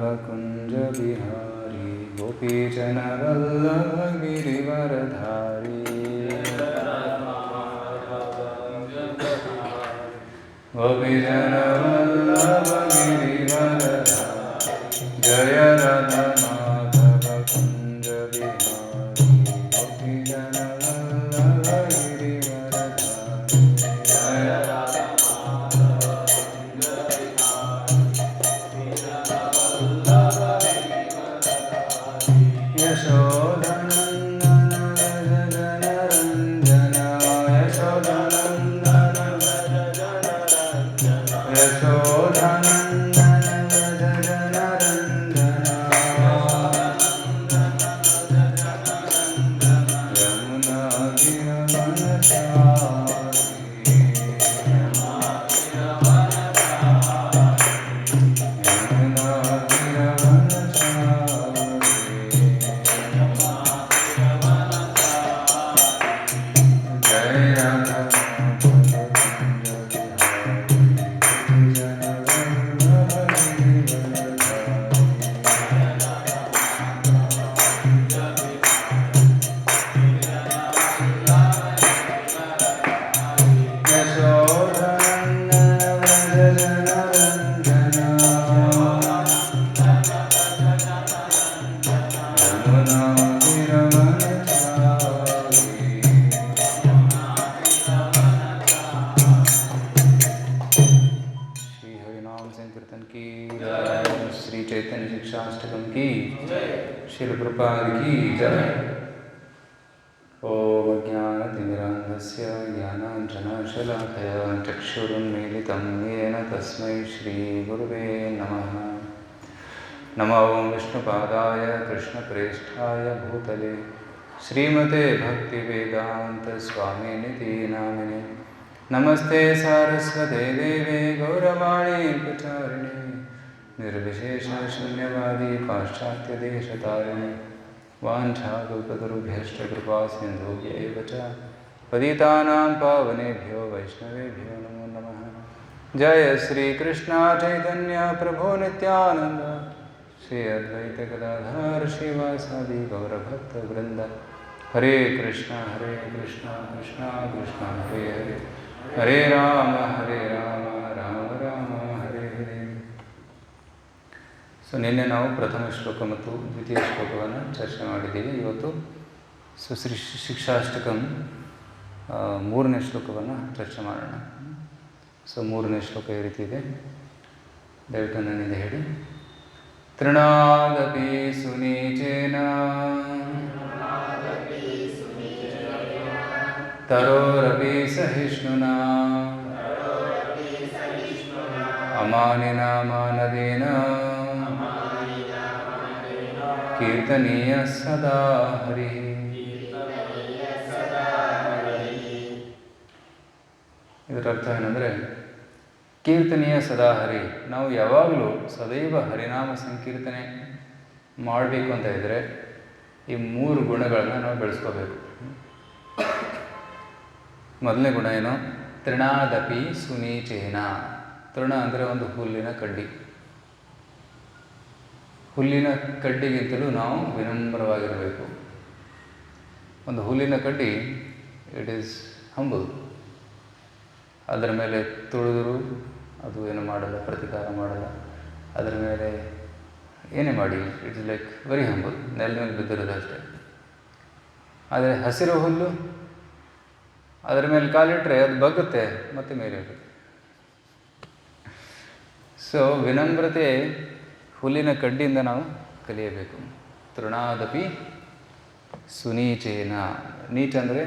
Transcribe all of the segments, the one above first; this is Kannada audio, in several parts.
कुञ्ज बिहारी गोपीजन वल्लभ गिरिवरधारी गोपीजन वल्लभ गिरिवरधारी जय राधा माधव कुञ्ज बिहारी गोपीजन वल्लभ गिरिवरधारी जय राधा यशोधनन्दन व्रज जनरञ्जन यशोधनन्दन व्रज जनरञ्जन यशोधनन्दन व्रज जनरञ्जन यमुनागिरवनचारी शिक्षाष्टकम की श्री प्रभुपाद की जय। ओम अज्ञानतिमिरान्धस्य ज्ञानाञ्जनशलाकया चक्षुरुन्मीलितं येन तस्मै श्रीगुरुवे नमः। नमो विष्णुपादाय कृष्णप्रेष्ठाय भूतले श्रीमते भक्तिवेदान्तस्वामिनिति नामिने नमस्ते सारस्वते देवे गौरवाणी प्रचारिणे निर्विशेष शून्यवादी पाश्चात्यदेशतारिणे वाञ्छाकल्पतरुभ्यश्च कृपासिन्धुभ्यैव च पतितानां पावनेभ्यो वैष्णवेभ्यो नमो नमः। जय श्री कृष्ण चैतन्य प्रभो नित्यानंद श्री अद्वैत गदाधर श्रीवासादि गौरभक्तवृंद। हरे कृष्णा कृष्णा कृष्णा हरे हरे हरे राम राम राम हरे हरे। ಸೊ ನಿನ್ನೆ ನಾವು ಪ್ರಥಮ ಶ್ಲೋಕ ಮತ್ತು ದ್ವಿತೀಯ ಶ್ಲೋಕವನ್ನು ಚರ್ಚೆ ಮಾಡಿದ್ದೀವಿ. ಇವತ್ತು ಸುಶ್ರೀ ಶಿಕ್ಷಾಷ್ಟಕಂ ಮೂರನೇ ಶ್ಲೋಕವನ್ನು ಚರ್ಚೆ ಮಾಡೋಣ. ಸೊ ಮೂರನೇ ಶ್ಲೋಕ ಈ ರೀತಿ ಇದೆ, ದಯವಿಟ್ಟು ನನ್ನಿಂದ ಹೇಳಿ. ತೃಣಾದಪಿ ಸುನೀಚೇನ ತರೋರಪಿ ಸಹಿಷ್ಣುನಾ ಅಮಾನಿನ ಮಾನದೇನ ಕೀರ್ತನೀಯ ಸದಾ ಹರಿ. ಇದರ ಅರ್ಥ ಏನಂದರೆ, ಕೀರ್ತನೀಯ ಸದಾ ಹರಿ, ನಾವು ಯಾವಾಗಲೂ ಸದೈವ ಹರಿನಾಮ ಸಂಕೀರ್ತನೆ ಮಾಡಬೇಕು ಅಂತ ಇದ್ದರೆ ಈ ಮೂರು ಗುಣಗಳನ್ನು ನಾವು ಬೆಳೆಸ್ಕೋಬೇಕು. ಮೊದಲನೇ ಗುಣ ಏನು? ತೃಣಾದಪಿ ಸುನೀಚೇನ. ತೃಣ ಅಂದರೆ ಒಂದು ಹುಲ್ಲಿನ ಕಡ್ಡಿ. ಹುಲ್ಲಿನ ಕಡ್ಡಿಗಿಂತಲೂ ನಾವು ವಿನಮ್ರವಾಗಿರಬೇಕು. ಒಂದು ಹುಲ್ಲಿನ ಕಡ್ಡಿ ಇಟ್ ಈಸ್ ಹಂಬಲ್. ಅದರ ಮೇಲೆ ತುಳಿದರೂ ಅದು ಏನು ಮಾಡಲ್ಲ, ಪ್ರತಿಕಾರ ಮಾಡಲ್ಲ. ಅದರ ಮೇಲೆ ಏನೇ ಮಾಡಿ it is like very humble, ನೆಲದ ಮೇಲೆ ಬಿದ್ದಿರೋದು ಅಷ್ಟೇ. ಆದರೆ ಹಸಿರು ಹುಲ್ಲು ಅದರ ಮೇಲೆ ಕಾಲಿಟ್ಟರೆ ಅದು ಬಗ್ಗುತ್ತೆ ಮತ್ತೆ ಮೇಲೆ ಹೋಗುತ್ತೆ. ಸೊ ವಿನಮ್ರತೆ ಹುಲ್ಲಿನ ಕಡ್ಡಿಯಿಂದ ನಾವು ಕಲಿಯಬೇಕು. ತೃಣಾದಪಿ ಸುನೀಚೇನ. ನೀಚ ಅಂದರೆ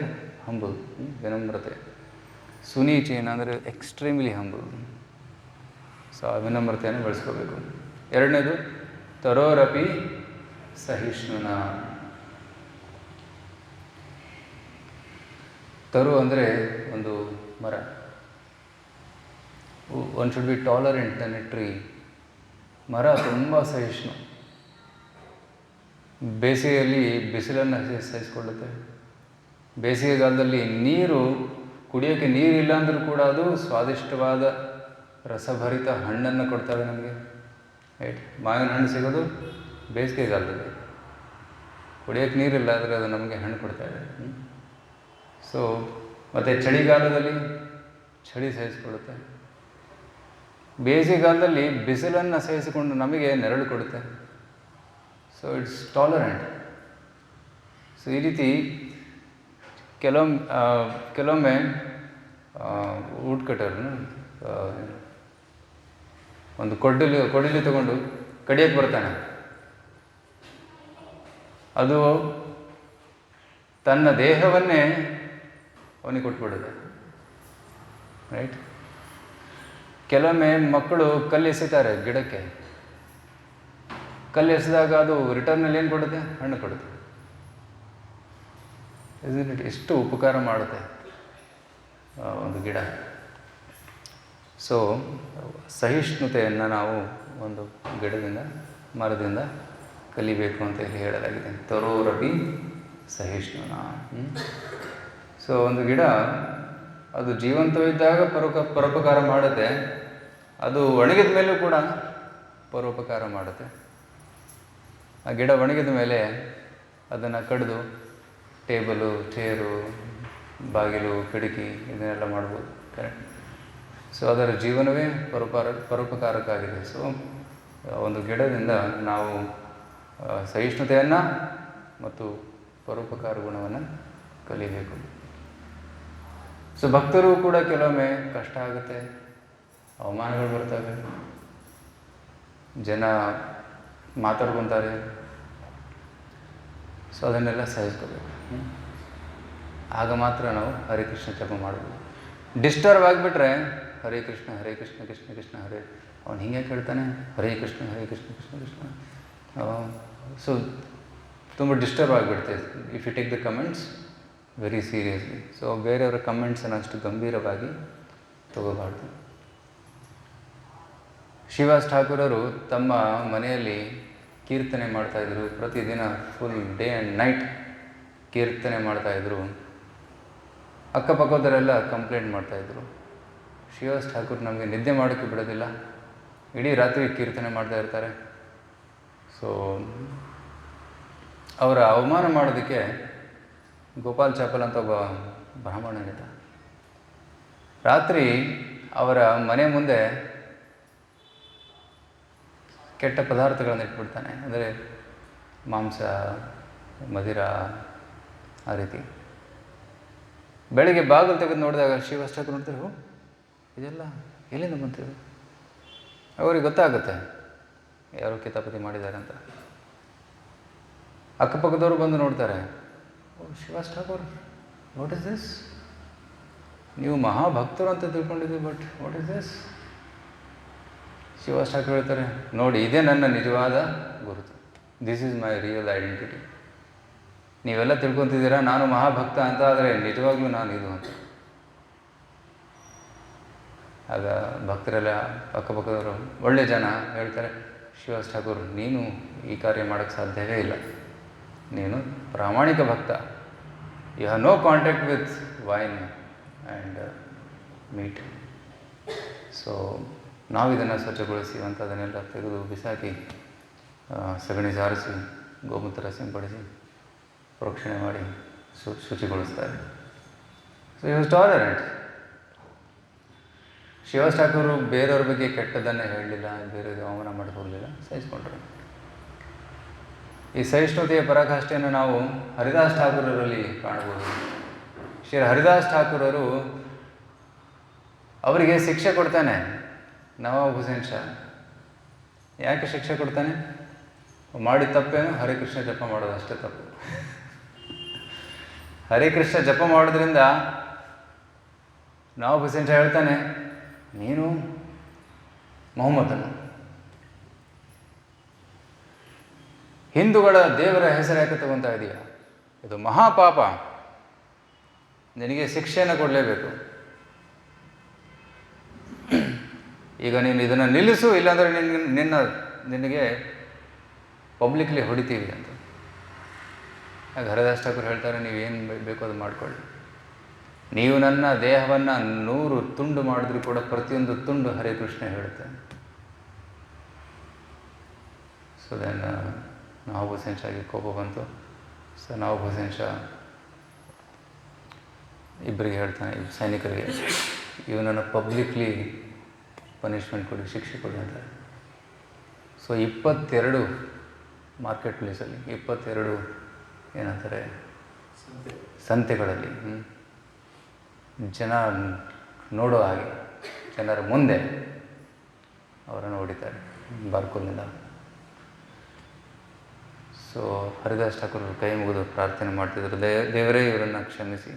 ಹಂಬಲ್, ವಿನಮ್ರತೆ. ಸುನೀಚೇನ ಅಂದರೆ ಎಕ್ಸ್ಟ್ರೀಮ್ಲಿ ಹಂಬಲ್. ಸೊ ಆ ವಿನಮ್ರತೆಯನ್ನು ಬೆಳೆಸ್ಕೋಬೇಕು. ಎರಡನೇದು ತರೋರಪಿ ಸಹಿಷ್ಣುನ. ತರು ಅಂದರೆ ಒಂದು ಮರ. One should be tolerant than a tree. ಮರ ತುಂಬ ಸಹಿಷ್ಣು. ಬೇಸಿಗೆಯಲ್ಲಿ ಬಿಸಿಲನ್ನು ಸಹಿಸಿಕೊಳ್ಳುತ್ತೆ. ಬೇಸಿಗೆಗಾಲದಲ್ಲಿ ನೀರು ಕುಡಿಯೋಕ್ಕೆ ನೀರಿಲ್ಲ ಅಂದರೂ ಕೂಡ ಅದು ಸ್ವಾದಿಷ್ಟವಾದ ರಸಭರಿತ ಹಣ್ಣನ್ನು ಕೊಡ್ತವೆ ನಮಗೆ. ರೈಟ್. ಮಾವಿನ ಹಣ್ಣು ಸಿಗೋದು ಬೇಸಿಗೆಗಾಲದಲ್ಲಿ, ಕುಡಿಯೋಕ್ಕೆ ನೀರಿಲ್ಲ ಆದರೆ ಅದು ನಮಗೆ ಹಣ್ಣು ಕೊಡ್ತಾಯಿದೆ. ಸೊ ಮತ್ತು ಚಳಿಗಾಲದಲ್ಲಿ ಚಳಿ ಸಹಿಸಿಕೊಳ್ಳುತ್ತೆ, ಬೇಸಿಗೆಗಾಲದಲ್ಲಿ ಬಿಸಿಲನ್ನು ಸಹಿಸಿಕೊಂಡು ನಮಗೆ ನೆರಳು ಕೊಡುತ್ತೆ. So it's tolerant. ಸೊ ಈ ರೀತಿ ಕೆಲವೊಮ್ಮೆ ವುಡ್ ಕಟರ್ನು ಒಂದು ಕೊಡಲಿ ತಗೊಂಡು ಕಡಿಯೋಕ್ಕೆ ಬರ್ತಾನೆ. ಅದು ತನ್ನ ದೇಹವನ್ನೇ ಅವನಿಗೆ ಕೊಟ್ಬಿಡುತ್ತೆ. ರೈಟ್. ಕೆಲವೊಮ್ಮೆ ಮಕ್ಕಳು ಕಲ್ಲು ಎಸಿತಾರೆ ಗಿಡಕ್ಕೆ, ಕಲ್ಲು ಎಸೆದಾಗ ಅದು ರಿಟರ್ನಲ್ಲಿ ಏನು ಕೊಡುತ್ತೆ? ಹಣ್ಣು ಕೊಡುತ್ತೆ. ಎಷ್ಟು ಉಪಕಾರ ಮಾಡುತ್ತೆ ಒಂದು ಗಿಡ. ಸೊ ಸಹಿಷ್ಣುತೆಯನ್ನು ನಾವು ಒಂದು ಗಿಡದಿಂದ, ಮರದಿಂದ ಕಲಿಬೇಕು ಅಂತ ಹೇಳಲಾಗಿದೆ. ತರೋರಪಿ ಸಹಿಷ್ಣುನ. ಸೊ ಒಂದು ಗಿಡ ಅದು ಜೀವಂತವಿದ್ದಾಗ ಪರೋಪಕಾರ ಮಾಡುತ್ತೆ, ಅದು ಒಣಗಿದ ಮೇಲೂ ಕೂಡ ಪರೋಪಕಾರ ಮಾಡುತ್ತೆ. ಆ ಗಿಡ ಒಣಗಿದ ಮೇಲೆ ಅದನ್ನು ಕಡಿದು ಟೇಬಲು, ಚೇರು, ಬಾಗಿಲು, ಕಿಟಕಿ ಇದನ್ನೆಲ್ಲ ಮಾಡ್ಬೋದು. ಕರೆಕ್ಟ್. ಸೊ ಅದರ ಜೀವನವೇ ಪರೋಪಕಾರಕ್ಕಾಗಿದೆ. ಸೊ ಒಂದು ಗಿಡದಿಂದ ನಾವು ಸಹಿಷ್ಣುತೆಯನ್ನು ಮತ್ತು ಪರೋಪಕಾರ ಗುಣವನ್ನು ಕಲಿಬೇಕು. ಸೊ ಭಕ್ತರು ಕೂಡ ಕೆಲವೊಮ್ಮೆ ಕಷ್ಟ ಆಗುತ್ತೆ, ಅವಮಾನಗಳು ಬರ್ತವೆ, ಜನ ಮಾತಾಡ್ಕೊತಾರೆ. ಸೊ ಅದನ್ನೆಲ್ಲ ಸಹಿಸ್ಕೋಬೇಕು. ಆಗ ಮಾತ್ರ ನಾವು ಹರೇ ಕೃಷ್ಣ ಜಪ ಮಾಡ್ಬೋದು. ಡಿಸ್ಟರ್ಬ್ ಆಗಿಬಿಟ್ರೆ ಹರೇ ಕೃಷ್ಣ ಕೃಷ್ಣ ಕೃಷ್ಣ ಹರೇ, ಅವನು ಹಿಂಗೆ ಕೇಳ್ತಾನೆ ಹರೇ ಕೃಷ್ಣ ಕೃಷ್ಣ ಕೃಷ್ಣ. ಸೊ ತುಂಬ ಡಿಸ್ಟರ್ಬ್ ಆಗಿಬಿಡ್ತದೆ if you take the comments very seriously. So ಬೇರೆಯವರ ಕಮೆಂಟ್ಸನ್ನು ಅಷ್ಟು ಗಂಭೀರವಾಗಿ ತಗೋಬಾರ್ದು. ಶ್ರೀವಾಸ್ ಠಾಕೂರರು ತಮ್ಮ ಮನೆಯಲ್ಲಿ ಕೀರ್ತನೆ ಮಾಡ್ತಾಯಿದ್ರು. ಪ್ರತಿದಿನ ಫುಲ್ ಡೇ ಆ್ಯಂಡ್ ನೈಟ್ ಕೀರ್ತನೆ ಮಾಡ್ತಾಯಿದ್ರು. ಅಕ್ಕಪಕ್ಕದವರೆಲ್ಲ ಕಂಪ್ಲೇಂಟ್ ಮಾಡ್ತಾಯಿದ್ರು, ಶ್ರೀವಾಸ್ ಠಾಕೂರ್ ನಮಗೆ ನಿದ್ದೆ ಮಾಡೋಕ್ಕೆ ಬಿಡೋದಿಲ್ಲ, ಇಡೀ ರಾತ್ರಿ ಕೀರ್ತನೆ ಮಾಡ್ತಾ ಇರ್ತಾರೆ. ಸೊ ಅವರ ಅವಮಾನ ಮಾಡೋದಕ್ಕೆ ಗೋಪಾಲ್ ಚಾಪಲ್ ಅಂತ ಒಬ್ಬ ಬ್ರಾಹ್ಮಣನಿದ್ದ. ರಾತ್ರಿ ಅವರ ಮನೆ ಮುಂದೆ ಕೆಟ್ಟ ಪದಾರ್ಥಗಳನ್ನು ಇಟ್ಬಿಡ್ತಾನೆ, ಅಂದರೆ ಮಾಂಸ, ಮದಿರ, ಆ ರೀತಿ. ಬೆಳಗ್ಗೆ ಬಾಗಿಲು ತೆಗೆದು ನೋಡಿದಾಗ ಶ್ರೀವಾಸ್ ಠಾಕೂರ್ ನೋಡ್ತಾರೆ, ಇದೆಲ್ಲ ಎಲ್ಲಿಂದ ಬಂತು? ಅವ್ರಿಗೆ ಗೊತ್ತಾಗುತ್ತೆ ಯಾರೋ ಕಿತಾಪತಿ ಮಾಡಿದ್ದಾರೆ ಅಂತ. ಅಕ್ಕಪಕ್ಕದವರು ಬಂದು ನೋಡ್ತಾರೆ, Srivas Thakur, what is this? ನೀವು ಮಹಾಭಕ್ತರು ಅಂತ ತಿಳ್ಕೊಂಡಿದ್ದೀವಿ, but what is this? Srivas Thakur ಹೇಳ್ತಾರೆ, ನೋಡಿ, ಇದೇ ನನ್ನ ನಿಜವಾದ ಗುರುತು. This is my real identity. ನೀವೆಲ್ಲ ತಿಳ್ಕೊತಿದ್ದೀರಾ ನಾನು ಮಹಾಭಕ್ತ ಅಂತ, ಆದರೆ ನಿಜವಾಗ್ಲೂ ನಾನು ಇದು ಅಂತ. ಆಗ ಭಕ್ತರೆಲ್ಲ, ಅಕ್ಕಪಕ್ಕದವರು, ಒಳ್ಳೆ ಜನ ಹೇಳ್ತಾರೆ, ಶ್ರೀವಾಸ್ ಠಾಕೂರ್, ನೀನು ಈ ಕಾರ್ಯ ಮಾಡೋಕ್ಕೆ ಸಾಧ್ಯವೇ ಇಲ್ಲ, ನೀನು ಪ್ರಾಮಾಣಿಕ ಭಕ್ತ. You have no contact with wine and meat. So ನಾವು ಇದನ್ನು ಸ್ವಚ್ಛಗೊಳಿಸಿ ಅಂತ ಅದನ್ನೆಲ್ಲ ತೆಗೆದು ಬಿಸಾಕಿ, ಸಗಣಿ ಸಾರಿಸಿ, ಗೋಮೂತ್ರ ಸಿಂಪಡಿಸಿ, ಪ್ರೋಕ್ಷಣೆ ಮಾಡಿ ಶುಚಿಗೊಳಿಸ್ತಾರೆ. So you was tolerant. Srivas Thakur ಬೇರೆಯವ್ರ ಬಗ್ಗೆ ಕೆಟ್ಟದ್ದನ್ನೇ ಹೇಳಲಿಲ್ಲ, ಬೇರೆಯವ್ರಿಗೆ ಅವಮಾನ ಮಾಡಿ ಹೋಗಲಿಲ್ಲ, ಸಹಿಸ್ಕೊಂಡ್ರು. ಈ ಸಹಿಷ್ಣುತೆಯ ಪರಾಕಾಷ್ಠೆಯನ್ನು ನಾವು ಹರಿದಾಸ್ ಠಾಕೂರರಲ್ಲಿ ಕಾಣಬಹುದು. ಶ್ರೀ ಹರಿದಾಸ್ ಠಾಕೂರರು ಅವರಿಗೆ ಶಿಕ್ಷೆ ಕೊಡ್ತಾನೆ ನವಾಬ್ ಹುಸೇನ್ ಶಾ. ಯಾಕೆ ಶಿಕ್ಷೆ ಕೊಡ್ತಾನೆ? ಮಾಡಿದ ತಪ್ಪೇನು? ಹರೇ ಕೃಷ್ಣ ಜಪ ಮಾಡೋದು ಅಷ್ಟೇ ತಪ್ಪು. ಹರೇ ಕೃಷ್ಣ ಜಪ ಮಾಡೋದ್ರಿಂದ ನವಾಬ್ ಹುಸೇನ್ ಶಾ ಹೇಳ್ತಾನೆ, ನೀನು ಮೊಹಮ್ಮದನು, ಹಿಂದೂಗಳ ದೇವರ ಹೆಸರು ಯಾಕೆ ತಗೊತಾ ಇದೀಯ? ಇದು ಮಹಾಪಾಪ, ನಿನಗೆ ಶಿಕ್ಷೆಯನ್ನು ಕೊಡಲೇಬೇಕು. ಈಗ ನೀನು ಇದನ್ನು ನಿಲ್ಲಿಸು, ಇಲ್ಲಾಂದರೆ ನಿನಗೆ ಪಬ್ಲಿಕ್ಲಿ ಹೊಡಿತೀವಿ ಅಂತ. ಆಗ ಹರಿದಾಸ್ ಠಾಕೂರ್ ಹೇಳ್ತಾರೆ, ನೀವೇನು ಬೇಕೋ ಅದು ಮಾಡಿಕೊಳ್ಳಿ, ನೀವು ನನ್ನ ದೇಹವನ್ನು 100 ತುಂಡು ಮಾಡಿದ್ರೂ ಕೂಡ ಪ್ರತಿಯೊಂದು ತುಂಡು ಹರೇ ಕೃಷ್ಣ ಹೇಳುತ್ತೆ. ಸೊ ದೆನ್ ನವಾಬ್ ಹುಸೇನ್ ಶಾಗೆ ಕೋಪ ಬಂತು. ಸೊ ನವಾಬ್ ಹುಸೇನ್ ಶಾ ಇಬ್ಬರಿಗೆ ಹೇಳ್ತಾನೆ, ಸೈನಿಕರಿಗೆ, ಇವನನ್ನು ಪಬ್ಲಿಕ್ಲಿ ಪನಿಷ್ಮೆಂಟ್ ಕೊಡಿ, ಶಿಕ್ಷೆ ಕೊಡಿ ಅಂತ. ಸೊ 22 ಮಾರ್ಕೆಟ್ ಪ್ಲೇಸಲ್ಲಿ 22 ಏನಂತಾರೆ ಸಂತೆಗಳಲ್ಲಿ ಜನ ನೋಡೋ ಹಾಗೆ ಜನರ ಮುಂದೆ ಅವರನ್ನು ಹೊಡಿತಾರೆ ಬಾರ್ಕೋಲ್ನಿಂದ. ಸೊ ಹರಿದಾಸ್ ಠಾಕೂರ್ ಕೈ ಮುಗಿದು ಪ್ರಾರ್ಥನೆ ಮಾಡ್ತಿದ್ರು, ದೇವರೇ ಇವರನ್ನು ಕ್ಷಮಿಸಿ.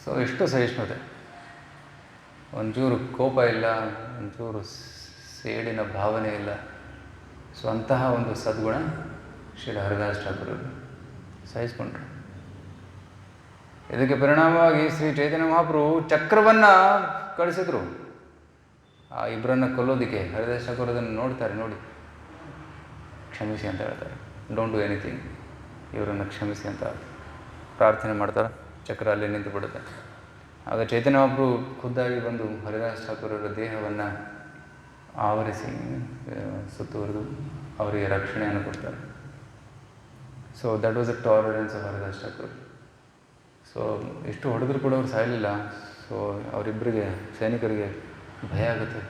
ಸೊ ಎಷ್ಟು ಸಹಿಷ್ಣುತೆ, ಒಂಚೂರು ಕೋಪ ಇಲ್ಲ, ಒಂಚೂರು ಸೇಡಿನ ಭಾವನೆ ಇಲ್ಲ. ಸೊ ಅಂತಹ ಒಂದು ಸದ್ಗುಣ ಶ್ರೀ ಹರಿದಾಸ್ ಠಾಕೂರರು ಸಹಿಸ್ಕೊಂಡ್ರು. ಇದಕ್ಕೆ ಪರಿಣಾಮವಾಗಿ ಶ್ರೀ ಚೈತನ್ಯ ಮಹಾಪ್ರಭು ಚಕ್ರವನ್ನು ಕಳಿಸಿದ್ರು ಆ ಇಬ್ಬರನ್ನು ಕೊಲ್ಲೋದಕ್ಕೆ. ಹರಿದಾಸ್ ಠಾಕೂರ್ ಅದನ್ನು ನೋಡ್ತಾರೆ, ನೋಡಿ ಕ್ಷಮಿಸಿ ಅಂತ ಹೇಳ್ತಾರೆ, ಡೋಂಟ್ ಡೂ ಎನಿಥಿಂಗ್, ಇವರನ್ನು ಕ್ಷಮಿಸಿ ಅಂತ ಪ್ರಾರ್ಥನೆ ಮಾಡ್ತಾರೆ. ಚಕ್ರ ಅಲ್ಲಿ ನಿಂತು ಬಿಡುತ್ತೆ. ಆಗ ಚೈತನ್ಯ ಮಹಾಪ್ರಭು ಖುದ್ದಾಗಿ ಬಂದು ಹರಿದಾಸ್ ಠಾಕೂರರ ದೇಹವನ್ನು ಆವರಿಸಿ ಸುತ್ತುವರೆದು ಅವರಿಗೆ ರಕ್ಷಣೆಯನ್ನು ಕೊಡ್ತಾರೆ. So that was the tolerance of Haridas Thakur. So ಎಷ್ಟು ಹೊಡೆದ್ರು ಕೂಡ ಅವ್ರು ಸಾಯಲಿಲ್ಲ. ಸೊ ಅವರಿಬ್ಬರಿಗೆ ಸೈನಿಕರಿಗೆ ಭಯ ಆಗುತ್ತೆ,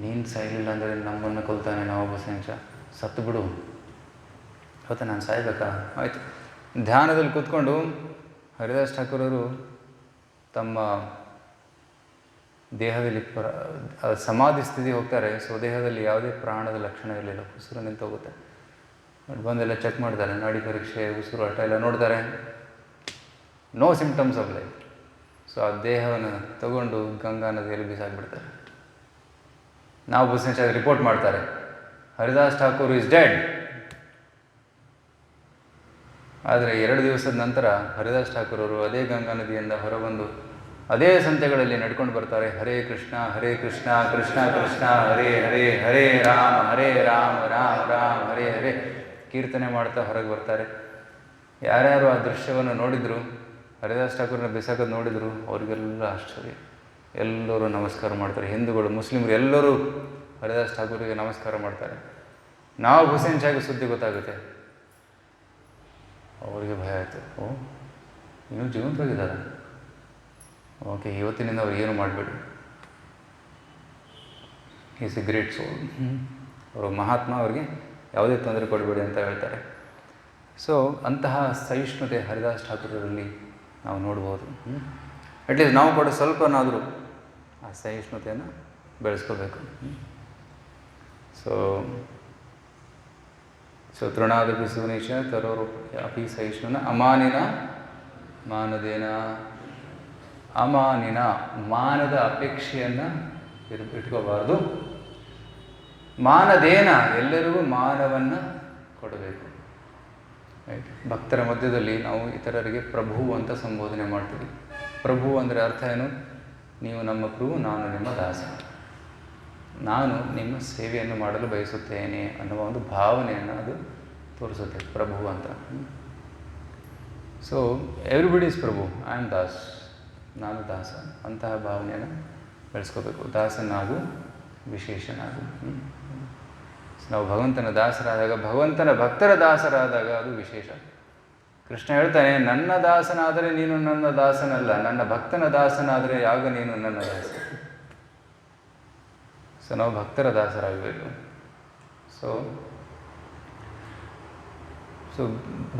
ನೀನು ಸಾಯಲಿಲ್ಲ ಅಂದರೆ ನಮ್ಮನ್ನು ಕೊಲ್ತಾನೆ ನವಾಬ್ ಹುಸೇನ್ ಶಾ, ಸತ್ತು ಬಿಡು. ಅವತ್ತು ನಾನು ಸಾಯ್ಬೇಕಾ? ಆಯಿತು. ಧ್ಯಾನದಲ್ಲಿ ಕೂತ್ಕೊಂಡು ಹರಿದಾಸ್ ಠಾಕೂರರು ತಮ್ಮ ದೇಹದಲ್ಲಿ ಸಮಾಧಿ ಸ್ಥಿತಿ ಹೋಗ್ತಾರೆ. ಸೊ ದೇಹದಲ್ಲಿ ಯಾವುದೇ ಪ್ರಾಣದ ಲಕ್ಷಣ ಇರಲಿಲ್ಲ, ಉಸಿರು ನಿಂತು ಹೋಗುತ್ತೆ. ಬಂದೆಲ್ಲ ಚೆಕ್ ಮಾಡ್ತಾರೆ, ನಾಡಿ ಪರೀಕ್ಷೆ, ಉಸಿರು ಆಟ ಎಲ್ಲ ನೋಡ್ತಾರೆ, no symptoms of life. So ಆ ದೇಹವನ್ನು ತಗೊಂಡು ಗಂಗಾ ನದಿಯಲ್ಲಿ ಬಿಸಾಕ್ಬಿಡ್ತಾರೆ. ನಾವು ಹುಸೇನ್ ಶಾ ರಿಪೋರ್ಟ್ ಮಾಡ್ತಾರೆ, ಹರಿದಾಸ್ ಠಾಕೂರ್ ಈಸ್ ಡೆಡ್. ಆದರೆ 2 ದಿವಸದ ನಂತರ ಹರಿದಾಸ್ ಠಾಕೂರ್ ಅವರು ಅದೇ ಗಂಗಾ ನದಿಯಿಂದ ಹೊರಬಂದು ಅದೇ ಸಂತೆಗಳಲ್ಲಿ ನಡ್ಕೊಂಡು ಬರ್ತಾರೆ. ಹರೇ ಕೃಷ್ಣ ಕೃಷ್ಣ ಕೃಷ್ಣ ಹರೇ ಹರೇ, ಹರೇ ರಾಮ ರಾಮ ಹರೇ ಹರೇ ಕೀರ್ತನೆ ಮಾಡ್ತಾ ಹೊರಗೆ ಬರ್ತಾರೆ. ಯಾರ್ಯಾರು ಆ ದೃಶ್ಯವನ್ನು ನೋಡಿದ್ರು, ಹರಿದಾಸ್ ಠಾಕೂರ್ನ ಬಿಸಾಕೋದು ನೋಡಿದ್ರು, ಅವರಿಗೆಲ್ಲ ಆಶ್ಚರ್ಯ. ಎಲ್ಲರೂ ನಮಸ್ಕಾರ ಮಾಡ್ತಾರೆ. ಹಿಂದೂಗಳು, ಮುಸ್ಲಿಮರು ಎಲ್ಲರೂ ಹರಿದಾಸ್ ಠಾಕೂರಿಗೆ ನಮಸ್ಕಾರ ಮಾಡ್ತಾರೆ. ನಾವು ಹುಸೇನ್ ಶಾಗೆ ಸುದ್ದಿ ಗೊತ್ತಾಗುತ್ತೆ, ಅವರಿಗೆ ಭಯ ಆಯಿತು. ಓ, ಇನ್ನೂ ಜೀವಂತವಾಗಿದ್ದಾರೆ, ಓಕೆ, ಇವತ್ತಿನಿಂದ ಅವ್ರು ಏನು ಮಾಡಬೇಡಿ, ಈಸ್ ಎ ಗ್ರೇಟ್ ಸೋಲ್, ಅವರು ಮಹಾತ್ಮ, ಅವ್ರಿಗೆ ಯಾವುದೇ ತೊಂದರೆ ಕೊಡಬೇಡಿ ಅಂತ ಹೇಳ್ತಾರೆ. ಸೊ ಅಂತಹ ಸಹಿಷ್ಣುತೆ ಹರಿದಾಸ್ ಠಾಕೂರರಲ್ಲಿ ನಾವು ನೋಡ್ಬೋದು. ಅಟ್ಲೀಸ್ಟ್ ನಾವು ಕೂಡ ಸ್ವಲ್ಪನಾದರೂ ಆ ಸಹಿಷ್ಣುತೆಯನ್ನು ಬೆಳೆಸ್ಕೋಬೇಕು. ಸೊ ತೃಣಾದಪಿ ಸುನೀಶ ತರೋರು ಅಪಿ ಸಹಿಷ್ಣುನ ಅಮಾನಿನ ಮಾನದೇನ, ಅಮಾನಿನ ಮಾನದ ಅಪೇಕ್ಷೆಯನ್ನು ಇಟ್ಕೋಬಾರ್ದು. ಮಾನದೇನ ಎಲ್ಲರಿಗೂ ಮಾನವನ್ನು ಕೊಡಬೇಕು. ರೈಟ್. ಭಕ್ತರ ಮಧ್ಯದಲ್ಲಿ ನಾವು ಇತರರಿಗೆ ಪ್ರಭು ಅಂತ ಸಂಬೋಧನೆ ಮಾಡ್ತೀವಿ. ಪ್ರಭು ಅಂದರೆ ಅರ್ಥ ಏನು? ನೀವು ನಮ್ಮ ಪ್ರಭು, ನಾನು ನಿಮ್ಮ ದಾಸ, ನಾನು ನಿಮ್ಮ ಸೇವೆಯನ್ನು ಮಾಡಲು ಬಯಸುತ್ತೇನೆ ಅನ್ನುವ ಒಂದು ಭಾವನೆಯನ್ನು ಅದು ತೋರಿಸುತ್ತೆ ಪ್ರಭು ಅಂತ. So everybody is Prabhu, I am Das, ನಾನು ದಾಸ, ಅಂತಹ ಭಾವನೆಯನ್ನು ಬೆಳೆಸ್ಕೋಬೇಕು. ದಾಸನಾಗು, ವಿಶೇಷನಾಗು. ನಾವು ಭಗವಂತನ ದಾಸರಾದಾಗ, ಭಗವಂತನ ಭಕ್ತರ ದಾಸರಾದಾಗ ಅದು ವಿಶೇಷ. ಕೃಷ್ಣ ಹೇಳ್ತಾನೆ, ನನ್ನ ದಾಸನಾದರೆ ನೀನು ನನ್ನ ದಾಸನಲ್ಲ, ನನ್ನ ಭಕ್ತನ ದಾಸನಾದರೆ ಆಗ ನೀನು ನನ್ನ ದಾಸ. ಸೊ ನಾವು ಭಕ್ತರ ದಾಸರಾಗಬೇಕು. ಸೊ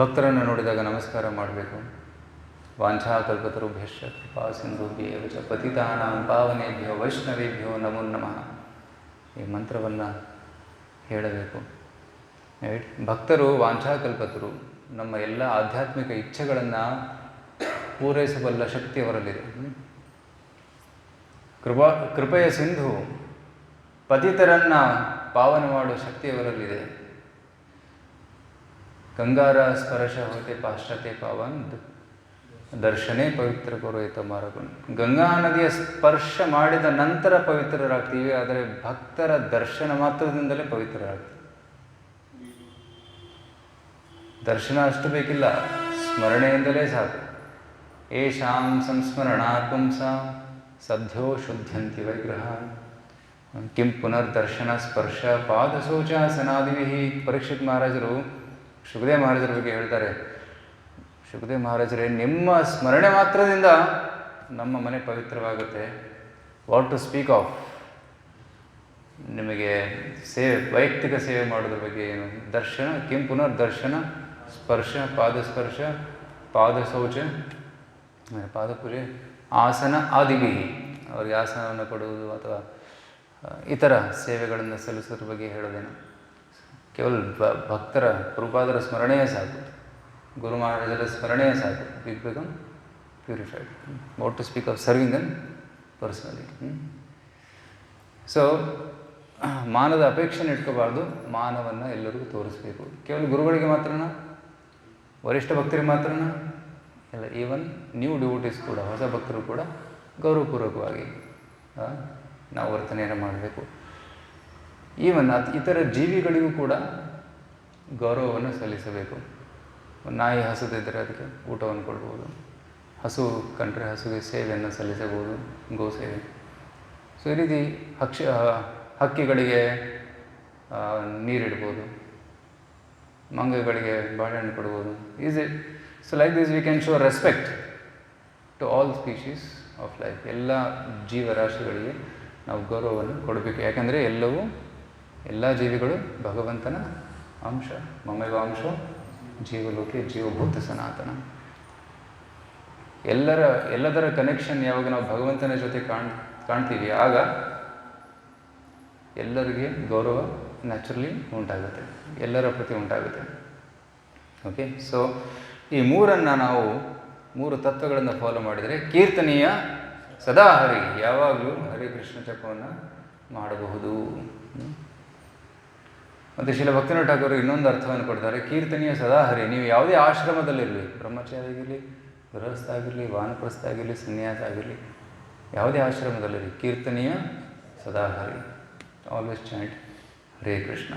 ಭಕ್ತರನ್ನು ನೋಡಿದಾಗ ನಮಸ್ಕಾರ ಮಾಡಬೇಕು. ವಾಂಛಾ ಕಲ್ಪತರುಭ್ಯಶ್ಚ ಕೃಪಾ ಸಿಂಧುಭ್ಯೇವ ಚ ಪತಿತಾನಾಂ ಪಾವನೇಭ್ಯೋ ವೈಷ್ಣವೇಭ್ಯೋ ನಮೋ ನಮಃ. ಈ ಮಂತ್ರವನ್ನು ಹೇಳಬೇಕು. ರೈಟ್. ಭಕ್ತರು ವಾಂಛಾಕಲ್ಪತರು, ನಮ್ಮ ಎಲ್ಲ ಆಧ್ಯಾತ್ಮಿಕ ಇಚ್ಛೆಗಳನ್ನು ಪೂರೈಸಬಲ್ಲ ಶಕ್ತಿ ಅವರಲ್ಲಿದೆ. ಕೃಪೆಯ ಸಿಂಧು, ಪತಿತರನ್ನು ಪಾವನ ಮಾಡುವ ಶಕ್ತಿ ಅವರಲ್ಲಿದೆ. ಗಂಗಾರ ಸ್ಪರ್ಶ ಹೋತೆ ಪಾಶ್ಚಾತ್ಯ ಪಾವನ್ ದರ್ಶನೇ ಪವಿತ್ರ ಕೊರೋಯಿತ ಮಾರಕೊಂಡು. ಗಂಗಾ ನದಿಯ ಸ್ಪರ್ಶ ಮಾಡಿದ ನಂತರ ಪವಿತ್ರರಾಗ್ತೀವಿ, ಆದರೆ ಭಕ್ತರ ದರ್ಶನ ಮಾತ್ರದಿಂದಲೇ ಪವಿತ್ರರಾಗ್ತೀವಿ. ದರ್ಶನ ಅಷ್ಟು ಬೇಕಿಲ್ಲ, ಸ್ಮರಣೆಯಿಂದಲೇ ಸಾಕು. ಏಷಾಂ ಸಂಸ್ಮರಣಾತ್ ಪುಂಸಾಂ ಸದ್ಯೋ ಶುದ್ಧಂತಿ ವೈಗ್ರಹ. ಕಿಂ ಪುನರ್ದರ್ಶನ ಸ್ಪರ್ಶ ಪಾದಶೋಚಾಸನಾದಿಭಿ. ಪರೀಕ್ಷಿತ್ ಮಹಾರಾಜರು ಶುಕದೇವ್ ಮಹಾರಾಜರ ಬಗ್ಗೆ ಹೇಳ್ತಾರೆ. ಶುಕದೇವ್ ಮಹಾರಾಜರೇ, ನಿಮ್ಮ ಸ್ಮರಣೆ ಮಾತ್ರದಿಂದ ನಮ್ಮ ಮನೆ ಪವಿತ್ರವಾಗುತ್ತೆ. ವಾಟ್ ಟು ಸ್ಪೀಕ್ ಆಫ್ ನಿಮಗೆ ಸೇವೆ, ವೈಯಕ್ತಿಕ ಸೇವೆ ಮಾಡೋದ್ರ ಬಗ್ಗೆ ಏನು? ದರ್ಶನ ಕಿಂ ಪುನರ್ದರ್ಶನ ಸ್ಪರ್ಶ ಪಾದಸ್ಪರ್ಶ ಪಾದಶೌಚ ಪಾದಪೂಜೆ ಆಸನ ಆದಿಭಿ, ಅವರಿಗೆ ಆಸನವನ್ನು ಕೊಡುವುದು ಅಥವಾ ಇತರ ಸೇವೆಗಳನ್ನು ಸಲ್ಲಿಸೋದ್ರ ಬಗ್ಗೆ ಹೇಳೋದೇನು? ಕೇವಲ ಭಕ್ತರ ಪ್ರಭುಪಾದರ ಸ್ಮರಣೆಯೇ ಸಾಕು, ಗುರು ಮಹಾರಾಜರ ಸ್ಮರಣೆಯೇ ಸಾಕು. We become purified. What to speak of serving them personally. So ಮಾನದ ಅಪೇಕ್ಷೆನ ಇಟ್ಕೋಬಾರ್ದು, ಮಾನವನ್ನು ಎಲ್ಲರಿಗೂ ತೋರಿಸ್ಬೇಕು. ಕೇವಲ ಗುರುಗಳಿಗೆ ಮಾತ್ರನಾ, ವರಿಷ್ಠ ಭಕ್ತರಿಗೆ ಮಾತ್ರನಾ? ಇಲ್ಲ, ಈವನ್ ನ್ಯೂ ಡಿವೋಟೀಸ್ ಕೂಡ, ಹೊಸ ಭಕ್ತರು ಕೂಡ ಗೌರವಪೂರ್ವಕವಾಗಿ ನಾವು ವರ್ತನೆಯನ್ನು ಮಾಡಬೇಕು. ಈವನ್ ಇತರ ಜೀವಿಗಳಿಗೂ ಕೂಡ ಗೌರವವನ್ನು ಸಲ್ಲಿಸಬೇಕು. ನಾಯಿ ಹಸುತ್ತಿದ್ದರೆ ಅದಕ್ಕೆ ಊಟವನ್ನು ಕೊಡ್ಬೋದು, ಹಸು ಕಂಡ್ರೆ ಹಸುವಿಗೆ ಸೇವೆಯನ್ನು ಸಲ್ಲಿಸಬಹುದು, ಗೋ ಸೇವೆ. ಸೊ ಈ ರೀತಿ ಹಕ್ಕಿಗಳಿಗೆ ನೀರಿಡ್ಬೋದು, ಮಂಗಗಳಿಗೆ ಬಾಳೆಹಣ್ಣು ಕೊಡ್ಬೋದು. Is it so like this we can show respect to all species of life. ಎಲ್ಲ ಜೀವರಾಶಿಗಳಿಗೆ ನಾವು ಗೌರವವನ್ನು ಕೊಡಬೇಕು. ಯಾಕಂದರೆ ಎಲ್ಲ ಜೀವಿಗಳು ಭಗವಂತನ ಅಂಶ. ಮಮೇವ ಅಂಶ ಜೀವಲೋಕೆ ಜೀವಭೂತ ಸನಾತನ. ಎಲ್ಲದರ ಕನೆಕ್ಷನ್ ಯಾವಾಗ ನಾವು ಭಗವಂತನ ಜೊತೆ ಕಾಣ್ತೀವಿ, ಆಗ ಎಲ್ಲರಿಗೆ ಗೌರವ ನ್ಯಾಚುರಲಿ ಉಂಟಾಗುತ್ತೆ, ಎಲ್ಲರ ಪ್ರತಿ ಉಂಟಾಗುತ್ತೆ. ಓಕೆ, ಸೊ ಈ ನಾವು 3 ತತ್ವಗಳನ್ನು ಫಾಲೋ ಮಾಡಿದರೆ ಕೀರ್ತನೀಯ ಸದಾ ಹರಿ, ಯಾವಾಗಲೂ ಹರಿ ಕೃಷ್ಣ ಜಪವನ್ನು ಮಾಡಬಹುದು. ಮತ್ತು ಶ್ರೀಲ ಭಕ್ತಿನಾಥ ಠಾಕೂರ್ ಇನ್ನೊಂದು ಅರ್ಥವನ್ನು ಕೊಡ್ತಾರೆ. ಕೀರ್ತನೀಯ ಸದಾ ಹರಿ, ನೀವು ಯಾವುದೇ ಆಶ್ರಮದಲ್ಲಿರಲಿ, ಬ್ರಹ್ಮಚಾರಿ ಆಗಿರಲಿ, ಗೃಹಸ್ಥ ಆಗಿರಲಿ, ವಾನಪ್ರಸ್ಥ ಆಗಿರಲಿ, ಸನ್ಯಾಸ ಆಗಿರಲಿ, ಯಾವುದೇ ಆಶ್ರಮದಲ್ಲಿರಲಿ, ಕೀರ್ತನೀಯ ಸದಾ ಹರಿ. Always chant Hare Krishna.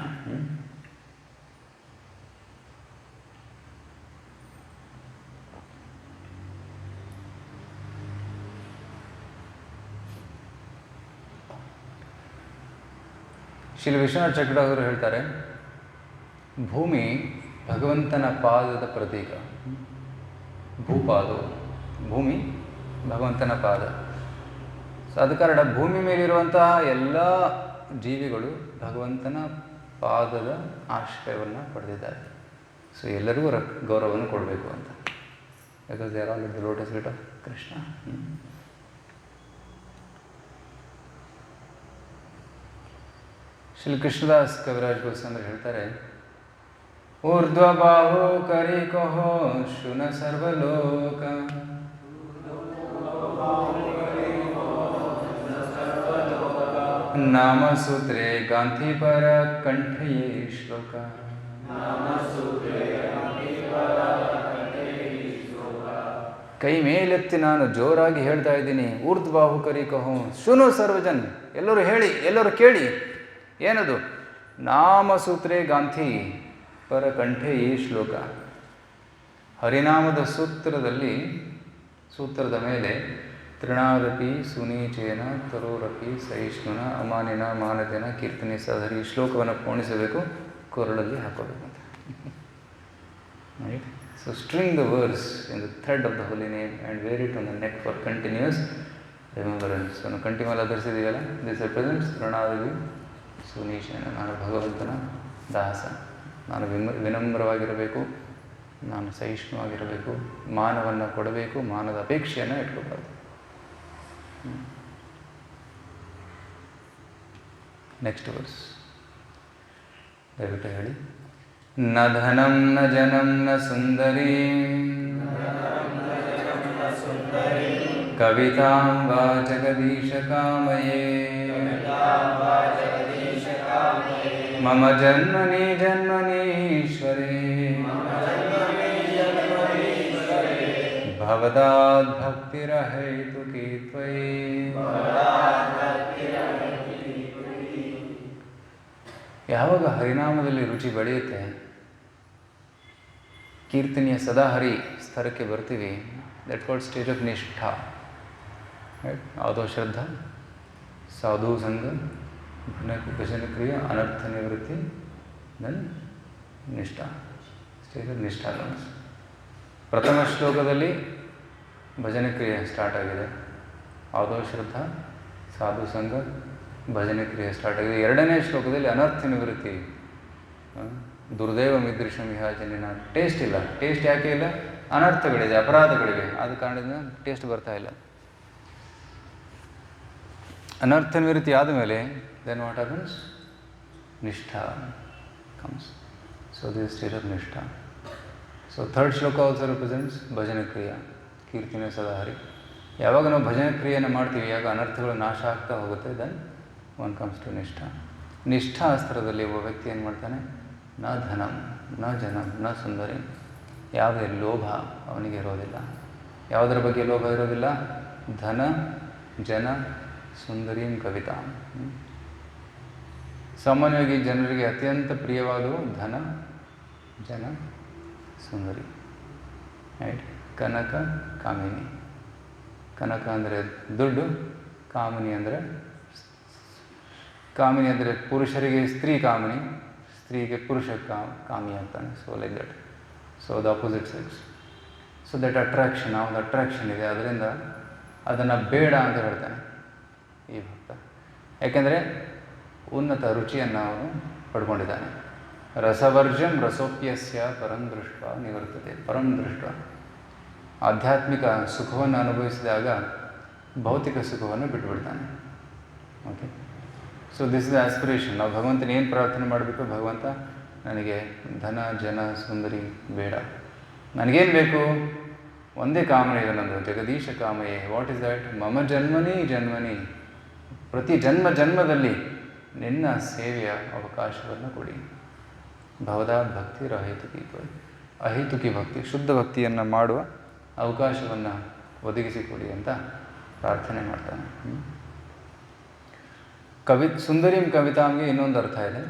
ಶ್ರೀ ವಿಶ್ವನಾಥ ಚಕ್ರ ಅವರು ಹೇಳ್ತಾರೆ, ಭೂಮಿ ಭಗವಂತನ ಪಾದದ ಪ್ರತೀಕ. ಭೂಪಾದವು, ಭೂಮಿ ಭಗವಂತನ ಪಾದ. ಸೊ ಆದ ಕಾರಣ ಭೂಮಿ ಮೇಲಿರುವಂತಹ ಎಲ್ಲ ಜೀವಿಗಳು ಭಗವಂತನ ಪಾದದ ಆಶ್ರಯವನ್ನು ಪಡೆದಿದ್ದಾರೆ. ಸೊ ಎಲ್ಲರಿಗೂ ಗೌರವವನ್ನು ಕೊಡಬೇಕು ಅಂತ. Because they are all the lotus feet of Krishna. Shri Krishnadas Kaviraj Goswami ಹೇಳ್ತಾರೆ, ಊರ್ಧ್ವ ಬಾಹು ಕರಿ ಕಹೋ ಶುನ ಸರ್ವಲೋಕ, ನಾಮ ಸೂತ್ರೇ ಗಾಂಧಿ ಪರ ಕಂಠಯೇ ಶ್ಲೋಕ. ಕೈ ಮೇಲೆತ್ತಿ ನಾನು ಜೋರಾಗಿ ಹೇಳ್ತಾ ಇದ್ದೀನಿ, ಊರ್ಧ್ವಬಾಹು ಕರಿ ಕಹೋ ಶುನು ಸರ್ವಜನ್, ಎಲ್ಲರೂ ಹೇಳಿ, ಎಲ್ಲರೂ ಕೇಳಿ. ಏನದು? ನಾಮಸೂತ್ರೇ ಗಾಂಧಿ ಪರ ಕಂಠೆ ಈ ಶ್ಲೋಕ. ಹರಿನಾಮದ ಸೂತ್ರದ ಮೇಲೆ ತೃಣಾರಪಿ ಸುನೀಚೇನ ತರೋರಪಿ ಸಹಿಷ್ಣುನ ಅಮಾನಿನ ಮಾನದೇನ ಕೀರ್ತನೆ ಸಹರಿ ಶ್ಲೋಕವನ್ನು ಪೋಣಿಸಬೇಕು, ಕೊರಳಲ್ಲಿ ಹಾಕೋಬೇಕು ಅಂತ. Right. So string the words in the thread of the holy name and wear it on the neck for continuous remembrance. So ನಾವು ಕಂಟಿನ್ಯೂಲ್ ಧರಿಸಿದ್ದೀವಲ್ಲ, ದಿಸ್ ರಿಪ್ರೆಸೆಂಟ್ಸ್ ತೃಣಾರವಿ ಸುನೀಶನ. ನಾನು ಭಗವಂತನ ದಾಸ, ನಾನು ವಿನಮ್ರವಾಗಿರಬೇಕು, ನಾನು ಸಹಿಷ್ಣುವಾಗಿರಬೇಕು, ಮಾನವನ್ನು ಕೊಡಬೇಕು, ಮಾನದ ಅಪೇಕ್ಷೆಯನ್ನು ಇಟ್ಕೋಬಾರ್ದು. ನೆಕ್ಸ್ಟ್ ವರ್ಸ್ ದಯವಿಟ್ಟು ಹೇಳಿ. ನ ಧನಂ ನ ಜನಂ ನ ಸುಂದರಿ ಕವಿತಾಂ ವಾ ಜಗದೀಶ ಕಾಮಯೇ ಮಮ ಜನ್ಮನಿ ಜನ್ಮನೀಶ್ವರೇ ಭವದಾದ್ ಭಕ್ತಿರಹೇತುಕೀ ತ್ವಯಿ. ಯಾವಾಗ ಹರಿನಾಮದಲ್ಲಿ ರುಚಿ ಬೆಳೆಯುತ್ತೆ, ಕೀರ್ತನೆಯ ಸದಾ ಹರಿ ಸ್ತರಕ್ಕೆ ಬರ್ತೀವಿ, ದಟ್ ಕಾಲ್ಡ್ ಸ್ಟೇಜ್ ಆಫ್ ನಿಷ್ಠಾ. ರೈಟ್. ಆದೋ ಶ್ರದ್ಧಾ, ಸಾಧು ಸಂಘ, ಭಜನೆ ಕ್ರಿಯೆ, ಅನರ್ಥ ನಿವೃತ್ತಿ, ದೆನ್ ನಿಷ್ಠಾ. ಸ್ಟೇಜ್ ನಿಷ್ಠಾ ಲರ್ನ್ಸ್. ಪ್ರಥಮ ಶ್ಲೋಕದಲ್ಲಿ ಭಜನೆ ಕ್ರಿಯೆ ಸ್ಟಾರ್ಟ್ ಆಗಿದೆ. ಆದೋ ಶ್ರದ್ಧಾ, ಸಾಧು ಸಂಘ, ಭಜನೆ ಕ್ರಿಯೆ ಸ್ಟಾರ್ಟ್ ಆಗಿದೆ. ಎರಡನೇ ಶ್ಲೋಕದಲ್ಲಿ ಅನರ್ಥ ನಿವೃತ್ತಿ, ದುರ್ದೈವ ಮಿದೃಶಂ ಇಹ ಜನಿನ. ಟೇಸ್ಟ್ ಇಲ್ಲ. ಟೇಸ್ಟ್ ಯಾಕೆ ಇಲ್ಲ? ಅನರ್ಥಗಳಿದೆ, ಅಪರಾಧಗಳಿವೆ. ಆದ ಕಾರಣದಿಂದ ಟೇಸ್ಟ್ ಬರ್ತಾ ಇಲ್ಲ. ಅನರ್ಥ ನಿವೃತ್ತಿ ಆದಮೇಲೆ then what happens? Nishtha comes. So this stage of nishtha. So third shloka also represents ಭಜನೆ ಕ್ರಿಯಾ, ಕೀರ್ತನೆ ಸದಾಹರಿ. ಯಾವಾಗ ನಾವು ಭಜನೆ ಕ್ರಿಯೆಯನ್ನು ಮಾಡ್ತೀವಿ, ಯಾವಾಗ ಅನರ್ಥಗಳು ನಾಶ ಆಗ್ತಾ ಹೋಗುತ್ತೆ, ದೆನ್ ಒನ್ ಕಮ್ಸ್ ಟು ನಿಷ್ಠಾ. ನಿಷ್ಠಾ ಅಸ್ತ್ರದಲ್ಲಿ ಒಬ್ಬ ವ್ಯಕ್ತಿ ಏನು ಮಾಡ್ತಾನೆ? ನ ಧನಂ, ನ ಜನಂ, ನ ಸುಂದರಿ. ಯಾವುದೇ ಲೋಭ ಅವನಿಗೆ ಇರೋದಿಲ್ಲ. ಯಾವುದರ ಬಗ್ಗೆ ಲೋಭ ಇರೋದಿಲ್ಲ? ಧನ, ಜನ, ಸುಂದರೀಂ ಕವಿತಾ. ಸಾಮಾನ್ಯವಾಗಿ ಜನರಿಗೆ ಅತ್ಯಂತ ಪ್ರಿಯವಾದವು ಧನ, ಜನ, ಸುಂದರಿ. ರೈಟ್? ಕನಕ, ಕಾಮಿನಿ. ಕನಕ ಅಂದರೆ ದುಡ್ಡು, ಕಾಮಿನಿ ಅಂದರೆ ಪುರುಷರಿಗೆ ಸ್ತ್ರೀ ಕಾಮಿನಿ, ಸ್ತ್ರೀಗೆ ಪುರುಷ ಕಾಮಿ ಅಂತಾನೆ. So like that. So the opposite sex. So that attraction, ಆ ಒಂದು ಅಟ್ರಾಕ್ಷನ್ ಇದೆ, ಅದರಿಂದ ಅದನ್ನು ಬೇಡ ಅಂತ ಹೇಳ್ತಾನೆ ಈ ಭಕ್ತ. ಯಾಕೆಂದರೆ ಉನ್ನತ ರುಚಿಯನ್ನು ಅವನು ಪಡ್ಕೊಂಡಿದ್ದಾನೆ. ರಸವರ್ಜಂ ರಸೋಪ್ಯಸ್ಯ ಪರಂ ದೃಷ್ಟ ನಿವರ್ತತೆ. ಪರಂ ದೃಷ್ಟ ಆಧ್ಯಾತ್ಮಿಕ ಸುಖವನ್ನು ಅನುಭವಿಸಿದಾಗ ಭೌತಿಕ ಸುಖವನ್ನು ಬಿಟ್ಟುಬಿಡ್ತಾನೆ. Okay. So this is the aspiration. ನಾವು ಭಗವಂತನ ಏನು ಪ್ರಾರ್ಥನೆ ಮಾಡಬೇಕು? ಭಗವಂತ, ನನಗೆ ಧನ, ಜನ, ಸುಂದರಿ ಬೇಡ. ನನಗೇನು ಬೇಕು? ಒಂದೇ ಕಾಮನೆ ಇದೆ ನಂದು, ಜಗದೀಶ ಕಾಮಯೇ. What is that? ಮಮ ಜನ್ಮನಿ, ಪ್ರತಿ ಜನ್ಮದಲ್ಲಿ ನಿನ್ನ ಸೇವೆಯ ಅವಕಾಶವನ್ನು ಕೊಡಿ. ಭವದಾ ಭಕ್ತಿ ಅಹೇತುಕಿ. ಅಹೇತುಕಿ ಭಕ್ತಿ, ಶುದ್ಧ ಭಕ್ತಿಯನ್ನು ಮಾಡುವ ಅವಕಾಶವನ್ನು ಒದಗಿಸಿಕೊಡಿ ಅಂತ ಪ್ರಾರ್ಥನೆ ಮಾಡ್ತಾನೆ. ಸುಂದರಿಂ ಕವಿತಾಂಗೆ ಇನ್ನೊಂದು ಅರ್ಥ ಇದೆ,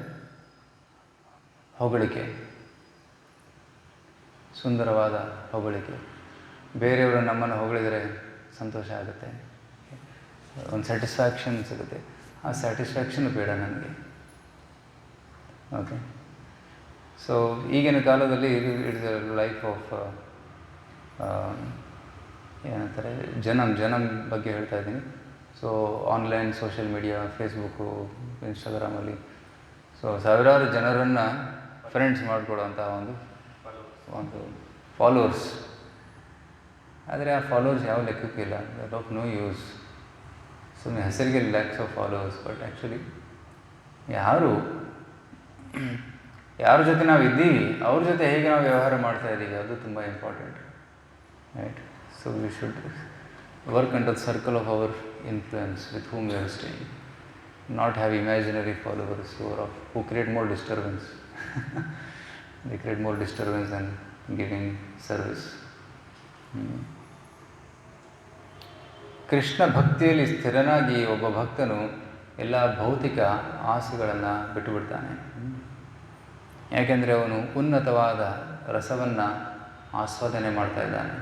ಹೊಗಳಿಕೆ, ಸುಂದರವಾದ ಹೊಗಳಿಕೆ. ಬೇರೆಯವರು ನಮ್ಮನ್ನು ಹೊಗಳಿದರೆ ಸಂತೋಷ ಆಗುತ್ತೆ, ಒಂದು ಸ್ಯಾಟಿಸ್ಫ್ಯಾಕ್ಷನ್ ಸಿಗುತ್ತೆ. ಆ ಸ್ಯಾಟಿಸ್ಫ್ಯಾಕ್ಷನ್ ಬೇಡ ನನಗೆ. ಓಕೆ. ಸೊ ಈಗಿನ ಕಾಲದಲ್ಲಿ ಇಟ್ಸ್ ಎ ಲೈಫ್ ಆಫ್ ಏನಂತಾರೆ, ಜನಂ ಬಗ್ಗೆ ಹೇಳ್ತಾ ಇದ್ದೀನಿ. So online social media, Facebook, ಇನ್ಸ್ಟಾಗ್ರಾಮಲ್ಲಿ ಸೊ ಸಾವಿರಾರು ಜನರನ್ನು ಫ್ರೆಂಡ್ಸ್ ಮಾಡಿಕೊಡುವಂಥ ಒಂದು ಫಾಲೋವರ್ಸ್. ಆದರೆ ಆ ಫಾಲೋವರ್ಸ್ ಯಾವ ಲೆಕ್ಕಕ್ಕಿಲ್ಲ, ದಟ್ ಆಫ್ ನೋ ಯೂಸ್. ಸುಮ್ಮನೆ ಹೆಸರಿಗೆ lakhs of followers. But actually ಯಾರ ಜೊತೆ ನಾವು ಇದ್ದೀವಿ, ಅವ್ರ ಜೊತೆ ಹೇಗೆ ನಾವು ವ್ಯವಹಾರ ಮಾಡ್ತಾ ಇದ್ದೀವಿ, ಅದು ತುಂಬ important. Right? So we should work under the circle of our influence with whom we are staying, not have imaginary followers who create more disturbance. They create more disturbance than giving service. Krishna ಭಕ್ತಿಯಲ್ಲಿ ಸ್ಥಿರನಾಗಿ ಒಬ್ಬ ಭಕ್ತನು ಎಲ್ಲ ಭೌತಿಕ ಆಸೆಗಳನ್ನು ಬಿಟ್ಟುಬಿಡ್ತಾನೆ. ಯಾಕೆಂದರೆ ಅವನು ಉನ್ನತವಾದ ರಸವನ್ನು ಆಸ್ವಾದನೆ ಮಾಡ್ತಾ ಇದ್ದಾನೆ,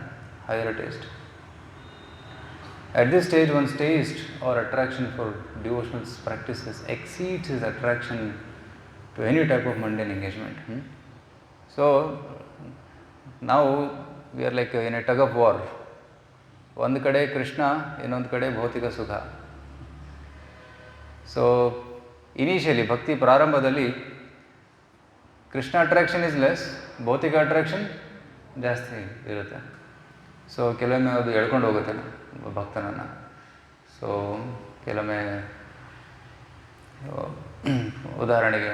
higher taste. At this stage, one's taste or attraction for devotional practices exceeds his attraction to any type of mundane engagement. So, now we are like in a tug of war. ಒಂದು ಕಡೆ ಕೃಷ್ಣ, ಇನ್ನೊಂದು ಕಡೆ ಭೌತಿಕ ಸುಖ. ಸೊ ಇನಿಷಿಯಲಿ ಭಕ್ತಿ ಪ್ರಾರಂಭದಲ್ಲಿ ಕೃಷ್ಣ ಅಟ್ರಾಕ್ಷನ್ ಇಸ್ ಲೆಸ್, ಭೌತಿಕ ಅಟ್ರಾಕ್ಷನ್ ಜಾಸ್ತಿ ಇರುತ್ತೆ. ಸೊ ಕೆಲವೊಮ್ಮೆ ಅದು ಎಳ್ಕೊಂಡು ಹೋಗುತ್ತೆ ಭಕ್ತನನ್ನು. ಸೊ ಕೆಲವೊಮ್ಮೆ ಉದಾಹರಣೆಗೆ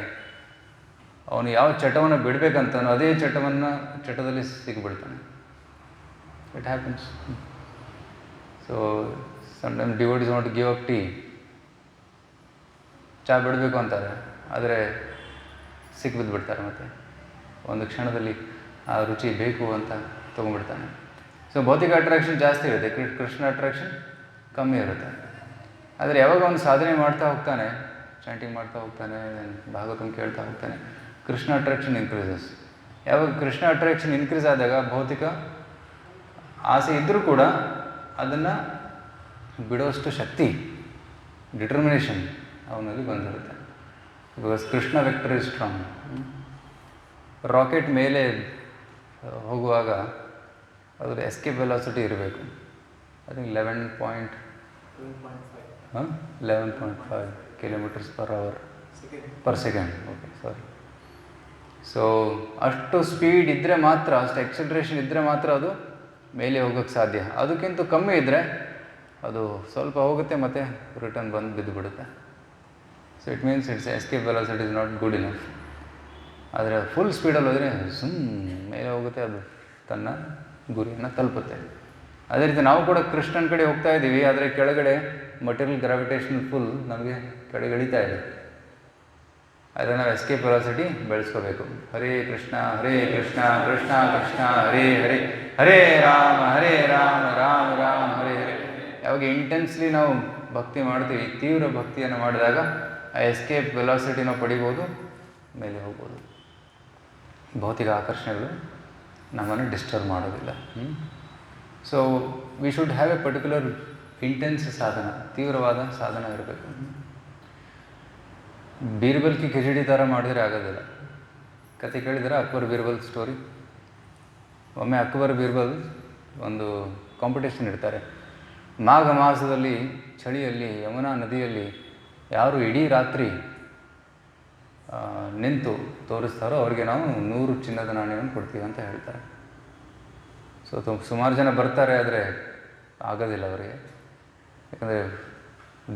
ಅವನು ಯಾವ ಚಟವನ್ನು ಬಿಡಬೇಕಂತಾನೋ ಅದೇ ಚಟದಲ್ಲಿ ಸಿಕ್ಕಿಬಿಡ್ತಾನೆ. It happens. So sometime devotees want to give up tea. ಚಹಾ ಬಿಡಬೇಕು ಅಂತಾರೆ, ಆದರೆ ಸಿಕ್ಕಿಬಿದ್ದುಬಿಡ್ತಾರೆ. ಮತ್ತು ಒಂದು ಕ್ಷಣದಲ್ಲಿ ಆ ರುಚಿ ಬೇಕು ಅಂತ ತೊಗೊಂಡ್ಬಿಡ್ತಾನೆ. ಸೊ ಭೌತಿಕ ಅಟ್ರಾಕ್ಷನ್ ಜಾಸ್ತಿ ಇರುತ್ತೆ, ಕೃಷ್ಣ ಅಟ್ರಾಕ್ಷನ್ ಕಮ್ಮಿ ಇರುತ್ತೆ. ಆದರೆ ಯಾವಾಗ ಅವನು ಸಾಧನೆ ಮಾಡ್ತಾ ಹೋಗ್ತಾನೆ, ಚಾಂಟಿಂಗ್ ಮಾಡ್ತಾ ಹೋಗ್ತಾನೆ, ಭಾಗವತಂ ಕೇಳ್ತಾ ಹೋಗ್ತಾನೆ, ಕೃಷ್ಣ ಅಟ್ರಾಕ್ಷನ್ ಇನ್ಕ್ರೀಸಸ್. ಯಾವಾಗ ಕೃಷ್ಣ ಅಟ್ರಾಕ್ಷನ್ ಇನ್ಕ್ರೀಸ್ ಆದಾಗ ಭೌತಿಕ ಆಸೆ ಇದ್ದರೂ ಕೂಡ ಅದನ್ನು ಬಿಡುವಷ್ಟು ಶಕ್ತಿ, ಡಿಟರ್ಮಿನೇಷನ್ ಅವನಲ್ಲಿ ಬಂದಿರುತ್ತೆ. Because Krishna vector is strong. Rocket ಮೇಲೆ ಹೋಗುವಾಗ ಅದರ ಎಸ್ಕೇಪ್ ವೆಲಾಸಿಟಿ ಇರಬೇಕು. I think 11.5 kilometres per hour per second. Okay, sorry. So ಅಷ್ಟು ಸ್ಪೀಡ್ ಇದ್ದರೆ ಮಾತ್ರ, ಅಷ್ಟು ಎಕ್ಸಲರೇಷನ್ ಇದ್ದರೆ ಮಾತ್ರ ಅದು ಮೇಲೆ ಹೋಗೋಕ್ಕೆ ಸಾಧ್ಯ. ಅದಕ್ಕಿಂತ ಕಮ್ಮಿ ಇದ್ದರೆ ಅದು ಸ್ವಲ್ಪ ಹೋಗುತ್ತೆ ಮತ್ತು ರಿಟರ್ನ್ ಬಂದು ಬಿದ್ದು ಬಿಡುತ್ತೆ. So it means it's escape velocity is not good enough. ಆದರೆ ಫುಲ್ ಸ್ಪೀಡಲ್ಲಿ ಹೋದರೆ ಮೇಲೆ ಹೋಗುತ್ತೆ, ಅದು ತನ್ನ ಗುರಿಯನ್ನು ತಲುಪುತ್ತೆ. ಅದೇ ರೀತಿ ನಾವು ಕೂಡ ಕೃಷ್ಣನ ಕಡೆ ಹೋಗ್ತಾ ಇದ್ದೀವಿ, ಆದರೆ ಕೆಳಗಡೆ ಮಟೀರಿಯಲ್ ಗ್ರಾವಿಟೇಷನ್ ಫುಲ್ ನಮಗೆ ಕೆಳಗೆ ಇಳಿತಾ ಇದೆ. ಆದರೆ ನಾವು ಎಸ್ಕೇಪ್ ವೆಲಾಸಿಟಿ ಬೆಳೆಸ್ಕೋಬೇಕು. ಹರೇ ಕೃಷ್ಣ ಕೃಷ್ಣ ಕೃಷ್ಣ ಹರೇ ಹರೇ, ಹರೇ ರಾಮ ರಾಮ ರಾಮ ಹರೇ ಹರೇ. ಯಾವಾಗ ಇಂಟೆನ್ಸ್ಲಿ ನಾವು ಭಕ್ತಿ ಮಾಡ್ತೀವಿ, ತೀವ್ರ ಭಕ್ತಿಯನ್ನು ಮಾಡಿದಾಗ ಆ ಎಸ್ಕೇಪ್ ವೆಲಾಸಿಟಿನ ಪಡಿಬೋದು, ಮೇಲೆ ಹೋಗ್ಬೋದು. ಭೌತಿಕ ಆಕರ್ಷಣೆಗಳು ನಮ್ಮನ್ನು ಡಿಸ್ಟರ್ಬ್ ಮಾಡೋದಿಲ್ಲ. So we should have A particular intense ಸಾಧನ, ತೀವ್ರವಾದ ಸಾಧನ ಇರಬೇಕು. ಬೀರ್ಬಲ್ ಕಿ ಖಿಚಡಿ ಥರ ಮಾಡಿದ್ರೆ ಆಗೋದಿಲ್ಲ. ಕತೆ ಕೇಳಿದರೆ ಅಕ್ಬರ್ ಬೀರ್ಬಲ್ ಸ್ಟೋರಿ. ಒಮ್ಮೆ ಅಕ್ಬರ್ ಬೀರ್ಬಲ್ ಒಂದು ಕಾಂಪಿಟೇಷನ್ ಇಡ್ತಾರೆ. ಮಾಘ ಮಾಸದಲ್ಲಿ ಚಳಿಯಲ್ಲಿ ಯಮುನಾ ನದಿಯಲ್ಲಿ ಯಾರು ಇಡೀ ರಾತ್ರಿ ನಿಂತು ತೋರಿಸ್ತಾರೋ ಅವ್ರಿಗೆ ನಾವು 100 ಚಿನ್ನದ ನಾಣ್ಯವನ್ನು ಕೊಡ್ತೀವಿ ಅಂತ ಹೇಳ್ತಾರೆ. ಸೊ ಸುಮಾರು ಜನ ಬರ್ತಾರೆ, ಆದರೆ ಆಗೋದಿಲ್ಲ ಅವರಿಗೆ. ಯಾಕಂದರೆ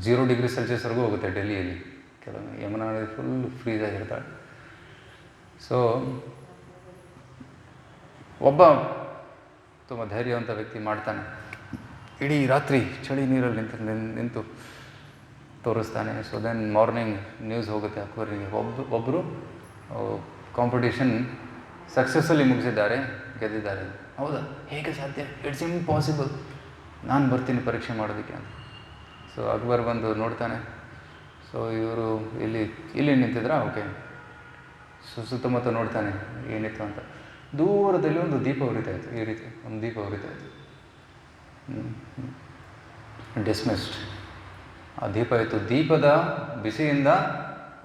0 ಡಿಗ್ರಿ ಸೆಲ್ಸಿಯಸ್ವರೆಗೂ ಹೋಗುತ್ತೆ ಡೆಲ್ಲಿಯಲ್ಲಿ. ಕೆಲವೊಮ್ಮೆ ಯಮುನಾ ನದಿ ಫುಲ್ ಫ್ರೀಸ್ ಆಗಿರ್ತಾಳೆ. ಸೊ ಒಬ್ಬ ತುಂಬ ಧೈರ್ಯವಂತ ವ್ಯಕ್ತಿ ಮಾಡ್ತಾನೆ, ಇಡೀ ರಾತ್ರಿ ಚಳಿ ನೀರಲ್ಲಿ ನಿಂತು ತೋರಿಸ್ತಾನೆ. ಸೊ ದೆನ್ ಮಾರ್ನಿಂಗ್ ನ್ಯೂಸ್ ಹೋಗುತ್ತೆ ಅಕ್ಬರಿಗೆ, ಒಬ್ಬರು ಕಾಂಪಿಟೇಷನ್ ಸಕ್ಸಸ್ಸಲ್ಲಿ ಮುಗಿಸಿದ್ದಾರೆ, ಗೆದ್ದಿದ್ದಾರೆ. ಹೌದಾ, ಹೇಗೆ ಸಾಧ್ಯ? ಇಟ್ಸ್ ಇಂಪಾಸಿಬಲ್, ನಾನು ಬರ್ತೀನಿ ಪರೀಕ್ಷೆ ಮಾಡೋದಕ್ಕೆ ಅಂತ. ಸೊ ಅಕ್ಬರ್ ಬಂದು ನೋಡ್ತಾನೆ. ಸೊ ಇವರು ಇಲ್ಲಿ ನಿಂತಿದ್ರಾ? ಓಕೆ. ಸುತ್ತಮುತ್ತ ನೋಡ್ತಾನೆ ಏನಿತ್ತು ಅಂತ. ದೂರದಲ್ಲಿ ಒಂದು ದೀಪ ಉರಿತಾಯಿತ್ತು, ಈ ರೀತಿ ಒಂದು ದೀಪ ಉರಿತಾಯಿತ್ತು. ಡಿಸ್ಮಿಸ್ಡ್. ಆ ದೀಪ ಇತ್ತು. ದೀಪದ ಬಿಸಿಯಿಂದ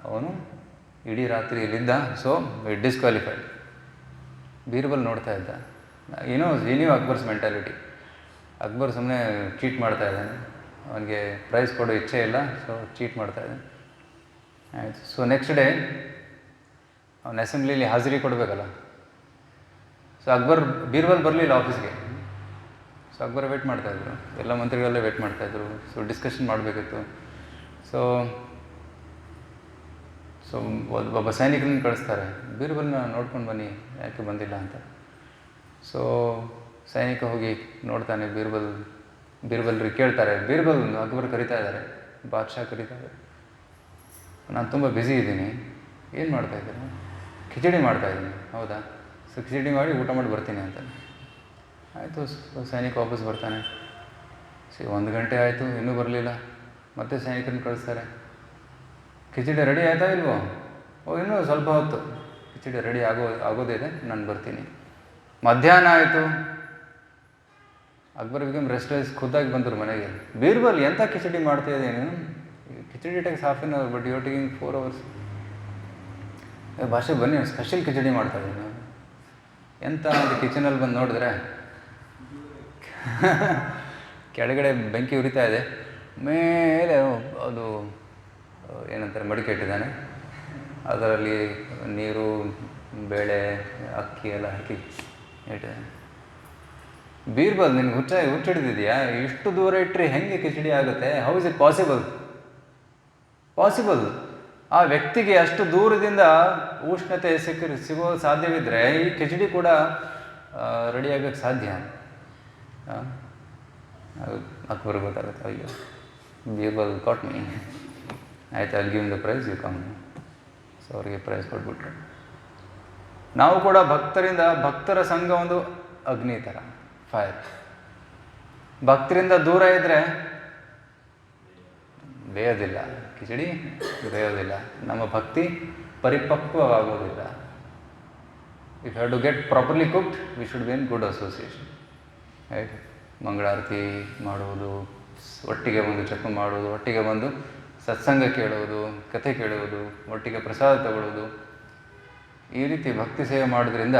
ಅವನು ಇಡೀ ರಾತ್ರಿ ಇಲ್ಲಿದ್ದ. So disqualified. ಬೀರ್ಬಲ್ ನೋಡ್ತಾ ಇದ್ದ. ಏನೋ ಅಕ್ಬರ್ಸ್ ಮೆಂಟಾಲಿಟಿ. ಅಕ್ಬರ್ ಸುಮ್ಮನೆ ಚೀಟ್ ಮಾಡ್ತಾ ಇದ್ದಾನೆ, ಅವನಿಗೆ ಪ್ರೈಸ್ ಕೊಡೋ ಇಚ್ಛೆ ಇಲ್ಲ. ಸೊ ಚೀಟ್ ಮಾಡ್ತಾ ಇದ್ದಾನೆ. ಆಯಿತು. ಸೊ ನೆಕ್ಸ್ಟ್ ಡೇ ಅವನ ಅಸೆಂಬ್ಲಿಲಿ ಹಾಜರಿ ಕೊಡಬೇಕಲ್ಲ. ಸೊ ಬೀರ್ಬಲ್ ಬರಲಿಲ್ಲ ಆಫೀಸ್ಗೆ. ಸೊ ಅಕ್ಬರ್ ವೇಟ್ ಮಾಡ್ತಾಯಿದ್ರು, ಎಲ್ಲ ಮಂತ್ರಿಗಳೆಲ್ಲ ವೇಟ್ ಮಾಡ್ತಾಯಿದ್ರು. ಸೊ ಡಿಸ್ಕಷನ್ ಮಾಡಬೇಕಿತ್ತು. ಸೊ ಒಬ್ಬ ಸೈನಿಕರನ್ನು ಕಳಿಸ್ತಾರೆ, ಬೀರ್ಬಲ್ನ ನೋಡ್ಕೊಂಡು ಬನ್ನಿ, ಯಾಕೆ ಬಂದಿಲ್ಲ ಅಂತ. ಸೊ ಸೈನಿಕ ಹೋಗಿ ನೋಡ್ತಾನೆ. ಬೀರ್ಬಲ್ರಿಗೆ ಕೇಳ್ತಾರೆ, ಬೀರ್ಬಲ್ ಅಕ್ಬರ್ ಕರಿತಾ ಇದ್ದಾರೆ, ಬಾದ್ಶಾ ಕರಿತಾ ಇದ್ದಾರೆ, ನಾನು ತುಂಬ ಬ್ಯುಸಿ ಇದ್ದೀನಿ, ಏನು ಮಾಡ್ತಾಯಿದ್ದೀನಿ? ಖಿಚಡಿ ಮಾಡ್ತಾಯಿದ್ದೀನಿ. ಹೌದಾ? ಸೊ ಖಿಚಡಿ ಮಾಡಿ ಊಟ ಮಾಡಿ ಬರ್ತೀನಿ ಅಂತ. ಆಯಿತು. ಸೈನಿಕ ವಾಪಸ್ ಬರ್ತಾನೆ. 1 ಗಂಟೆ ಆಯಿತು, ಇನ್ನೂ ಬರಲಿಲ್ಲ. ಮತ್ತೆ ಸೈನಿಕರನ್ನು ಕಳಿಸ್ತಾರೆ. ಖಿಚಡಿ ರೆಡಿ ಆಯಿತಾ ಇಲ್ವೋ? ಇನ್ನೂ ಸ್ವಲ್ಪ ಹೊತ್ತು, ಖಿಚಡಿ ರೆಡಿ ಆಗೋದೇ ಇದೆ, ನಾನು ಬರ್ತೀನಿ. ಮಧ್ಯಾಹ್ನ ಆಯಿತು. Akbar become restless. ಖುದ್ದಾಗಿ ಬಂದರು ಮನೆಗೆ. ಬೀರ್ಬಲ್, ಎಂಥ ಖಿಚಡಿ ಮಾಡ್ತಾಯಿದ್ದೆ ನೀನು? Khichdi takes ½ an hour, but you are taking 4 hours. ಭಾಷೆ ಬನ್ನಿ, ಸ್ಪೆಷಲ್ ಖಿಚಡಿ ಮಾಡ್ತಾಯಿದ್ದೀನಿ. ಎಂಥ ಒಂದು ಕಿಚನಲ್ಲಿ ಬಂದು ನೋಡಿದ್ರೆ ಕೆಳಗಡೆ ಬೆಂಕಿ ಉರಿತಾ ಇದೆ, ಮೇಲೆ ಅದು ಏನಂತಾರೆ ಮಡಿಕೆ ಇಟ್ಟಿದ್ದಾನೆ. ಅದರಲ್ಲಿ ನೀರು, ಬೇಳೆ, ಅಕ್ಕಿ ಎಲ್ಲ ಹಾಕಿ ಇಟ್ಟಿದ್ದಾನೆ. ಬೀರ್ಬಲ್, ನಿನ್ಗೆ ಹುಚ್ಚಿಡಿದೆಯಾ? ಇಷ್ಟು ದೂರ ಇಟ್ಟರೆ ಹೆಂಗೆ ಕಿಚಡಿ ಆಗುತ್ತೆ? How is it possible? ಆ ವ್ಯಕ್ತಿಗೆ ಅಷ್ಟು ದೂರದಿಂದ ಉಷ್ಣತೆ ಸಿಗೋ ಸಾಧ್ಯವಿದ್ದರೆ ಈ ಕಿಚಡಿ ಕೂಡ ರೆಡಿ ಆಗೋಕ್ಕೆ ಸಾಧ್ಯ. ಅಕ್ಬರ್ ಗೊತ್ತಾಗುತ್ತೆ, ಅಯ್ಯೋ ಬೀರ್ಬಲ್ ಕಾಟ್ ಮೀ. ಆಯ್ತು, ಅಲ್ಲಿ give the prize, you come. So ಅವರಿಗೆ ಪ್ರೈಸ್ ಕೊಟ್ಬಿಟ್ರು. ನಾವು ಕೂಡ ಭಕ್ತರ ಸಂಘ ಒಂದು ಅಗ್ನಿ ಥರ, ಫೈರ್. ಭಕ್ತರಿಂದ ದೂರ ಇದ್ದರೆ ಬೇಯೋದಿಲ್ಲ, ಕಿಚಡಿ ಬೇಯೋದಿಲ್ಲ, ನಮ್ಮ ಭಕ್ತಿ ಪರಿಪಕ್ವವಾಗೋದಿಲ್ಲ. If have to get properly cooked, we should be in good association. Right? ಮಂಗಳಾರತಿ ಮಾಡುವುದು, ಒಟ್ಟಿಗೆ ಬಂದು ಜಪ ಮಾಡುವುದು, ಒಟ್ಟಿಗೆ ಬಂದು ಸತ್ಸಂಗ ಕೇಳುವುದು, ಕಥೆ ಕೇಳುವುದು, ಒಟ್ಟಿಗೆ ಪ್ರಸಾದ ತಗೊಳ್ಳೋದು, ಈ ರೀತಿ ಭಕ್ತಿ ಸೇವೆ ಮಾಡೋದ್ರಿಂದ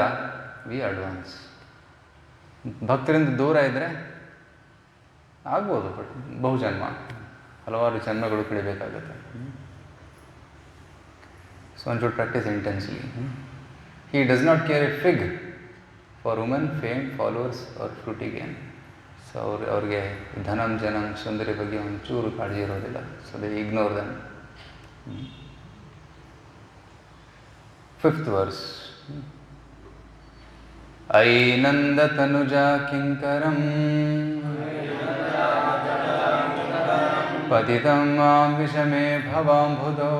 ವಿ ಅಡ್ವಾನ್ಸ್. ಭಕ್ತರಿಂದ ದೂರ ಇದ್ದರೆ ಆಗ್ಬೋದು, ಬಟ್ ಬಹುಜನ್ಮ, ಹಲವಾರು ಜನ್ಮಗಳು ಕಳಿಬೇಕಾಗುತ್ತೆ. So one should practise intensely. He does not care a fig for women, fame, followers or fruitive gain. So ಅವ್ರಿಗೆ ಧನಂ ಜನಂ ಸುಂದರಿ ಬಗ್ಗೆ ಒಂಚೂರು ಕಾಳಜಿ ಇರೋದಿಲ್ಲ. So they ignore them. 5th verse. ಐನಂದ ತನುಜಾ ಕಿಂಕರಂ ಪತಿತಂ ಮಾಂ ವಿಷಮೇ ಭವಾಂಬುಧೋ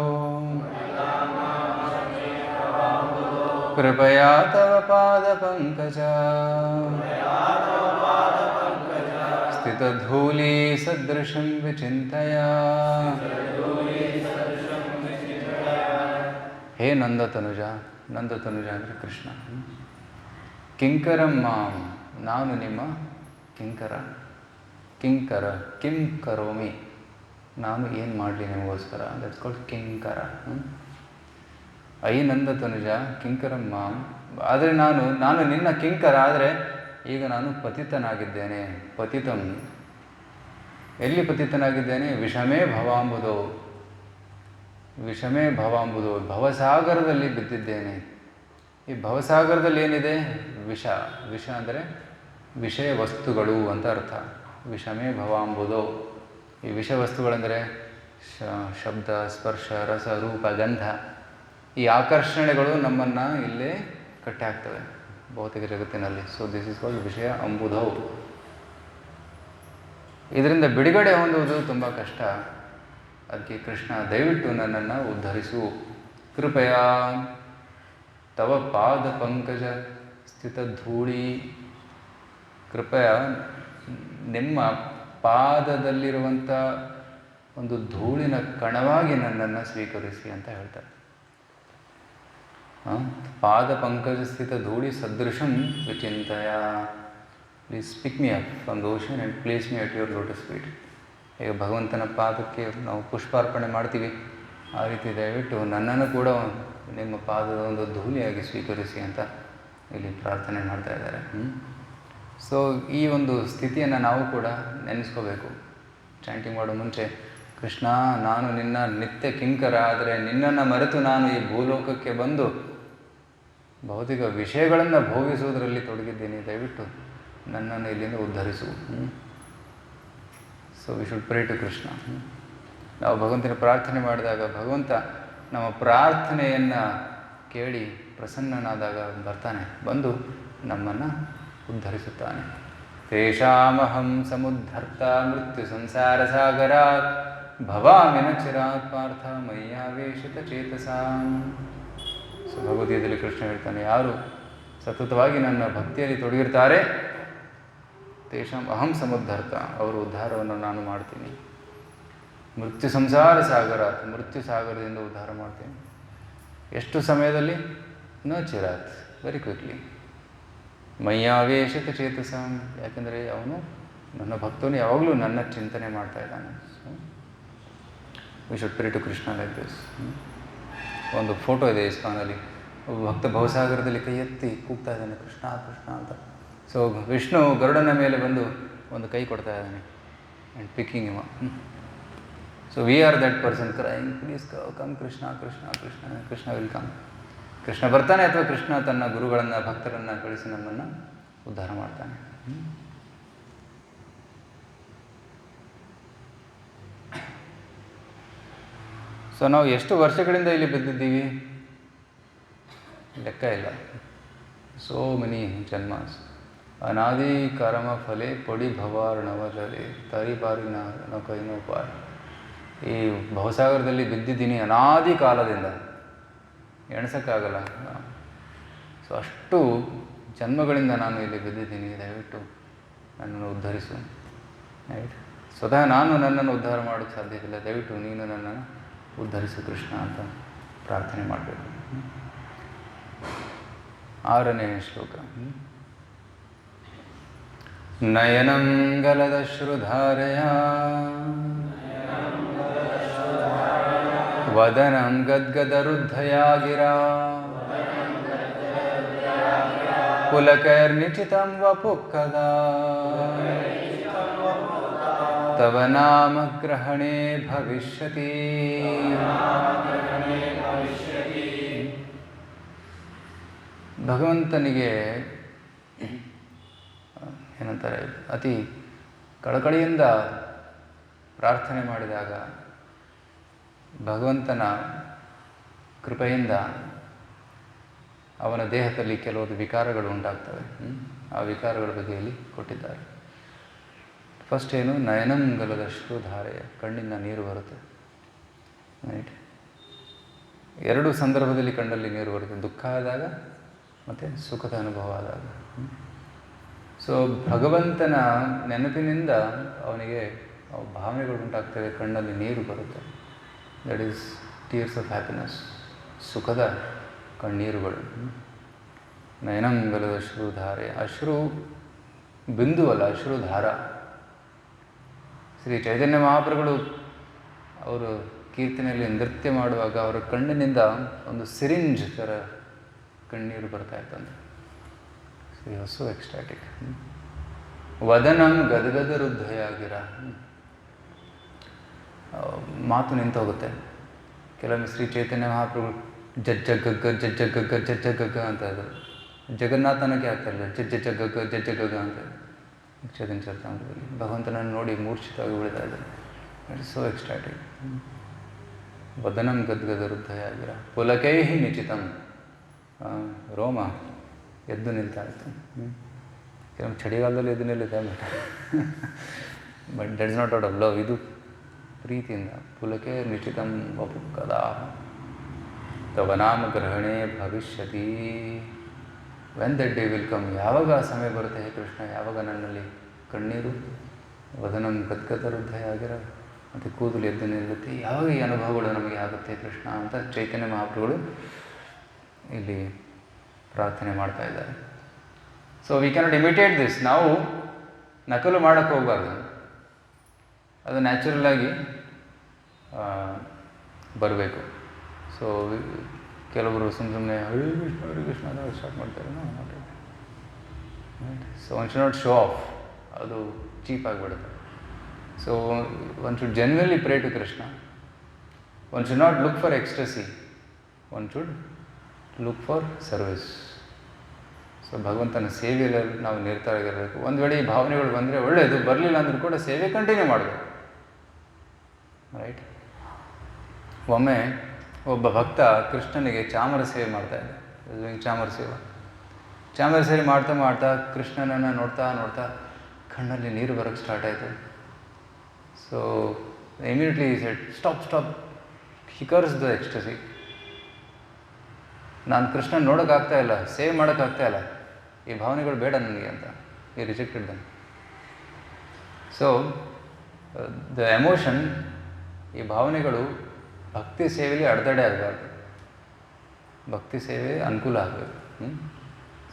ಕೃಪಯಾ ತವ ಪಾದ ಪಂಕಜ ಸ್ಥಿತಧೂಲಿ ಸದೃಶಂ ವಿಚಿಂತಯ. ಹೇ ನಂದತನುಜ, ನಂದತನುಜ ಅಂದರೆ ಕೃಷ್ಣ. ಕಿಂಕರಂ ಮಾಂ, ನಾನು ನಿಮ್ಮ ಕಿಂಕರ. ಕಿಂಕರ, ಕಿಂ ಕರೋಮಿ, ನಾನು ಏನು ಮಾಡಲಿ ನಿಮಗೋಸ್ಕರ, ದಟ್ಸ್ ಕಾಲ್ಡ್ ಕಿಂಕರ. ಐ ನಂದತನುಜ ಕಿಂಕರಂ ಮಾಂ, ಆದರೆ ನಾನು ನಿನ್ನ ಕಿಂಕರ, ಆದರೆ ಈಗ ನಾನು ಪತಿತನಾಗಿದ್ದೇನೆ. ಪತಿತಂ, ಎಲ್ಲಿ ಪತಿತನಾಗಿದ್ದೇನೆ? ವಿಷಮೇ ಭವಾಂಬುಧೋ, ವಿಷಮೇ ಭವಾಂಬುಧೋ, ಭವಸಾಗರದಲ್ಲಿ ಬಿದ್ದಿದ್ದೇನೆ. ಈ ಭವಸಾಗರದಲ್ಲಿ ಏನಿದೆ? ವಿಷ. ವಿಷ ಅಂದರೆ ವಿಷಯ ವಸ್ತುಗಳು ಅಂತ ಅರ್ಥ. ವಿಷಮೇ ಭವಾಂಬುಧೋ, ಈ ವಿಷಯ ವಸ್ತುಗಳೆಂದರೆ ಶಬ್ದ, ಸ್ಪರ್ಶ, ರಸ, ರೂಪ, ಗಂಧ, ಈ ಆಕರ್ಷಣೆಗಳು ನಮ್ಮನ್ನು ಇಲ್ಲೇ ಕಟ್ಟಿ ಹಾಕ್ತವೆ ಭೌತಿಕ ಜಗತ್ತಿನಲ್ಲಿ. ಸೊ ದಿಸ್ ಇಸ್ ಕಾಲ್ಡ್ ವಿಷಯ ಅಂಬುಧೌ. ಇದರಿಂದ ಬಿಡುಗಡೆ ಹೊಂದುವುದು ತುಂಬ ಕಷ್ಟ. ಅದಕ್ಕೆ ಕೃಷ್ಣ, ದಯವಿಟ್ಟು ನನ್ನನ್ನು ಉದ್ಧರಿಸು. ಕೃಪಯ ತವ ಪಾದ ಪಂಕಜ ಸ್ಥಿತ ಧೂಳಿ, ಕೃಪಯ ನಿಮ್ಮ ಪಾದದಲ್ಲಿರುವಂಥ ಒಂದು ಧೂಳಿನ ಕಣವಾಗಿ ನನ್ನನ್ನು ಸ್ವೀಕರಿಸಿ ಅಂತ ಹೇಳ್ತಾರೆ. ಪಾದ ಪಂಕಜ ಸ್ಥಿತ ಧೂಳಿ ಸದೃಶಂ ವಿಚಿಂತಯ. Please pick me up from the ocean and place me at your lotus feet. ಈಗ ಭಗವಂತನ ಪಾದಕ್ಕೆ ನಾವು ಪುಷ್ಪಾರ್ಪಣೆ ಮಾಡ್ತೀವಿ, ಆ ರೀತಿ ದಯವಿಟ್ಟು ನನ್ನನ್ನು ಕೂಡ ನಿಮ್ಮ ಪಾದದ ಒಂದು ಧೂಳಿಯಾಗಿ ಸ್ವೀಕರಿಸಿ ಅಂತ ಇಲ್ಲಿ ಪ್ರಾರ್ಥನೆ ಮಾಡ್ತಾ ಇದ್ದಾರೆ. ಸೊ ಈ ಒಂದು ಸ್ಥಿತಿಯನ್ನು ನಾವು ಕೂಡ ನೆನೆಸ್ಕೋಬೇಕು. ಚಾಂಟಿಂಗ್ ಮಾಡೋ ಮುಂಚೆ, ಕೃಷ್ಣ, ನಾನು ನಿನ್ನ ನಿತ್ಯ ಕಿಂಕರ, ಆದರೆ ನಿನ್ನನ್ನು ಮರೆತು ನಾನು ಈ ಭೂಲೋಕಕ್ಕೆ ಬಂದು ಭೌತಿಕ ವಿಷಯಗಳನ್ನು ಭೋಗಿಸುವುದರಲ್ಲಿ ತೊಡಗಿದ್ದೀನಿ. ದಯವಿಟ್ಟು ನನ್ನನ್ನು ಇಲ್ಲಿಂದ ಉದ್ಧರಿಸು. So we should pray to Krishna. ನಾವು ಭಗವಂತನ ಪ್ರಾರ್ಥನೆ ಮಾಡಿದಾಗ ಭಗವಂತ ನಮ್ಮ ಪ್ರಾರ್ಥನೆಯನ್ನು ಕೇಳಿ ಪ್ರಸನ್ನನಾದಾಗ ಬರ್ತಾನೆ, ಬಂದು ನಮ್ಮನ್ನು ಉದ್ಧರಿಸುತ್ತಾನೆ. ತೇಷಾಮಹಂ ಸಮುದ್ಧರ್ತ ಮೃತ್ಯು ಸಂಸಾರ ಸಾಗರಾತ್ ಭವಾಮಿ ನ ಚಿರಾತ್ ಪಾರ್ಥ ಮಯ್ಯಾವೇಶಿತ ಚೇತಸಾಂ. ಸೊ ಭಗವದ್ಗೀತೆಯಲ್ಲಿ ಕೃಷ್ಣ ಹೇಳ್ತಾನೆ, ಯಾರು ಸತತವಾಗಿ ನನ್ನ ಭಕ್ತಿಯಲ್ಲಿ ತೊಡಗಿರ್ತಾರೆ, ತೇಷಾಂ ಅಹಂ ಸಮುದ್ಧರ್ತ, ಅವರ ಉದ್ಧಾರವನ್ನು ನಾನು ಮಾಡ್ತೀನಿ. ಮೃತ್ಯು ಸಂಸಾರ ಸಾಗರಾತ್, ಮೃತ್ಯು ಸಾಗರದಿಂದ ಉದ್ಧಾರ ಮಾಡ್ತೀನಿ. ಎಷ್ಟು ಸಮಯದಲ್ಲಿ? ನ ಚಿರಾತ್, ವೆರಿ ಕ್ವಿಕ್ಲಿ. ಮಯ್ಯಾವೇಶಿತ ಚೇತಸಾಂ, ಯಾಕೆಂದರೆ ಅವನು ನನ್ನ ಭಕ್ತನು ಯಾವಾಗಲೂ ನನ್ನ ಚಿಂತನೆ ಮಾಡ್ತಾ ಇದ್ದಾನೆ. So we should pray to Krishna like this. ಒಂದು ಫೋಟೋ ಇದೆ ಇಸ್ಕಾನಲ್ಲಿ, ಒಬ್ಬ ಭಕ್ತ ಭವಸಾಗರದಲ್ಲಿ ಕೈ ಎತ್ತಿ ಕೂಗ್ತಾ ಇದ್ದಾನೆ, ಕೃಷ್ಣ ಕೃಷ್ಣ ಅಂತ. ಸೊ ವಿಷ್ಣು ಗರುಡನ ಮೇಲೆ ಬಂದು ಒಂದು ಕೈ ಕೊಡ್ತಾ ಇದ್ದಾನೆ ಆ್ಯಂಡ್ ಪಿಕ್ಕಿಂಗ್ ಇವ. So we are that person crying, please come Krishna Krishna Krishna. Krishna will come. Krishna ಬರ್ತಾನೆ, ಅಥವಾ ಕೃಷ್ಣ ತನ್ನ ಗುರುಗಳನ್ನು, ಭಕ್ತರನ್ನು ಕಳಿಸಿ ನಮ್ಮನ್ನು ಉದ್ಧಾರ ಮಾಡ್ತಾನೆ. ಸೊ ನಾವು ಎಷ್ಟು ವರ್ಷಗಳಿಂದ ಇಲ್ಲಿ ಬಿದ್ದಿದ್ದೀವಿ ಲೆಕ್ಕ ಇಲ್ಲ. ಸೋ ಮೆನಿ ಜನ್ಮಾಸ್. ಅನಾದಿ ಕರ್ಮ ಫಲೆ ಪಡಿ ಭವಾರ್ಣವ ಜಲೆ ತರಿ ಬಾರಿ ನೋ ಕೈ ನೋ ಪಾರ್. ಈ ಭವಸಾಗರದಲ್ಲಿ ಬಿದ್ದಿದ್ದೀನಿ ಅನಾದಿ ಕಾಲದಿಂದ, ಎಣಿಸೋಕ್ಕಾಗಲ್ಲ. ಸೊ ಅಷ್ಟು ಜನ್ಮಗಳಿಂದ ನಾನು ಇಲ್ಲಿ ಬಿದ್ದಿದ್ದೀನಿ, ದಯವಿಟ್ಟು ನನ್ನನ್ನು ಉದ್ಧರಿಸು. ರೈಟ್. ಸ್ವತಃ ನಾನು ನನ್ನನ್ನು ಉದ್ಧಾರ ಮಾಡೋಕ್ಕೆ ಸಾಧ್ಯವಿಲ್ಲ, ದಯವಿಟ್ಟು ನೀನು ನನ್ನನ್ನು ಉದ್ಧರಿಸು ಕೃಷ್ಣ ಅಂತ ಪ್ರಾರ್ಥನೆ ಮಾಡಬೇಕು. 6ನೇ ಶ್ಲೋಕ. ನಯನಂ ಗಲದಶ್ರುಧಾರಯ ವದನಂ ಗದ್ಗದರುದ್ಧಯಾ ಗಿರಾ ಪುಲಕೈರ್ನಿಚಿತಂ ವಪುಃ ಕದಾ ತವ ನಾಮ ಗ್ರಹಣೆ ಭವಿಷ್ಯತಿ. ಭಗವಂತನಿಗೆ ಏನಂತಾರೆ, ಅತಿ ಕಳಕಳಿಯಿಂದ ಪ್ರಾರ್ಥನೆ ಮಾಡಿದಾಗ ಭಗವಂತನ ಕೃಪೆಯಿಂದ ಅವನ ದೇಹದಲ್ಲಿ ಕೆಲವೊಂದು ವಿಕಾರಗಳು ಉಂಟಾಗ್ತವೆ. ಆ ವಿಕಾರಗಳ ಬಗ್ಗೆ ಇಲ್ಲಿ ಕೊಟ್ಟಿದ್ದಾರೆ. ಫಸ್ಟ್ ಏನು, ನಯನಂಗಲದ ಶ್ರುಧಾರೆಯ, ಕಣ್ಣಿಂದ ನೀರು ಬರುತ್ತೆ. ರೈಟ್, ಎರಡು ಸಂದರ್ಭದಲ್ಲಿ ಕಣ್ಣಲ್ಲಿ ನೀರು ಬರುತ್ತೆ, ದುಃಖ ಆದಾಗ ಮತ್ತು ಸುಖದ ಅನುಭವ ಆದಾಗ. ಸೊ ಭಗವಂತನ ನೆನಪಿನಿಂದ ಅವನಿಗೆ ಭಾವನೆಗಳು ಉಂಟಾಗ್ತವೆ, ಕಣ್ಣಲ್ಲಿ ನೀರು ಬರುತ್ತೆ. That is tears of happiness, ಸುಖದ ಕಣ್ಣೀರುಗಳು. ನಯನಂಗಲದ ಅಶ್ರುಧಾರೆ, ಅಶ್ರು ಬಿಂದು ಅಲ್ಲ, ಅಶ್ರುಧಾರ. ಶ್ರೀ ಚೈತನ್ಯ ಮಹಾಪ್ರಭುಗಳು ಅವರು ಕೀರ್ತನೆಯಲ್ಲಿ ನೃತ್ಯ ಮಾಡುವಾಗ ಅವರ ಕಣ್ಣಿನಿಂದ ಒಂದು ಸಿರಿಂಜ್ ಥರ ಕಣ್ಣೀರು ಬರ್ತಾ ಇತ್ತಂತೆ. So ecstatic. ವದನಂ ಗದಗದ ಹೃದಯಾಗಿರ, ಮಾತು ನಿಂತೋಗುತ್ತೆ. ಕೆಲವೊಮ್ಮೆ ಶ್ರೀ ಚೈತನ್ಯ ಮಹಾಪ್ರಭು ಜಜ್ಜಗಗ್ಗ ಜಜ್ಜಗಗ್ಗ ಜಜ್ಜಗಗ್ಗ ಅಂತ ಇದ್ರು. ಜಗನ್ನಾಥನಕ್ಕೆ ಆಗ್ತಾಯಿಲ್ಲ, ಜಜ್ಜಗಗ್ಗ ಜಜ್ಜಗಗ್ಗ ಅಂತ ಚೈತನ್ಯ ಚರಿತಾಮೃತದಲ್ಲಿ ಭಗವಂತನನ್ನು ನೋಡಿ ಮೂರ್ಛಿತವಾಗಿ ಉಳಿತಾ ಇದ್ದಾರೆ. It is so ecstatic. ವದನಂ ಗದ್ಗದ ಹೃದಯಾಗಿರ ಪುಲಕೈಹಿ ನಿಚಿತಂ, ರೋಮ ಎದ್ದು ನಿಲ್ತಾ ಇತ್ತು. ಕೆಲವೊಂದು ಚಳಿಗಾಲದಲ್ಲಿ ಎದ್ದು ನಿಲ್ಲುತ್ತೆ, but that is not out of love, ಇದು ಪ್ರೀತಿಯಿಂದ. ಪುಲಕೆ ನಿಶ್ಚಿತಂ ವಪುಃ ಕದಾ ತವ ನಾಮ ಗ್ರಹಣೆ ಭವಿಷ್ಯತಿ. When that day will come, ಯಾವಾಗ ಆ ಸಮಯ ಬರುತ್ತೆ ಹೇ ಕೃಷ್ಣ, ಯಾವಾಗ ನನ್ನಲ್ಲಿ ಕಣ್ಣೀರು, ವದನಂ ಗದ್ಗದ ಹೃದಯಾಗಿರ, ಮತ್ತು ಕೂದಲು ಎದ್ದು ನಿಲ್ಲುತ್ತೆ, ಯಾವಾಗ ಈ ಅನುಭವಗಳು ನಮಗೆ ಆಗುತ್ತೆ ಕೃಷ್ಣ ಅಂತ ಚೈತನ್ಯ ಮಹಾಪ್ರಭುಗಳು ಇಲ್ಲಿ ಪ್ರಾರ್ಥನೆ ಮಾಡ್ತಾ ಇದ್ದಾರೆ. So V cannot imitate this. ನಾವು ನಕಲು ಮಾಡೋಕ್ಕೆ ಹೋಗಬಾರ್ದು, ಅದು ನ್ಯಾಚುರಲ್ಲಾಗಿ ಬರಬೇಕು. ಸೊ ಕೆಲವರು ಸುಮ್ಮನೆ ಹರೇ ಕೃಷ್ಣ ಅಂತ ಸ್ಟಾರ್ಟ್ ಮಾಡ್ತಾರೆ. So one should not show off, ಅದು ಚೀಪ್ ಆಗಿಬಿಡುತ್ತೆ. So one should genuinely pray to Krishna. One should not look for ecstasy, one should look for service. So ಭಗವಂತನ ಸೇವೆಯಲ್ಲಿ ನಾವು ನಿರತರಾಗಿರಬೇಕು. ಒಂದು ವೇಳೆ ಈ ಭಾವನೆಗಳು ಬಂದರೆ ಒಳ್ಳೆಯದು, ಬರಲಿಲ್ಲ ಅಂದರೂ ಕೂಡ ಸೇವೆ ಕಂಟಿನ್ಯೂ ಮಾಡಬೇಕು. ರೈಟ್. ಒಮ್ಮೆ ಒಬ್ಬ ಭಕ್ತ ಕೃಷ್ಣನಿಗೆ ಚಾಮರ ಸೇವೆ ಮಾಡ್ತಾಯಿದ್ದ. ಚಾಮರ ಸೇವೆ ಮಾಡ್ತಾ ಮಾಡ್ತಾ ಕೃಷ್ಣನನ್ನು ನೋಡ್ತಾ ನೋಡ್ತಾ ಕಣ್ಣಲ್ಲಿ ನೀರು ಬರೋಕ್ಕೆ ಸ್ಟಾರ್ಟ್ ಆಯಿತು. So immediately said stop stop, he curse the ecstasy. ನಾನು ಕೃಷ್ಣನ ನೋಡೋಕ್ಕಾಗ್ತಾ ಇಲ್ಲ, ಸೇವ್ ಮಾಡೋಕ್ಕಾಗ್ತಾ ಇಲ್ಲ, ಈ ಭಾವನೆಗಳು ಬೇಡ ನನಗೆ ಅಂತ ಈ rejected dum. So the emotion, ಈ ಭಾವನೆಗಳು ಭಕ್ತಿ ಸೇವೆಯಲ್ಲಿ ಅಡೆತಡೆ ಆಗಬಾರ್ದು, ಭಕ್ತಿ ಸೇವೆ ಅನುಕೂಲ ಆಗಬೇಕು.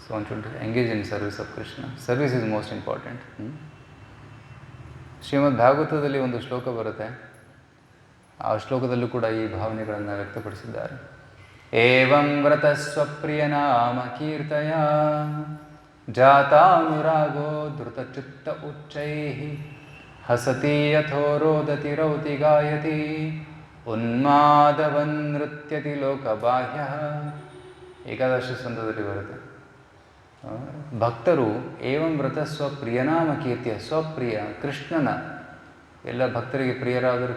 So one should engage in service of Krishna. Service is most important. Srimad ಭಾಗವತದಲ್ಲಿ ಒಂದು ಶ್ಲೋಕ ಬರುತ್ತೆ, ಆ ಶ್ಲೋಕದಲ್ಲೂ ಕೂಡ ಈ ಭಾವನೆಗಳನ್ನು ವ್ಯಕ್ತಪಡಿಸಿದ್ದಾರೆ. ಏವಂ ವ್ರತ ಸ್ವಪ್ರಿಯನಾಮ ಕೀರ್ತಯ ಜಾತಾನುರಾಗೋ ಧೃತಚಿತ್ತ ಉಚ್ಚೈಃ ಹಸತಿ ಯಥೋ ರೋದತಿ ರೌತಿ ಗಾಯತಿ ಉನ್ಮಾದವನ್ ನೃತ್ಯತಿ ಲೋಕಬಾಹ್ಯಃ. ಏಕಾದಶ ಸ್ಕಂದದಲ್ಲಿ ಬರುತ್ತೆ. ಭಕ್ತರು ಏವಂ ವ್ರತ ಸ್ವಪ್ರಿಯನಾಮ ಕೀರ್ತಿಯ, ಸ್ವಪ್ರಿಯ ಕೃಷ್ಣನ, ಎಲ್ಲ ಭಕ್ತರಿಗೆ ಪ್ರಿಯರಾದರೂ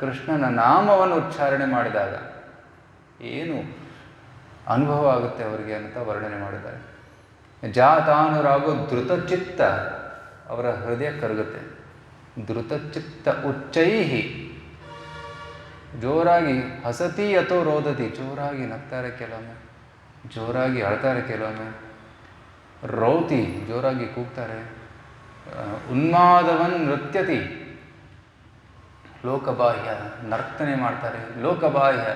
ಕೃಷ್ಣನ ನಾಮವನ್ನು ಉಚ್ಚಾರಣೆ ಮಾಡಿದಾಗ ಏನು ಅನುಭವ ಆಗುತ್ತೆ ಅವರಿಗೆ ಅಂತ ವರ್ಣನೆ ಮಾಡಿದ್ದಾರೆ. ಜಾತಾನುರಾಗೋ ಧೃತಚಿತ್ತ, ಅವರ ಹೃದಯ ಕರಗುತ್ತೆ. ಧೃತಚಿತ್ತ ಉಚ್ಚೈಹಿ, ಜೋರಾಗಿ ಹಸತಿ ಅಥೋ ರೋದತಿ, ಜೋರಾಗಿ ನಗ್ತಾರೆ ಕೆಲವೊಮ್ಮೆ, ಜೋರಾಗಿ ಅಳ್ತಾರೆ ಕೆಲವೊಮ್ಮೆ, ರೌತಿ ಜೋರಾಗಿ ಕೂಗ್ತಾರೆ, ಉನ್ಮಾದವನ್ ನೃತ್ಯತಿ ಲೋಕಬಾಹ್ಯ, ನರ್ತನೆ ಮಾಡ್ತಾರೆ. ಲೋಕಬಾಹ್ಯ,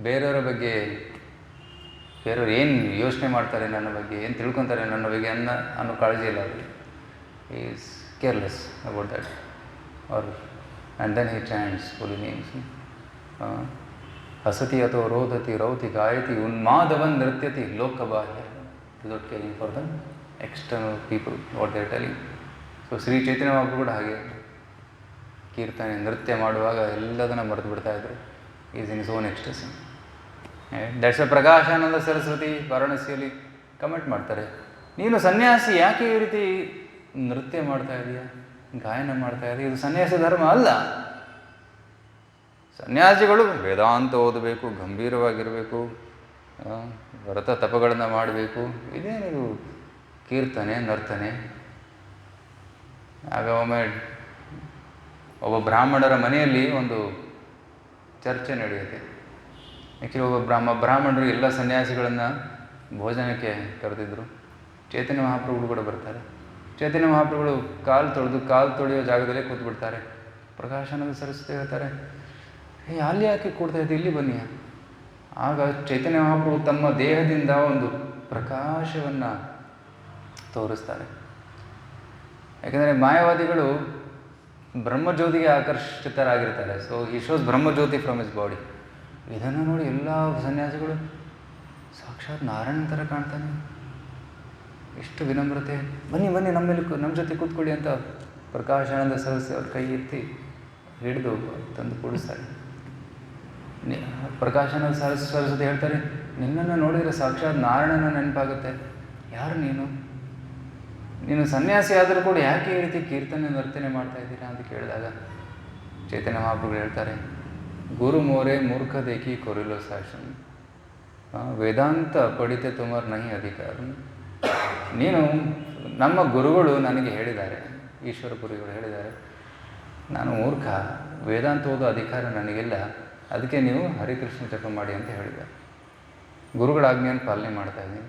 ಬೇರೆಯವರ ಬಗ್ಗೆ, ಬೇರೆಯವ್ರು ಏನು ಯೋಚನೆ ಮಾಡ್ತಾರೆ ನನ್ನ ಬಗ್ಗೆ, ಏನು ತಿಳ್ಕೊತಾರೆ ನನ್ನ ಬಗ್ಗೆ ಅನ್ನೋ ಕಾಳಜಿ ಇಲ್ಲ ಅವರಿಗೆ. Is careless about that. Or and then he chants holy names. ಹಸತಿ ಅಥವಾ ರೋದತಿ ರೌತಿ ಗಾಯತಿ ಉನ್ಮಾದವನ್ ನೃತ್ಯತಿ ಲೋಕಬಾಹ್ಯ without caring for the external people what they are telling. So Shri Chaitanya Mahaprabhu ಕೂಡ ಹಾಗೆ ಕೀರ್ತನೆ ನೃತ್ಯ ಮಾಡುವಾಗ ಎಲ್ಲದನ್ನು ಮರೆತು ಬಿಡ್ತಾಯಿದ್ರು. Is in is own ecstasy. That's Prakashananda Saraswati ವಾರಾಣಸಿಯಲ್ಲಿ ಕಮೆಂಟ್ ಮಾಡ್ತಾರೆ, ನೀನು ಸನ್ಯಾಸಿ ಯಾಕೆ ಈ ರೀತಿ ನೃತ್ಯ ಮಾಡ್ತಾ ಇದೀಯ, ಗಾಯನ ಮಾಡ್ತಾ ಇದೀಯ, ಇದು ಸನ್ಯಾಸ ಧರ್ಮ ಅಲ್ಲ. ಸನ್ಯಾಸಿಗಳು ವೇದಾಂತ ಓದಬೇಕು, ಗಂಭೀರವಾಗಿರಬೇಕು, ವ್ರತ ತಪಗಳನ್ನು ಮಾಡಬೇಕು. ಇದೇನಿದು ಕೀರ್ತನೆ ನರ್ತನೆ. ಆಗ ಒಬ್ಬ ಬ್ರಾಹ್ಮಣರ ಮನೆಯಲ್ಲಿ ಒಂದು ಚರ್ಚೆ ನಡೆಯುತ್ತೆ. ಆ್ಯಕ್ಚುಲಿ ಒಬ್ಬ ಬ್ರಾಹ್ಮಣರು ಎಲ್ಲ ಸನ್ಯಾಸಿಗಳನ್ನು ಭೋಜನಕ್ಕೆ ಕರೆದಿದ್ದರು. ಚೈತನ್ಯ ಮಹಾಪ್ರಭುಗಳು ಕೂಡ ಬರ್ತಾರೆ. ಚೈತನ್ಯ ಮಹಾಪ್ರಭುಗಳು ಕಾಲು ತೊಳೆಯೋ ಜಾಗದಲ್ಲೇ ಕೂತ್ಬಿಡ್ತಾರೆ. ಪ್ರಕಾಶಾನಂದ ಸರಸ್ವತಿ ಹೇಳ್ತಾರೆ, ಅಲ್ಲಿ ಯಾಕೆ ಕೂಡ್ತಾ ಇದ್ದೆ, ಇಲ್ಲಿ ಬನ್ನಿ. ಆಗ ಚೈತನ್ಯ ಮಹಾಪ್ರಭು ತಮ್ಮ ದೇಹದಿಂದ ಒಂದು ಪ್ರಕಾಶವನ್ನು ತೋರಿಸ್ತಾರೆ. ಯಾಕೆಂದರೆ ಮಾಯಾವಾದಿಗಳು ಬ್ರಹ್ಮಜ್ಯೋತಿಗೆ ಆಕರ್ಷಿತರಾಗಿರ್ತಾರೆ. ಸೊ ಈ ಶೋಸ್ ಬ್ರಹ್ಮಜ್ಯೋತಿ ಫ್ರಮ್ ಹಿಸ್ ಬಾಡಿ. ಇದನ್ನು ನೋಡಿ ಎಲ್ಲ ಸನ್ಯಾಸಿಗಳು ಸಾಕ್ಷಾತ್ ನಾರಾಯಣ ಥರ ಕಾಣ್ತಾನೆ, ಎಷ್ಟು ವಿನಮ್ರತೆ, ಬನ್ನಿ ನಮ್ಮ ಜೊತೆ ಕೂತ್ಕೊಳ್ಳಿ ಅಂತ ಪ್ರಕಾಶಾನಂದ ಸರಸ್ವತಿ ಅವ್ರ ಕೈ ಎತ್ತಿ ಹಿಡಿದು ತಂದು ಕೂಡಿಸ್ತಾರೆ. ಪ್ರಕಾಶಾನಂದ ಸರಸ್ವತಿ ಹೇಳ್ತಾರೆ, ನಿನ್ನನ್ನು ನೋಡಿದರೆ ಸಾಕ್ಷಾತ್ ನಾರಾಯಣನ ನೆನಪಾಗುತ್ತೆ. ಯಾರು ನೀನು ಸನ್ಯಾಸಿ ಆದರೂ ಕೂಡ ಯಾಕೆ ಈ ರೀತಿ ಕೀರ್ತನೆ ನರ್ತನೆ ಮಾಡ್ತಾ ಇದ್ದೀರಾ ಅಂತ ಕೇಳಿದಾಗ ಚೈತನ್ಯ ಮಹಾಪ್ರಭುಗಳು ಹೇಳ್ತಾರೆ, ಗುರು ಮೋರೆ ಮೂರ್ಖ ದೇಖಿ ಕೊರಿಲೋ ಶಾಸನ ವೇದಾಂತ ಪಡಿತೆ ತುಮಾರ್ ನಹಿ ಅಧಿಕಾರ. ನೀನು ನಮ್ಮ ಗುರುಗಳು ನನಗೆ ಹೇಳಿದ್ದಾರೆ, ಈಶ್ವರ ಗುರುಗಳು ಹೇಳಿದ್ದಾರೆ, ನಾನು ಮೂರ್ಖ, ವೇದಾಂತ ಓದೋ ಅಧಿಕಾರ ನನಗಿಲ್ಲ, ಅದಕ್ಕೆ ನೀವು ಹರಿಕೃಷ್ಣ ಜಪ ಮಾಡಿ ಅಂತ ಹೇಳಿದ್ದಾರೆ. ಗುರುಗಳ ಆಜ್ಞೆಯನ್ನು ಪಾಲನೆ ಮಾಡ್ತಾ ಇದ್ದೀನಿ.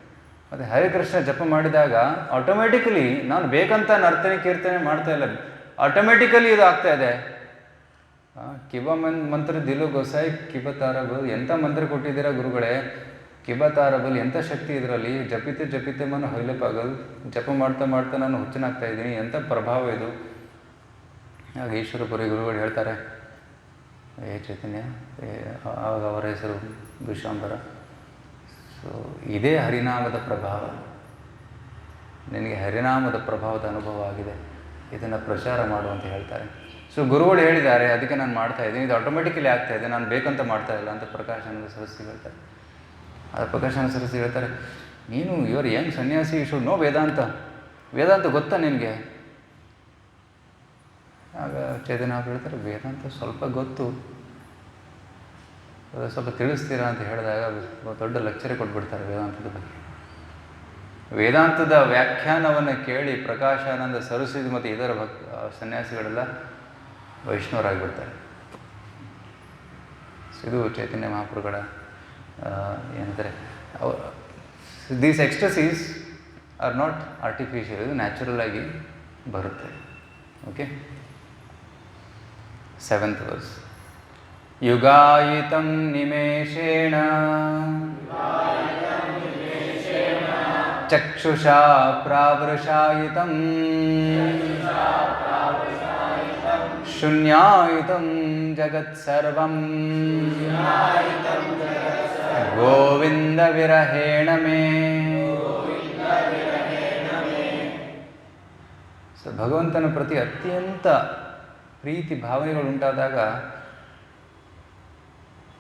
ಮತ್ತು ಹರಿಕೃಷ್ಣ ಜಪ ಮಾಡಿದಾಗ ಆಟೋಮೆಟಿಕಲಿ ನಾನು ಬೇಕಂತ ನರ್ತನೆ ಕೀರ್ತನೆ ಮಾಡ್ತಾ ಇಲ್ಲ, ಆಟೋಮೆಟಿಕಲಿ ಇದು ಆಗ್ತಾ ಇದೆ. ಕಿಬ ಮಂತ್ರ ದಿಲು ಗೊಸಾಯಿ ಕಿಬತಾರಬಲ್, ಎಂಥ ಮಂತ್ರ ಕೊಟ್ಟಿದ್ದೀರಾ ಗುರುಗಳೇ, ಕಿಬತಾರಬಲ್, ಎಂಥ ಶಕ್ತಿ ಇದರಲ್ಲಿ, ಜಪಿತೆ ಮನ ಹೊಯ್ಲಪಾಗಲ್, ಜಪ ಮಾಡ್ತಾ ನಾನು ಹುಚ್ಚನಾಗ್ತಾ ಇದ್ದೀನಿ, ಎಂಥ ಪ್ರಭಾವ ಇದು. ಆಗ ಈಶ್ವರಪುರಿ ಗುರುಗಳು ಹೇಳ್ತಾರೆ, ಚೈತನ್ಯ, ಆವಾಗ ಅವರ ಹೆಸರು ವಿಶ್ವಾಂಬರ, ಸೊ ಇದೇ ಹರಿನಾಮದ ಪ್ರಭಾವ, ನಿನಗೆ ಹರಿನಾಮದ ಪ್ರಭಾವದ ಅನುಭವ ಆಗಿದೆ, ಇದನ್ನು ಪ್ರಚಾರ ಮಾಡು ಅಂತ ಹೇಳ್ತಾರೆ. ಸೊ ಗುರುಗಳು ಹೇಳಿದ್ದಾರೆ, ಅದಕ್ಕೆ ನಾನು ಮಾಡ್ತಾ ಇದ್ದೀನಿ, ಇದು ಆಟೋಮೆಟಿಕಲಿ ಆಗ್ತಾ ಇದೆ, ನಾನು ಬೇಕಂತ ಮಾಡ್ತಾ ಇಲ್ಲ ಅಂತ ಪ್ರಕಾಶಾನಂದ ಸರಸ್ವತಿ ಹೇಳ್ತಾರೆ. ಅದು ಪ್ರಕಾಶಾನಂದ ಸರಸ್ವತಿ ಹೇಳ್ತಾರೆ, ನೀನು ಇವರು ಯಂಗ್ ಸನ್ಯಾಸಿ, ಯು ಶುಡ್ ನೋ ವೇದಾಂತ ಗೊತ್ತಾ ನಿನಗೆ? ಆಗ ಚೈತನ್ಯ ಹೇಳ್ತಾರೆ, ವೇದಾಂತ ಸ್ವಲ್ಪ ಗೊತ್ತು, ಸ್ವಲ್ಪ ತಿಳಿಸ್ತೀರಾ ಅಂತ ಹೇಳಿದಾಗ ದೊಡ್ಡ ಲೆಕ್ಚರೇ ಕೊಟ್ಬಿಡ್ತಾರೆ ವೇದಾಂತದ ಬಗ್ಗೆ. ವೇದಾಂತದ ವ್ಯಾಖ್ಯಾನವನ್ನು ಕೇಳಿ ಪ್ರಕಾಶಾನಂದ ಸರಸ್ವತಿ ಮತ್ತು ಇದರ ಸನ್ಯಾಸಿಗಳೆಲ್ಲ ವೈಷ್ಣವರಾಗಿಬಿಡ್ತಾರೆ. ಇದು ಚೈತನ್ಯ ಮಹಾಪ್ರಭುಗಳ ಏನಂತಾರೆ, these ecstasies are not artificial, ಇದು ನ್ಯಾಚುರಲ್ ಆಗಿ ಬರುತ್ತೆ. Okay, 7th verse. ಯುಗಾಯಿತಂ ನಿಮೇಷೇಣ ಚಕ್ಷುಷಾ ಪ್ರಾವೃಷಾಯಿತಂ ಶೂನ್ಯಾಯಿತಂ ಜಗತ್ಸರ್ವಂ ಗೋವಿಂದ ವಿರಹೇಣ ಮೇ. ಸೊ ಭಗವಂತನ ಪ್ರತಿ ಅತ್ಯಂತ ಪ್ರೀತಿ ಭಾವನೆಗಳುಂಟಾದಾಗ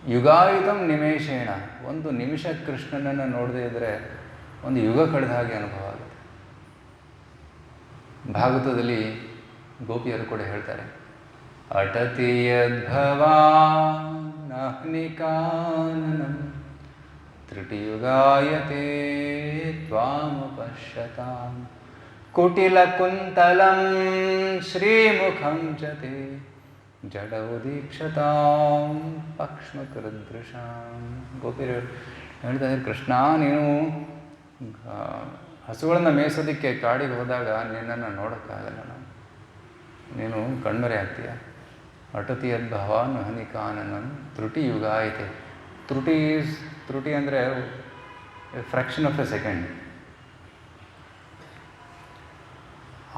ಯುಗಾಯುತಂ ನಿಮೇಷೇಣ, ಒಂದು ನಿಮಿಷ ಕೃಷ್ಣನನ್ನು ನೋಡದೇ ಇದ್ದರೆ ಒಂದು ಯುಗ ಕಳೆದ ಹಾಗೆ ಅನುಭವ ಆಗುತ್ತೆ. ಭಾಗವತದಲ್ಲಿ ಗೋಪಿಯರು ಕೂಡ ಹೇಳ್ತಾರೆ, ಅಟತಿ ಯದ್ಭವಾನಹ್ನಿಕಾನನಂ ತ್ರಿಟಿಯುಗಾಯತೆ ತ್ವಾಮಪಶ್ಯತಾಂ ಕುಟಿಲ ಕುಂತಲಂ ಶ್ರೀಮುಖಂ ಚತೆ ಜಡೌ ದೀಕ್ಷತಾಂ ಪಕ್ಷ್ಮಕೃದೃಶಾಂ. ಗೋಪಿಯರು ಹೇಳ್ತಾ ಇದ್ದಾರೆ, ಕೃಷ್ಣ ನೀನು ಹಸುಗಳನ್ನು ಮೇಯಿಸೋದಕ್ಕೆ ಕಾಡಿಗೆ ಹೋದಾಗ ನಿನ್ನನ್ನು ನೋಡೋಕ್ಕಾಗಲ್ಲ, ನೀನು ಕಣ್ಮರೆ ಆಗ್ತೀಯ. ಅಟತಿ ಯದ್ಭವಾನ್ ಹನಿಕಾನನಂ ತ್ರುಟಿ ಯುಗ ಐತೆ. ತ್ರುಟಿ ಅಂದರೆ ಫ್ರ್ಯಾಕ್ಷನ್ ಆಫ್ ಎ ಸೆಕೆಂಡ್,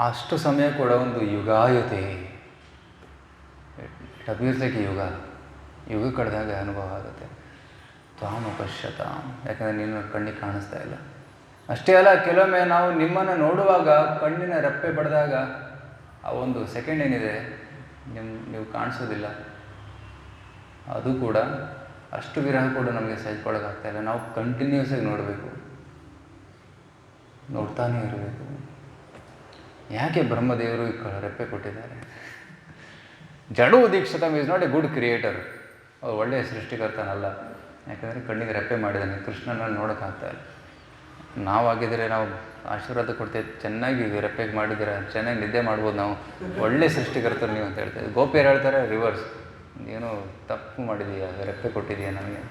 ಅಷ್ಟು ಸಮಯ ಕೂಡ ಒಂದು ಯುಗಾಯುತೆ, ಇಟ್ ಅಪಿಯರ್ಸ್ ಲೈಕ್ ಯುಗ. ಯುಗ ಕಳೆದಾಗ ಅನುಭವ ಆಗುತ್ತೆ. ತ್ವಾಮುಪಶ್ಯತ, ಯಾಕಂದರೆ ನೀನು ಕಣ್ಣಿಗೆ ಕಾಣಿಸ್ತಾ ಇಲ್ಲ. ಅಷ್ಟೇ ಅಲ್ಲ, ಕೆಲವೊಮ್ಮೆ ನಾವು ನಿಮ್ಮನ್ನು ನೋಡುವಾಗ ಕಣ್ಣಿನ ರೆಪ್ಪೆ ಬಡಿದಾಗ ಆ ಒಂದು ಸೆಕೆಂಡ್ ಏನಿದೆ ನೀವು ಕಾಣಿಸೋದಿಲ್ಲ. ಅದು ಕೂಡ ಅಷ್ಟು ವಿರಹ ಕೂಡ ನಮಗೆ ಸಹಿಸ್ಕೊಳ್ಳೋಕ್ಕಾಗ್ತಾಯಿಲ್ಲ. ನಾವು ಕಂಟಿನ್ಯೂಸ್ ಆಗಿ ನೋಡಬೇಕು, ನೋಡ್ತಾನೇ ಇರಬೇಕು. ಯಾಕೆ ಬ್ರಹ್ಮದೇವರು ಈ ರೆಪ್ಪೆ ಕೊಟ್ಟಿದ್ದಾರೆ? ಜಡು ದೀಕ್ಷಿತಂ is not a good creator. ಅವ್ರು ಒಳ್ಳೆಯ ಸೃಷ್ಟಿಕರ್ತನಲ್ಲ. ಯಾಕಂದರೆ ಕಣ್ಣಿಗೆ ರೆಪ್ಪೆ ಮಾಡಿದ್ದಾನೆ, ಕೃಷ್ಣನನ್ನು ನೋಡೋಕ್ಕಾಗ್ತಾಯಿಲ್ಲ. ನಾವಾಗಿದ್ದರೆ ನಾವು ಆಶೀರ್ವಾದ ಕೊಡ್ತೇವೆ, ಚೆನ್ನಾಗಿ ರೆಪ್ಪೆಗೆ ಮಾಡಿದ್ದೀರ, ಚೆನ್ನಾಗಿ ನಿದ್ದೆ ಮಾಡ್ಬೋದು, ನಾವು ಒಳ್ಳೆ ಸೃಷ್ಟಿಕರ್ತರು ನೀವು ಅಂತ ಹೇಳ್ತೇವೆ. ಗೋಪಿಯರು ಹೇಳ್ತಾರೆ ರಿವರ್ಸ್, ಏನೋ ತಪ್ಪು ಮಾಡಿದೀಯ, ರೆಪ್ಪೆ ಕೊಟ್ಟಿದೀಯ ನಮಗೆ.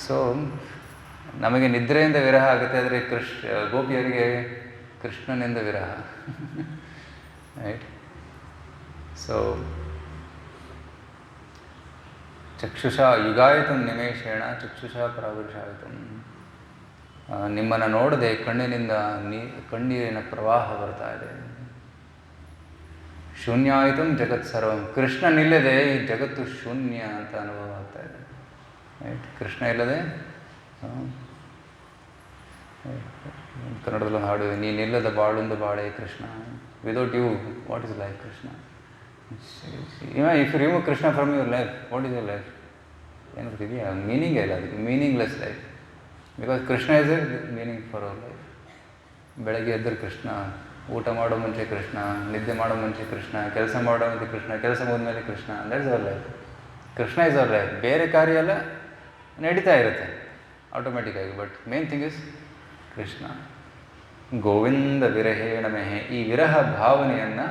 ಸೊ ನಮಗೆ ನಿದ್ರೆಯಿಂದ ವಿರಹ ಆಗುತ್ತೆ, ಆದರೆ ಗೋಪಿಯರಿಗೆ ಕೃಷ್ಣನಿಂದ ವಿರಹ. ರೈಟ್. ಸೊ ಚಕ್ಷುಷಾ ಯುಗಾಯಿತು ನಿಮೇಷೇಣ ಚಕ್ಷುಷಾ ಪ್ರಾವೃಷಾಯಿತು. ನಿಮ್ಮನ್ನು ನೋಡದೆ ಕಣ್ಣಿನಿಂದ ಕಣ್ಣೀರಿನ ಪ್ರವಾಹ ಬರ್ತಾ ಇದೆ. ಶೂನ್ಯ ಆಯಿತು ಜಗತ್ ಸರ್ವಂ. ಕೃಷ್ಣನಿಲ್ಲದೆ ಈ ಜಗತ್ತು ಶೂನ್ಯ ಅಂತ ಅನುಭವ ಆಗ್ತಾ ಇದೆ. ರೈಟ್. ಕೃಷ್ಣ ಇಲ್ಲದೆ ಕನ್ನಡದಲ್ಲಿ ಒಂದು ಹಾಡು, ನೀನಿಲ್ಲದ ಬಾಳೊಂದು ಬಾಳೆ Krishna. Without you what is life Krishna? If you remove Krishna from your life, what is your life? ಏನಿರ್ತಿದೆಯಾ? ಮೀನಿಂಗೇ ಇಲ್ಲ ಅದಕ್ಕೆ, meaningless life. Because Krishna is a meaning for our life. ಬೆಳಗ್ಗೆ ಎದ್ದರೆ ಕೃಷ್ಣ, ಊಟ ಮಾಡೋ ಮುಂಚೆ ಕೃಷ್ಣ, ನಿದ್ದೆ ಮಾಡೋ ಮುಂಚೆ ಕೃಷ್ಣ, ಕೆಲಸ ಮಾಡೋ ಮುಂಚೆ ಕೃಷ್ಣ, ಕೆಲಸ ಮುಗಿದ್ಮೇಲೆ Krishna. That's our life. Krishna is our life. ಬೇರೆ ಕಾರ್ಯ ಎಲ್ಲ ನಡೀತಾ ಇರುತ್ತೆ ಆಟೋಮೆಟಿಕ್ಕಾಗಿ, but main thing is Krishna. Govinda ವಿರಹೇಣ ಮೆಹೆ. ಈ ವಿರಹ ಭಾವನೆಯನ್ನು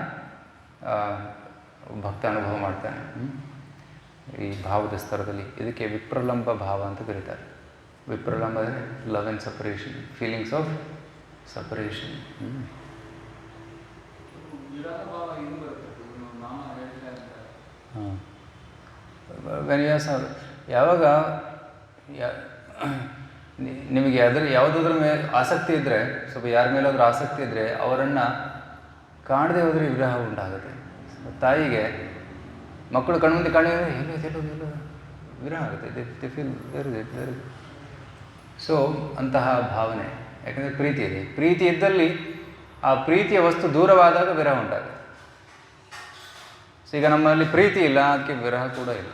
ಭಕ್ತ ಅನುಭವ ಮಾಡ್ತಾನೆ ಈ ಭಾವದ ಸ್ತರದಲ್ಲಿ. ಇದಕ್ಕೆ ವಿಪ್ರಲಂಬ ಭಾವ ಅಂತ ಕರೀತಾರೆ. ವಿಪ್ರಲಂಬ ಅಂದರೆ love and separation, feelings of separation. ಯಾವಾಗ ನಿಮಗೆ ಯಾವುದಾದ್ರ ಮೇಲೆ ಆಸಕ್ತಿ ಇದ್ದರೆ, ಸ್ವಲ್ಪ ಯಾರ ಮೇಲಾದರೂ ಆಸಕ್ತಿ ಇದ್ದರೆ ಅವರನ್ನು ಕಾಣದೆ ಹೋದರೆ ವಿರಹ ಉಂಟಾಗುತ್ತೆ. ತಾಯಿಗೆ ಮಕ್ಕಳು ಕಣ್ಮುಂದೆ ಕಾಣಿದ್ರೆ ಎಲ್ಲೋ ವಿರಹ ಆಗುತ್ತೆ. They feel very very. So ಅಂತಹ ಭಾವನೆ, ಯಾಕಂದರೆ ಪ್ರೀತಿ ಇದೆ. ಪ್ರೀತಿ ಇದ್ದಲ್ಲಿ ಆ ಪ್ರೀತಿಯ ವಸ್ತು ದೂರವಾದಾಗ ವಿರಹ ಉಂಟಾಗುತ್ತೆ. ಸೊ ಈಗ ನಮ್ಮಲ್ಲಿ ಪ್ರೀತಿ ಇಲ್ಲ, ಅದಕ್ಕೆ ವಿರಹ ಕೂಡ ಇಲ್ಲ.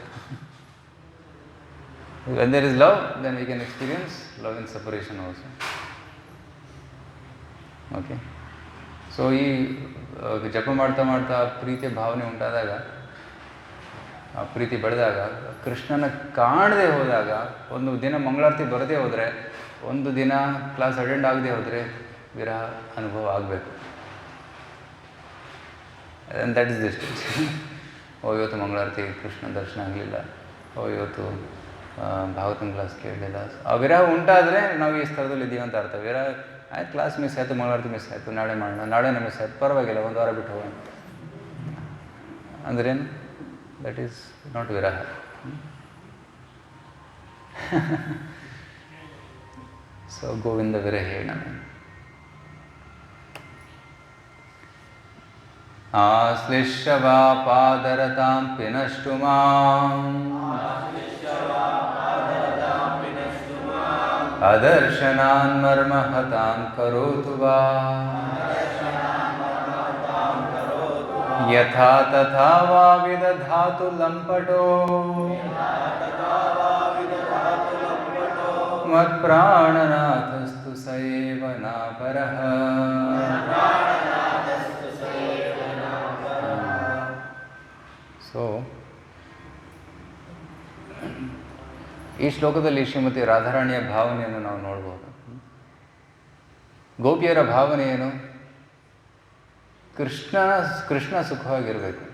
When there is love, then we can experience love and separation also. Okay. So ಈ ಜಪ ಮಾಡ್ತಾ ಮಾಡ್ತಾ ಪ್ರೀತಿಯ ಭಾವನೆ ಉಂಟಾದಾಗ, ಆ ಪ್ರೀತಿ ಬೆಳೆದಾಗ, ಕೃಷ್ಣನ ಕಾಣದೆ ಹೋದಾಗ, ಒಂದು ದಿನ ಮಂಗಳಾರತಿ ಬರದೇ ಹೋದರೆ, ಒಂದು ದಿನ ಕ್ಲಾಸ್ ಅಟೆಂಡ್ ಆಗದೆ ಹೋದರೆ ವಿರಹ ಅನುಭವ ಆಗಬೇಕು. And that is the stage. ಇವತ್ತು ಮಂಗಳಾರತಿ ಕೃಷ್ಣ ದರ್ಶನ ಆಗಲಿಲ್ಲ, ಇವತ್ತು ಭಾಗವತನ ಕ್ಲಾಸ್ ಕೇಳಲಿಲ್ಲ. ಆ ವಿರಹ ಉಂಟಾದರೆ ನಾವು ಈ ಸ್ಥಳದಲ್ಲಿ ಇದ್ದೀವಿ ಅಂತ ಅರ್ಥ. ವಿರಹ ಆಯ್ತು, ಕ್ಲಾಸ್ ಮಿಸ್ ಆಯಿತು, ಮಂಗಳಾರತಿ ಮಿಸ್ ಆಯಿತು, ನಾಳೆ ಮಾಡೋಣ, ನಾಳೆನೇ ಮಿಸ್ ಆಯಿತು, ಪರವಾಗಿಲ್ಲ, ಒಂದು ವಾರ ಬಿಟ್ಟು ಹೋಗೋಣ ಅಂದ್ರೇನು? ದಟ್ ಈಸ್ ನಾಟ್ ವಿರಹ. ಸೊ ಗೋವಿಂದ ವಿರಹೇಣ. ಆಶ್ಲಿಷ್ಯ ವಾ ಪಾದರತಾಂ ಪಿನಷ್ಟು ಮಾಂ ಅದರ್ಶನಾನ್ ಮರ್ಮಹತಾಂ ಕರೋತು ವಾ ಯಥಾ ತಥಾ ವಾ ವಿದಧಾತು ಲಂಪಟೋ ಮತ್ಪ್ರಾಣನಾಥಸ್ತು ಸೈವ ನಾಪರಃ. ಸೊ ಈ ಶ್ಲೋಕದಲ್ಲಿ ಶ್ರೀಮತಿ ರಾಧಾರಾಣಿಯ ಭಾವನೆಯನ್ನು ನಾವು ನೋಡ್ಬೋದು. ಗೋಪಿಯರ ಭಾವನೆ ಏನು? ಕೃಷ್ಣ ಸುಖವಾಗಿರಬೇಕು.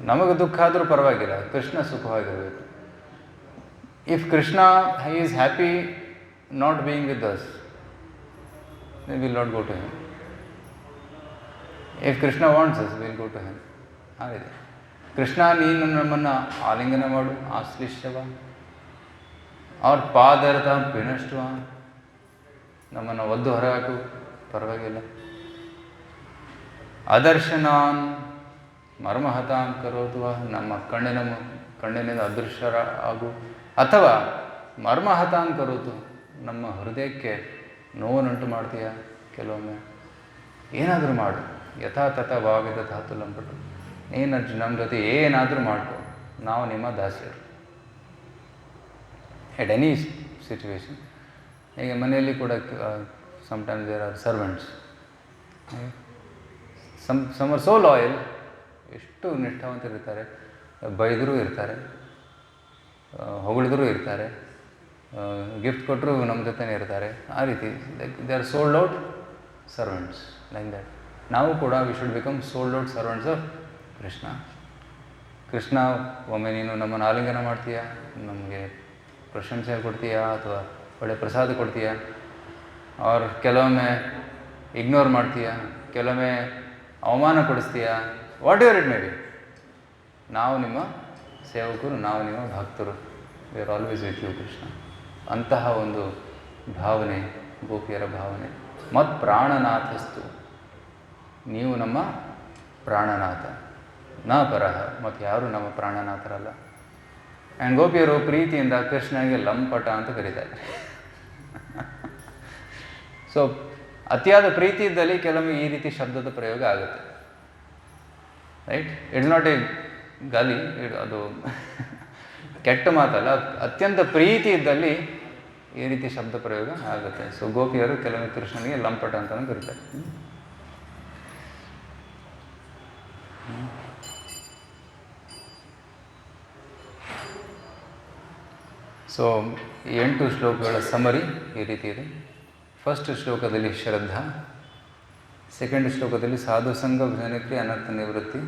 ನಮಗೆ ದುಃಖ ಆದರೂ ಪರವಾಗಿಲ್ಲ, ಕೃಷ್ಣ ಸುಖವಾಗಿರಬೇಕು. If Krishna is happy not being with us, we will not go to him. If Krishna wants us, will go to him. ಹಾಗಿದೆ. ಕೃಷ್ಣ, ನೀನು ನಮ್ಮನ್ನು ಆಲಿಂಗನ ಮಾಡು, ಆಶ್ಲಿಷ್ಯವ, ಅವ್ರ ಪಾದರತ ಪಿನಷ್ಟುವ, ನಮ್ಮನ್ನು ಒದ್ದು ಹೊರಹಾಕು, ಪರವಾಗಿಲ್ಲ. ಅದರ್ಶನಾನ್, ಮರ್ಮಹತಾಂ ಕರೋತು ನಮ್ಮ ಕಣ್ಣಿನಿಂದ ಅದೃಶ್ಯರ ಆಗು, ಅಥವಾ ಮರ್ಮಹತಾಂ ಕರೋತು ನಮ್ಮ ಹೃದಯಕ್ಕೆ ನೋವನ್ನುಂಟು ಮಾಡ್ತೀಯ ಕೆಲವೊಮ್ಮೆ. ಏನಾದರೂ ಮಾಡು, ಯಥಾ ತಥಾ ಭಾವಿದ ಧಾತು ಲಂಪಟು, ನೀನು ನಮ್ಮ ಜೊತೆ ಏನಾದರೂ ಮಾಡ್ಕೊ, ನಾವು ನಿಮ್ಮ ದಾಸ್ಯರು. At any situation. ಈಗ ಮನೆಯಲ್ಲಿ ಕೂಡ sometimes there are servants, some are so loyal, ಎಷ್ಟು ನಿಷ್ಠಾವಂತರಿರ್ತಾರೆ, ಬೈದರೂ ಇರ್ತಾರೆ, ಹೊಗಳಿದ್ರೂ ಇರ್ತಾರೆ, ಗಿಫ್ಟ್ ಕೊಟ್ಟರು ನಮ್ಮ ಜೊತೆನೇ ಇರ್ತಾರೆ. ಆ ರೀತಿ like they are sold out servants like that. ನಾವು ಕೂಡ we should become sold out servants of Krishna. Krishna, ಒಮ್ಮೆ ನೀನು ನಮ್ಮನ್ನು ಆಲಿಂಗನ ಮಾಡ್ತೀಯಾ, ನಮಗೆ ಪ್ರಶಂಸೆ ಕೊಡ್ತೀಯಾ, ಅಥವಾ ಒಳ್ಳೆ ಪ್ರಸಾದ ಕೊಡ್ತೀಯಾ, ಅವ್ರು ಕೆಲವೊಮ್ಮೆ ಇಗ್ನೋರ್ ಮಾಡ್ತೀಯಾ, ಕೆಲವೊಮ್ಮೆ ಅವಮಾನ ಕೊಡಿಸ್ತೀಯಾ, whatever it may be, ನಾವು ನಿಮ್ಮ ಸೇವಕರು, ನಾವು ನಿಮ್ಮ ಭಕ್ತರು, we are always with you Krishna. ಅಂತಹ ಒಂದು ಭಾವನೆ ಗೋಪಿಯರ ಭಾವನೆ. ಮತ್ತು ಪ್ರಾಣನಾಥಸ್ತು, ನೀವು ನಮ್ಮ ಪ್ರಾಣನಾಥ, ನ ಪರಹ, ಮತ್ತು ಯಾರು ನಮ್ಮ ಪ್ರಾಣನಾಥರಲ್ಲ. ಆ್ಯಂಡ್ ಗೋಪಿಯರು ಪ್ರೀತಿಯಿಂದ ಕೃಷ್ಣನಿಗೆ ಲಂಪಟ ಅಂತ ಕರೀತಾರೆ. ಸೊ ಅತಿಯಾದ ಪ್ರೀತಿ ಇದ್ದಲ್ಲಿ ಕೆಲವೊಮ್ಮೆ ಈ ರೀತಿ ಶಬ್ದದ ಪ್ರಯೋಗ ಆಗುತ್ತೆ. ರೈಟ್, ಇಟ್ಸ್ ನಾಟ್ ಎ ಗಾಲಿ, ಅದು ಕೆಟ್ಟ ಮಾತಲ್ಲ. ಅತ್ಯಂತ ಪ್ರೀತಿ ಇದ್ದಲ್ಲಿ ಈ ರೀತಿ ಶಬ್ದ ಪ್ರಯೋಗ ಆಗುತ್ತೆ. ಸೊ ಗೋಪಿಯರು ಕೆಲವೊಮ್ಮೆ ಕೃಷ್ಣನಿಗೆ ಲಂಪಟ ಅಂತಲೂ ಕರೀತಾರೆ. ಸೊ 8 ಶ್ಲೋಕಗಳ ಸಮರಿ ಈ ರೀತಿ ಇದೆ. ಫಸ್ಟ್ ಶ್ಲೋಕದಲ್ಲಿ ಶ್ರದ್ಧಾ, ಸೆಕೆಂಡ್ ಶ್ಲೋಕದಲ್ಲಿ ಸಾಧು ಸಂಘ ಭಜನಕ್ಕೆ ಅನರ್ಥ ನಿವೃತ್ತಿ,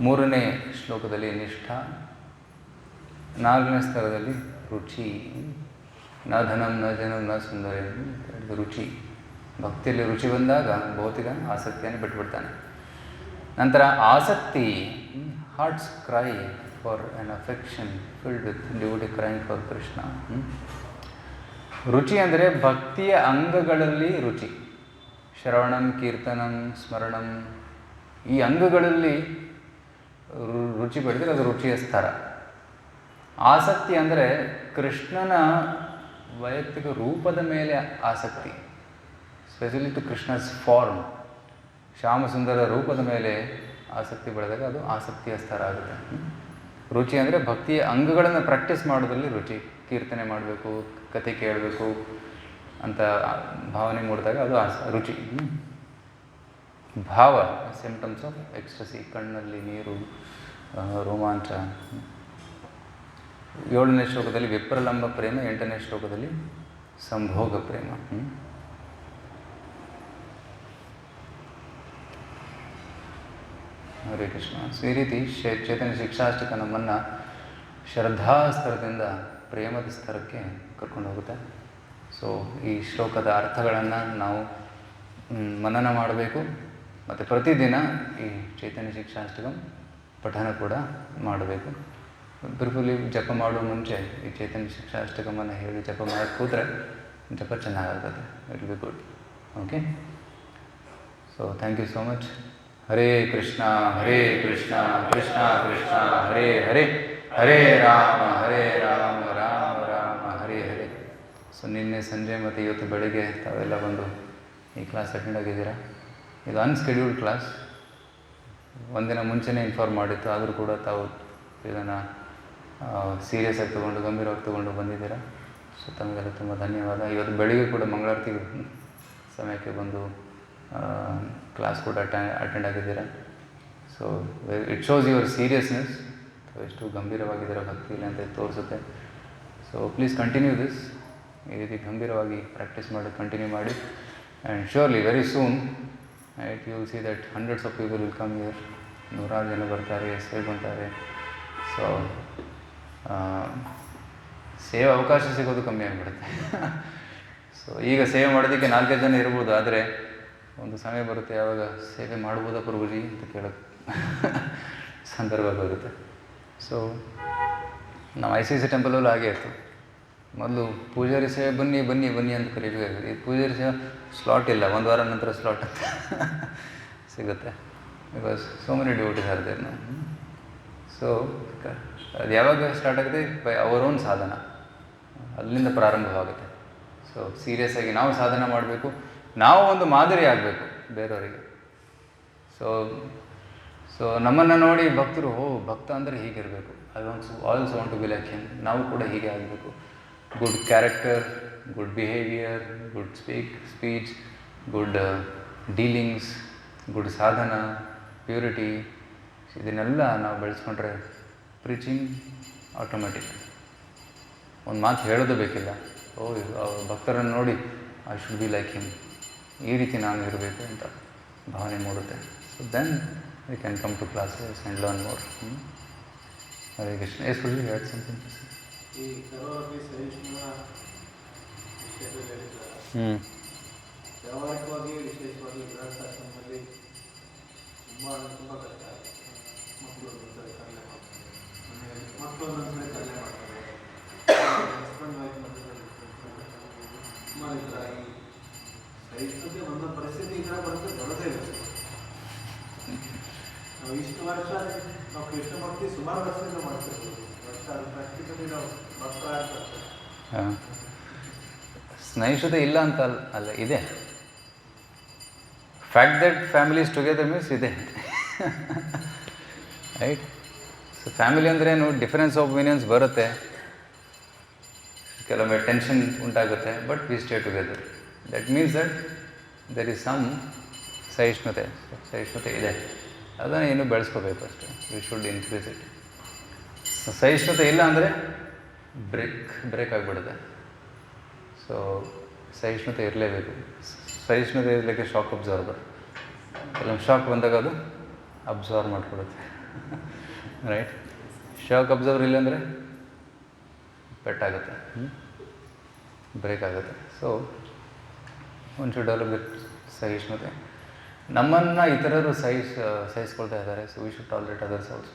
ಮೂರನೇ ಶ್ಲೋಕದಲ್ಲಿ ನಿಷ್ಠಾ, ನಾಲ್ಕನೇ ಸ್ತರದಲ್ಲಿ ರುಚಿ, ನ ಧನಂ ನ ಜನಂ ನ ಸುಂದರ, ರುಚಿ. ಭಕ್ತಿಯಲ್ಲಿ ರುಚಿ ಬಂದಾಗ ಭೌತಿಕ ಆಸಕ್ತಿಯನ್ನು ಬಿಟ್ಬಿಡ್ತಾನೆ. ನಂತರ ಆಸಕ್ತಿ, hearts cry for an affection filled with devotee crying for Krishna. ರುಚಿ ಅಂದರೆ ಭಕ್ತಿಯ ಅಂಗಗಳಲ್ಲಿ ರುಚಿ, ಶ್ರವಣಂ, ಕೀರ್ತನಂ, ಸ್ಮರಣಂ, ಈ ಅಂಗಗಳಲ್ಲಿ ರುಚಿ ಪಡೆದರೆ ಅದು ರುಚಿಯ ಸ್ತರ. ಆಸಕ್ತಿ ಅಂದರೆ ಕೃಷ್ಣನ ವೈಯಕ್ತಿಕ ರೂಪದ ಮೇಲೆ ಆಸಕ್ತಿ, specially to Krishna's form, Shyamasundara ರೂಪದ ಮೇಲೆ ಆಸಕ್ತಿ ಬೆಳೆದಾಗ ಅದು ಆಸಕ್ತಿಯ ಸ್ತರ ಆಗುತ್ತೆ. ರುಚಿ ಅಂದರೆ ಭಕ್ತಿಯ ಅಂಗಗಳನ್ನು ಪ್ರಾಕ್ಟೀಸ್ ಮಾಡೋದ್ರಲ್ಲಿ ರುಚಿ. ಕೀರ್ತನೆ ಮಾಡಬೇಕು, ಕತೆ ಕೇಳಬೇಕು ಅಂತ ಭಾವನೆ ಮೂಡಿದಾಗ ಅದು ರುಚಿ. ಭಾವ, ಸಿಂಪ್ಟಮ್ಸ್ ಆಫ್ ಎಕ್ಸ್ಟಸಿ, ಕಣ್ಣಲ್ಲಿ ನೀರು, ರೋಮಾಂಚ. 7ನೇ ಶ್ಲೋಕದಲ್ಲಿ ವಿಪ್ರಲಂಬ ಪ್ರೇಮ, 8ನೇ ಶ್ಲೋಕದಲ್ಲಿ ಸಂಭೋಗ ಪ್ರೇಮ. ಹರೇ ಕೃಷ್ಣ. ಸೊ ಈ ರೀತಿ ಚೈತನ್ಯ ಶಿಕ್ಷಾಷ್ಟಕ ನಮ್ಮನ್ನು ಶ್ರದ್ಧಾ ಸ್ತರದಿಂದ ಪ್ರೇಮದ ಸ್ತರಕ್ಕೆ ಕರ್ಕೊಂಡು ಹೋಗುತ್ತೆ. ಸೊ ಈ ಶ್ಲೋಕದ ಅರ್ಥಗಳನ್ನು ನಾವು ಮನನ ಮಾಡಬೇಕು, ಮತ್ತು ಪ್ರತಿದಿನ ಈ ಚೈತನ್ಯ ಶಿಕ್ಷಾಷ್ಟಕಂ ಪಠನ ಕೂಡ ಮಾಡಬೇಕು. ಬ್ರೀಫುಲಿ ಜಪ ಮಾಡುವ ಮುಂಚೆ ಈ ಚೈತನ್ಯ ಶಿಕ್ಷಾಷ್ಟಕಮನ್ನು ಹೇಳಿ ಜಪ ಮಾಡೋಕ್ಕೆ ಕೂತ್ರೆ ಜಪ ಚೆನ್ನಾಗಾಗ್ತದೆ. It will be good. Okay, so thank you so much. Hare Krishna Krishna Krishna Hare Hare, Hare Rama Rama Rama Hare Hare. So ನಿನ್ನೆ ಸಂಜೆ ಮತ್ತು ಇವತ್ತು ಬೆಳಗ್ಗೆ ತಾವೆಲ್ಲ ಬಂದು ಈ ಕ್ಲಾಸ್ ಅಟೆಂಡ್ ಆಗಿದ್ದೀರಾ. ಇದು ಅನ್ಸ್ಕೆಡ್ಯೂಲ್ಡ್ ಕ್ಲಾಸ್, ಒಂದಿನ ಮುಂಚೆನೇ ಇನ್ಫಾರ್ಮ್ ಮಾಡಿತ್ತು, ಆದರೂ ಕೂಡ ತಾವು ಇದನ್ನು ಸೀರಿಯಸ್ ಆಗಿ ತೊಗೊಂಡು, ಗಂಭೀರವಾಗಿ ತೊಗೊಂಡು ಬಂದಿದ್ದೀರಾ. ಸೊ ತಮಗೆಲ್ಲ ತುಂಬ ಧನ್ಯವಾದ. ಇವತ್ತು ಬೆಳಿಗ್ಗೆ ಕೂಡ ಮಂಗಳಾರತಿ ಸಮಯಕ್ಕೆ ಬಂದು ಕ್ಲಾಸ್ ಕೂಡ ಅಟೆಂಡ್ ಆಗಿದ್ದೀರಾ. So it shows your seriousness, ಎಷ್ಟು ಗಂಭೀರವಾಗಿದ್ದೀರಾ ಭಕ್ತಿಯಲ್ಲಿ ಅಂತ ತೋರಿಸುತ್ತೆ. So please continue this. ಈ ರೀತಿ ಗಂಭೀರವಾಗಿ ಪ್ರಾಕ್ಟೀಸ್ ಮಾಡಿ ಕಂಟಿನ್ಯೂ ಮಾಡಿ. And surely very soon right you will see that hundreds of people will come here. 100 ಜನ ಬರ್ತಾರೆ, ಸೇರ್ಕೊತಾರೆ. ಸೊ ಸೇವೆ ಅವಕಾಶ ಸಿಗೋದು ಕಮ್ಮಿ ಆಗಿಬಿಡುತ್ತೆ. ಸೊ ಈಗ ಸೇವೆ ಮಾಡೋದಕ್ಕೆ 4-5 ಜನ ಇರ್ಬೋದು, ಆದರೆ ಒಂದು ಸಮಯ ಬರುತ್ತೆ ಯಾವಾಗ ಸೇವೆ ಮಾಡ್ಬೋದಾ ಪ್ರಭುಜಿ ಅಂತ ಕೇಳೋಕ್ಕೆ ಸಂದರ್ಭ ಬರುತ್ತೆ. ಸೊ ನಾವು ICC ಟೆಂಪಲಲ್ಲೂ ಹಾಗೆ ಇತ್ತು. ಮೊದಲು ಪೂಜಾರಿ ಸೇವೆ ಬನ್ನಿ ಬನ್ನಿ ಬನ್ನಿ ಅಂತ ಕರೀಬೇಕಾಗಿದೆ. ಈ ಪೂಜಾರಿ ಸೇವೆ ಸ್ಲಾಟ್ ಇಲ್ಲ, 1 ವಾರ ನಂತರ ಸ್ಲಾಟ್ ಅಂತ. ಸಿಗುತ್ತೆ. Because so many devotees are there no. So ಅದು ಯಾವಾಗ ಸ್ಟಾರ್ಟ್ ಆಗುತ್ತೆ? ಬೈ ಅವರ್ ಓನ್ ಸಾಧನ, ಅಲ್ಲಿಂದ ಪ್ರಾರಂಭವಾಗುತ್ತೆ. ಸೊ ಸೀರಿಯಸ್ ಆಗಿ ನಾವು ಸಾಧನ ಮಾಡಬೇಕು, ನಾವು ಒಂದು ಮಾದರಿ ಆಗಬೇಕು ಬೇರೆಯವರಿಗೆ. ಸೊ ಸೊ ನಮ್ಮನ್ನು ನೋಡಿ ಭಕ್ತರು, ಭಕ್ತ ಅಂದರೆ ಹೀಗಿರಬೇಕು, I also want to be like him, ನಾವು ಕೂಡ ಹೀಗೆ ಆಗಬೇಕು. Good character, good behaviour, good speech, good dealings, good ಸಾಧನ, ಪ್ಯೂರಿಟಿ, ಇದನ್ನೆಲ್ಲ ನಾವು ಬೆಳೆಸ್ಕೊಂಡ್ರೆ ಪ್ರೀಚಿಂಗ್ ಆಟೋಮೆಟಿಕ್. ಒಂದು ಮಾತು ಹೇಳೋದು ಬೇಕಿಲ್ಲ, ಭಕ್ತರನ್ನು ನೋಡಿ I should be like him, ಈ ರೀತಿ ನಾನು ಇರಬೇಕು ಅಂತ ಭಾವನೆ ಮೂಡುತ್ತೆ. So then we can come to classes and learn more. Hare Krishna. Yes ಗುರುಜಿ, ಹ್ಯಾಡ್ ಸಮಥಿಂಗ್ ಟು ಸೇ. ಈ ಕೆಲವರಲ್ಲಿ ಸಹಿಷ್ಣುನ ವ್ಯಾವಹಾರಿಕವಾಗಿ ವಿಶೇಷವಾಗಿ ಗೃಹಸ್ಥಾಶ್ರಮದಲ್ಲಿ ತುಂಬ ಕಷ್ಟ. ಮಕ್ಕಳು ಒಂದೊಂದ್ಸರಿ ಕಲ್ಲೆ ಮಾಡ್ತಾರೆ, ಮಕ್ಕಳು ಒಂದೊಂದ್ಸರಿ ಕಲ್ಲೆ ಮಾಡ್ತಾರೆ, ಹಸ್ಬೆಂಡ್ ವೈಫ್ ಮಧ್ಯದಲ್ಲಿ ಸುಮಾರು ಈ ಥರ ಈ ಸಹಿಷ್ಣುತೆ ಒಂದೊಂದು ಪರಿಸ್ಥಿತಿ ಈ ಥರ ಬರುತ್ತೆ, ಬರೋದೇ ಇಲ್ಲ. ನಾವು ಇಷ್ಟು ವರ್ಷ ನಾವು ಕೃಷ್ಣ ಭಕ್ತಿ ಸುಮಾರು ವರ್ಷದಿಂದ ಮಾಡ್ತಿರ್ಬೋದು, ವರ್ಷ ಅದು ಪ್ರಾಕ್ಟಿಕಲಿ ನಾವು ಬರ್ತಾ ಇರ್ತಾರೆ. ಹಾಂ, ಸ್ನೇಹಿತತೆ ಇಲ್ಲ ಅಂತ ಅಲ್ಲ, ಇದೆ. Fact that families together means ಇದೆ, ರೈಟ್? ಸೊ ಫ್ಯಾಮಿಲಿ ಅಂದ್ರೇನು, ಡಿಫರೆನ್ಸ್ ಆಫ್ ಒಪಿನಿಯನ್ಸ್ ಬರುತ್ತೆ, ಕೆಲವೊಮ್ಮೆ ಟೆನ್ಷನ್ ಉಂಟಾಗುತ್ತೆ, but we stay together. That means that there is some ಸಹಿಷ್ಣುತೆ ಇದೆ, ಅದನ್ನು ಇನ್ನೂ ಬೆಳೆಸ್ಕೋಬೇಕು ಅಷ್ಟೇ. We should increase it. ಸಹಿಷ್ಣುತೆ ಇಲ್ಲ ಅಂದರೆ ಬ್ರೇಕ್ ಆಗಿಬಿಡುತ್ತೆ. ಸೊ ಸಹಿಷ್ಣುತೆ ಇರಲೇಬೇಕು. ಸಹಿಷ್ಣುತೆ ಇರಲಿಕ್ಕೆ ಶಾಕ್ ಅಬ್ಸಾರ್ಬರ್. ಕೆಲವೊಂದು ಶಾಕ್ ಬಂದಾಗ ಅದು ಅಬ್ಸಾರ್ವ್ ಮಾಡಿಕೊಡುತ್ತೆ, ರೈಟ್? ಶಾಕ್ ಅಬ್ಸರ್ವರ್ ಇಲ್ಲಾಂದರೆ ಪೆಟ್ಟಾಗುತ್ತೆ, ಬ್ರೇಕ್ ಆಗುತ್ತೆ. So one should develop that ಸಹಿಷ್ಣುತೆ. ನಮ್ಮನ್ನು ಇತರರು ಸಹಿಸ್ಕೊಳ್ತಾ ಇದ್ದಾರೆ, so we should tolerate others also,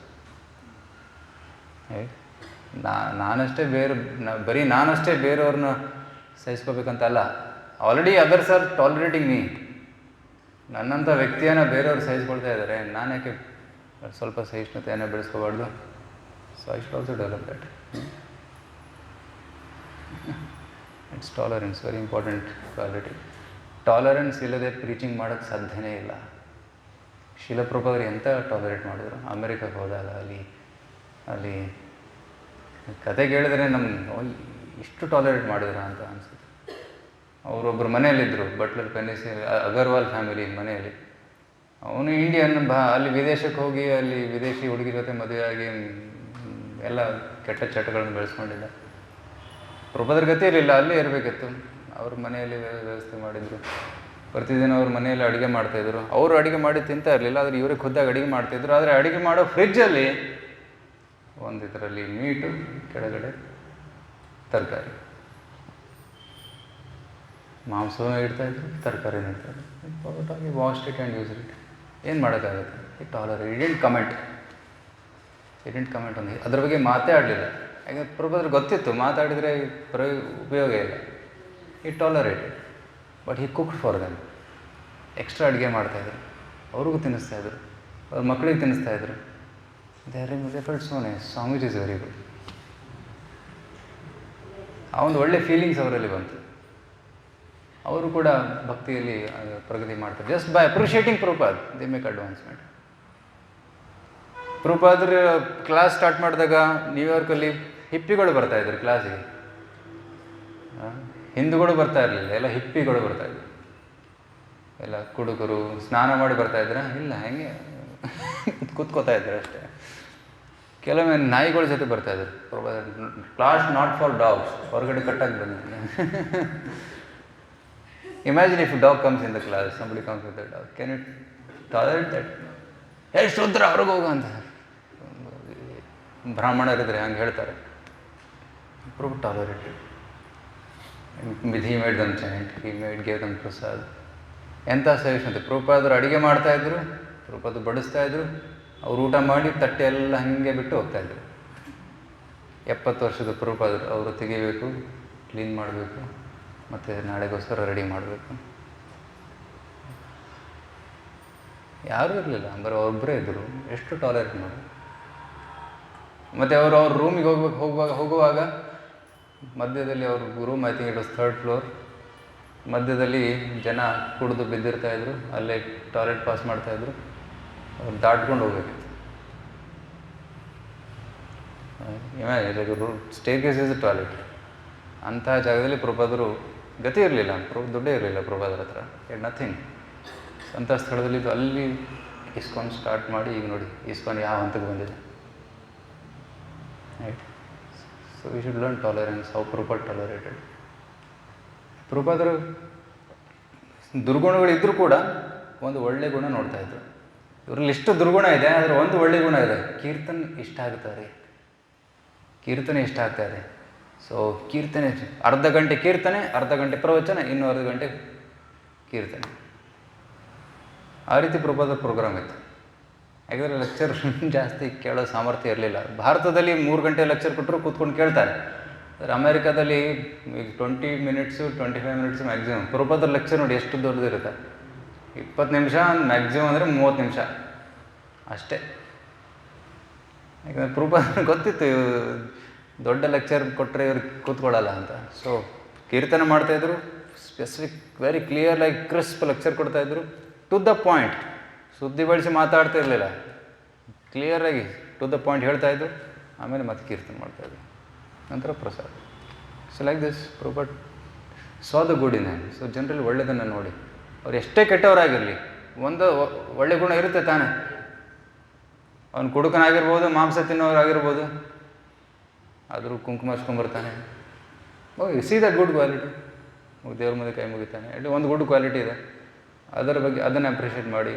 right? ಬರೀ ನಾನಷ್ಟೇ ಬೇರೆಯವ್ರನ್ನ ಸಹಿಸ್ಕೋಬೇಕಂತಲ್ಲ, already others are tolerating me. ನನ್ನಂಥ ವ್ಯಕ್ತಿಯನ್ನು ಬೇರೆಯವ್ರು ಸಹಿಸ್ಕೊಳ್ತಾ ಇದ್ದಾರೆ, ನಾನು ಯಾಕೆ ಸ್ವಲ್ಪ ಸಹಿಷ್ಣುತೆಯನ್ನು ಬೆಳೆಸ್ಕೋಬಾರ್ದು? So I should also develop that. It's tolerance, very important quality. Tolerance ಇಲ್ಲದೆ ಪ್ರೀಚಿಂಗ್ ಮಾಡೋಕ್ಕೆ ಸಾಧ್ಯನೇ ಇಲ್ಲ. ಶಿಲ ಪ್ರಭುಪಾದರು ಎಂತ ಟಾಲರೇಟ್ ಮಾಡಿದ್ರು ಅಮೆರಿಕಕ್ಕೆ ಹೋದಾಗ. ಅಲ್ಲಿ ಕತೆ ಕೇಳಿದ್ರೆ ಇಷ್ಟು ಟಾಲರೇಟ್ ಮಾಡಿದ್ರ ಅಂತ ಅನಿಸುತ್ತೆ. ಅವರೊಬ್ಬರು ಮನೆಯಲ್ಲಿದ್ದರು, ಬಟ್ಲರ್ ಪೆನ್ನಿಸಿಲ್ ಅಗರ್ವಾಲ್ ಫ್ಯಾಮಿಲಿ ಮನೆಯಲ್ಲಿ. ಅವನು ಇಂಡಿಯನ್ ಅಲ್ಲಿ ವಿದೇಶಕ್ಕೆ ಹೋಗಿ ಅಲ್ಲಿ ವಿದೇಶಿ ಹುಡುಗಿ ಜೊತೆ ಮದುವೆಯಾಗಿ ಎಲ್ಲ ಕೆಟ್ಟ ಚಟಗಳನ್ನು ಬೆಳೆಸ್ಕೊಂಡಿದ್ದ. ಪ್ರಭುಪಾದರ ಗತಿ ಇರಲಿಲ್ಲ, ಅಲ್ಲೇ ಇರಬೇಕಿತ್ತು. ಅವ್ರ ಮನೆಯಲ್ಲಿ ವ್ಯವಸ್ಥೆ ಮಾಡಿದರು. ಪ್ರತಿದಿನ ಅವ್ರ ಮನೆಯಲ್ಲಿ ಅಡುಗೆ ಮಾಡ್ತಾಯಿದ್ರು. ಅವರು ಅಡುಗೆ ಮಾಡಿ ತಿಂತಾ ಇರಲಿಲ್ಲ, ಆದರೆ ಇವರೇ ಖುದ್ದಾಗಿ ಅಡುಗೆ ಮಾಡ್ತಾಯಿದ್ರು. ಆದರೆ ಅಡುಗೆ ಮಾಡೋ ಫ್ರಿಜ್ಜಲ್ಲಿ ಒಂದು ಇದರಲ್ಲಿ ಮೀಟು, ಕೆಳಗಡೆ ತರಕಾರಿ, ಮಾಂಸವೂ ಇಡ್ತಾಯಿದ್ರು, ತರಕಾರಿನೂ ಇಡ್ತಾಯಿದ್ರು. ಪರೋಟಾಗಿ wash it and use it. ಏನು ಮಾಡೋಕ್ಕಾಗುತ್ತೆ? It tolerate. ಇಡೆಂಟ್ ಕಮೆಂಟ್ ಒಂದು ಅದ್ರ ಬಗ್ಗೆ ಮಾತೇ ಆಡಲಿಲ್ಲ. ಯಾಕಂದ್ರೆ ಪ್ರಭುಪಾದರು ಗೊತ್ತಿತ್ತು ಮಾತಾಡಿದರೆ ಉಪಯೋಗ ಇಲ್ಲ. It tolerated, but he cooked for them. Extra ಅಡುಗೆ ಮಾಡ್ತಾಯಿದ್ರು, ಅವ್ರಿಗೂ ತಿನ್ನಿಸ್ತಾಯಿದ್ರು, ಅವ್ರ ಮಕ್ಕಳಿಗೆ ತಿನ್ನಿಸ್ತಾಯಿದ್ರು. They felt so nice. Swamiji is very good. ಆ ಒಂದು ಒಳ್ಳೆ ಫೀಲಿಂಗ್ಸ್ ಅವರಲ್ಲಿ ಬಂತು. ಅವರು ಕೂಡ ಭಕ್ತಿಯಲ್ಲಿ ಪ್ರಗತಿ ಮಾಡ್ತಾರೆ. Just by appreciating Prabhupada they make advancement. ಪ್ರಭುಪಾದ್ರ ಕ್ಲಾಸ್ ಸ್ಟಾರ್ಟ್ ಮಾಡಿದಾಗ ನ್ಯೂಯಾರ್ಕಲ್ಲಿ ಹಿಪ್ಪಿಗಳು ಬರ್ತಾಯಿದ್ರು ಕ್ಲಾಸಿಗೆ. ಹಿಂದೂಗಳು ಬರ್ತಾ ಇರಲಿಲ್ಲ, ಎಲ್ಲ ಹಿಪ್ಪಿಗಳು ಬರ್ತಾಯಿದ್ರು. ಎಲ್ಲ ಕುಡುಕರು ಸ್ನಾನ ಮಾಡಿ ಬರ್ತಾಯಿದ್ರ? ಇಲ್ಲ, ಹೆಂಗೆ ಕೂತ್ಕೋತಾ ಇದ್ರು ಅಷ್ಟೇ. ಕೆಲವೊಮ್ಮೆ ನಾಯಿಗಳ ಜೊತೆ ಬರ್ತಾಯಿದ್ರು. ಕ್ಲಾಸ್ ನಾಟ್ ಫಾರ್ ಡಾಗ್ಸ್, ಹೊರಗಡೆ ಕಟ್ಟಾಗಿ ಬಂದಿದ್ದೆ. Imagine if dog comes in the class, somebody comes with a dog, can you tolerate that? ಶೂದ್ರ ಹೊರಗೆ ಹೋಗು ಅಂತ ಬ್ರಾಹ್ಮಣರಿದ್ರೆ ಹಂಗೆ ಹೇಳ್ತಾರೆ. Prove tolerated. He made them chant, he gave them Prasad. ಎಂಥ ಸಹಿಷ್ಣುತೆ! ಪ್ರಭುಪಾದರು ಅಡುಗೆ ಮಾಡ್ತಾಯಿದ್ರು, ಪ್ರಭುಪಾದರು ಬಡಿಸ್ತಾಯಿದ್ರು, ಅವ್ರು ಊಟ ಮಾಡಿ ತಟ್ಟೆ ಎಲ್ಲ ಹಾಗೆ ಬಿಟ್ಟು ಹೋಗ್ತಾಯಿದ್ರು. 70 ವರ್ಷದ ಪ್ರಭುಪಾದರು. ಅವರು ತೆಗಿಬೇಕು, ಕ್ಲೀನ್ ಮಾಡಬೇಕು, ಮತ್ತು ನಾಳೆಗೋಸ್ಕರ ರೆಡಿ ಮಾಡಬೇಕು. ಯಾರೂ ಇರಲಿಲ್ಲ, ಬರೋ ಒಬ್ಬರೇ ಇದ್ದರು. ಎಷ್ಟು ಟಾಲರೇಟ್ ಮಾಡಿ. ಮತ್ತು ಅವ್ರ ರೂಮಿಗೆ ಹೋಗುವಾಗ ಮಧ್ಯದಲ್ಲಿ ಅವ್ರ room, I think it was 3rd floor, ಮಧ್ಯದಲ್ಲಿ ಜನ ಕುಡಿದು ಬಿದ್ದಿರ್ತಾಯಿದ್ರು, ಅಲ್ಲೇ ಟಾಯ್ಲೆಟ್ ಪಾಸ್ ಮಾಡ್ತಾಯಿದ್ರು. ಅವ್ರು ದಾಟ್ಕೊಂಡು ಹೋಗ್ಬೇಕಿತ್ತು. Staircase is toilet. ಅಂಥ ಜಾಗದಲ್ಲಿ ಪ್ರಭಾದರು ಗತಿ ಇರಲಿಲ್ಲ, ದುಡ್ಡೇ ಇರಲಿಲ್ಲ ಪ್ರಭಾದರ ಹತ್ರ, ಇಟ್ ನಥಿಂಗ್. ಅಂಥ ಸ್ಥಳದಲ್ಲಿ ಅಲ್ಲಿ ಇಸ್ಕಾನ್ ಸ್ಟಾರ್ಟ್ ಮಾಡಿ ಈಗ ನೋಡಿ ಇಸ್ಕಾನ್ ಯಾವ ಹಂತಕ್ಕೆ ಬಂದಿದೆ. Right. So we should learn tolerance, how Prabhupada tolerated. ಪ್ರಭಾದರು ದುರ್ಗುಣಗಳಿದ್ದರೂ ಕೂಡ ಒಂದು ಒಳ್ಳೆಯ ಗುಣ ನೋಡ್ತಾಯಿದ್ರು. ಇವರಲ್ಲಿ ಎಷ್ಟು ದುರ್ಗುಣ ಇದೆ, ಆದರೆ ಒಂದು ಒಳ್ಳೆಯ ಗುಣ ಇದೆ. ಕೀರ್ತನೆ ಇಷ್ಟ ಆಗ್ತಾರೆ, ಕೀರ್ತನೆ ಇಷ್ಟ ಆಗ್ತಾಯಿದೆ. ಸೊ ಕೀರ್ತನೆ, ಅರ್ಧ ಗಂಟೆ ಕೀರ್ತನೆ, ಅರ್ಧ ಗಂಟೆ ಪ್ರವಚನ, ಇನ್ನೂ ಅರ್ಧ ಗಂಟೆ ಕೀರ್ತನೆ. ಆ ರೀತಿ ಪ್ರಭಾದ ಪ್ರೋಗ್ರಾಮ್ ಇತ್ತು. ಯಾಕಂದರೆ ಲೆಕ್ಚರ್ ಜಾಸ್ತಿ ಕೇಳೋ ಸಾಮರ್ಥ್ಯ ಇರಲಿಲ್ಲ. ಭಾರತದಲ್ಲಿ 3 ಗಂಟೆ ಲೆಕ್ಚರ್ ಕೊಟ್ಟರು ಕೂತ್ಕೊಂಡು ಕೇಳ್ತಾರೆ. ಆದರೆ ಅಮೇರಿಕಾದಲ್ಲಿ ಈಗ 20 ಮಿನಿಟ್ಸು 25 ಮಿನಿಟ್ಸು ಮ್ಯಾಕ್ಸಿಮಮ್. ಪ್ರಭಾದ ಲೆಕ್ಚರ್ ನೋಡಿ ಎಷ್ಟು ದೊಡ್ಡದಿರುತ್ತೆ. 20 ನಿಮಿಷ, ಮ್ಯಾಕ್ಸಿಮಮ್ ಅಂದರೆ 30 ನಿಮಿಷ ಅಷ್ಟೇ. ಯಾಕಂದರೆ ಪ್ರಭಾದ ಗೊತ್ತಿತ್ತು ದೊಡ್ಡ ಲೆಕ್ಚರ್ ಕೊಟ್ಟರೆ ಇವ್ರಿಗೆ ಕೂತ್ಕೊಳ್ಳಲ್ಲ ಅಂತ. ಸೊ ಕೀರ್ತನೆ ಮಾಡ್ತಾಯಿದ್ರು, specific very clear like crisp lecture ಕೊಡ್ತಾಯಿದ್ರು, ಟು ದ ಪಾಯಿಂಟ್. ಸುದ್ದಿ ಬಳಸಿ ಮಾತಾಡ್ತಾ ಇರಲಿಲ್ಲ, ಕ್ಲಿಯರಾಗಿ ಟು ದ ಪಾಯಿಂಟ್ ಹೇಳ್ತಾಯಿದ್ರು. ಆಮೇಲೆ ಮತ್ತೆ ಕೀರ್ತನೆ ಮಾಡ್ತಾಯಿದ್ರು, ನಂತರ ಪ್ರಸಾದ. So like this Prabhat saw the good in ham. So ಜನರಲ್ಲಿ ಒಳ್ಳೆಯದನ್ನು ನೋಡಿ, ಅವ್ರು ಎಷ್ಟೇ ಕೆಟ್ಟವರಾಗಿರಲಿ ಒಂದು ಒಳ್ಳೆ ಗುಣ ಇರುತ್ತೆ ತಾನೇ. ಅವನು ಕುಡುಕನಾಗಿರ್ಬೋದು, ಮಾಂಸ ತಿನ್ನೋರಾಗಿರ್ಬೋದು, ಆದರೂ ಕುಂಕುಮ ಹಚ್ಕೊಂಬರ್ತಾನೆ. Oh see that good quality. ದೇವ್ರ ಮುಂದೆ ಕೈ ಮುಗಿತಾನೆ, ಅಲ್ಲಿ ಒಂದು ಗುಡ್ ಕ್ವಾಲಿಟಿ ಇದೆ. ಅದರ ಬಗ್ಗೆ ಅದನ್ನು ಅಪ್ರಿಷಿಯೇಟ್ ಮಾಡಿ,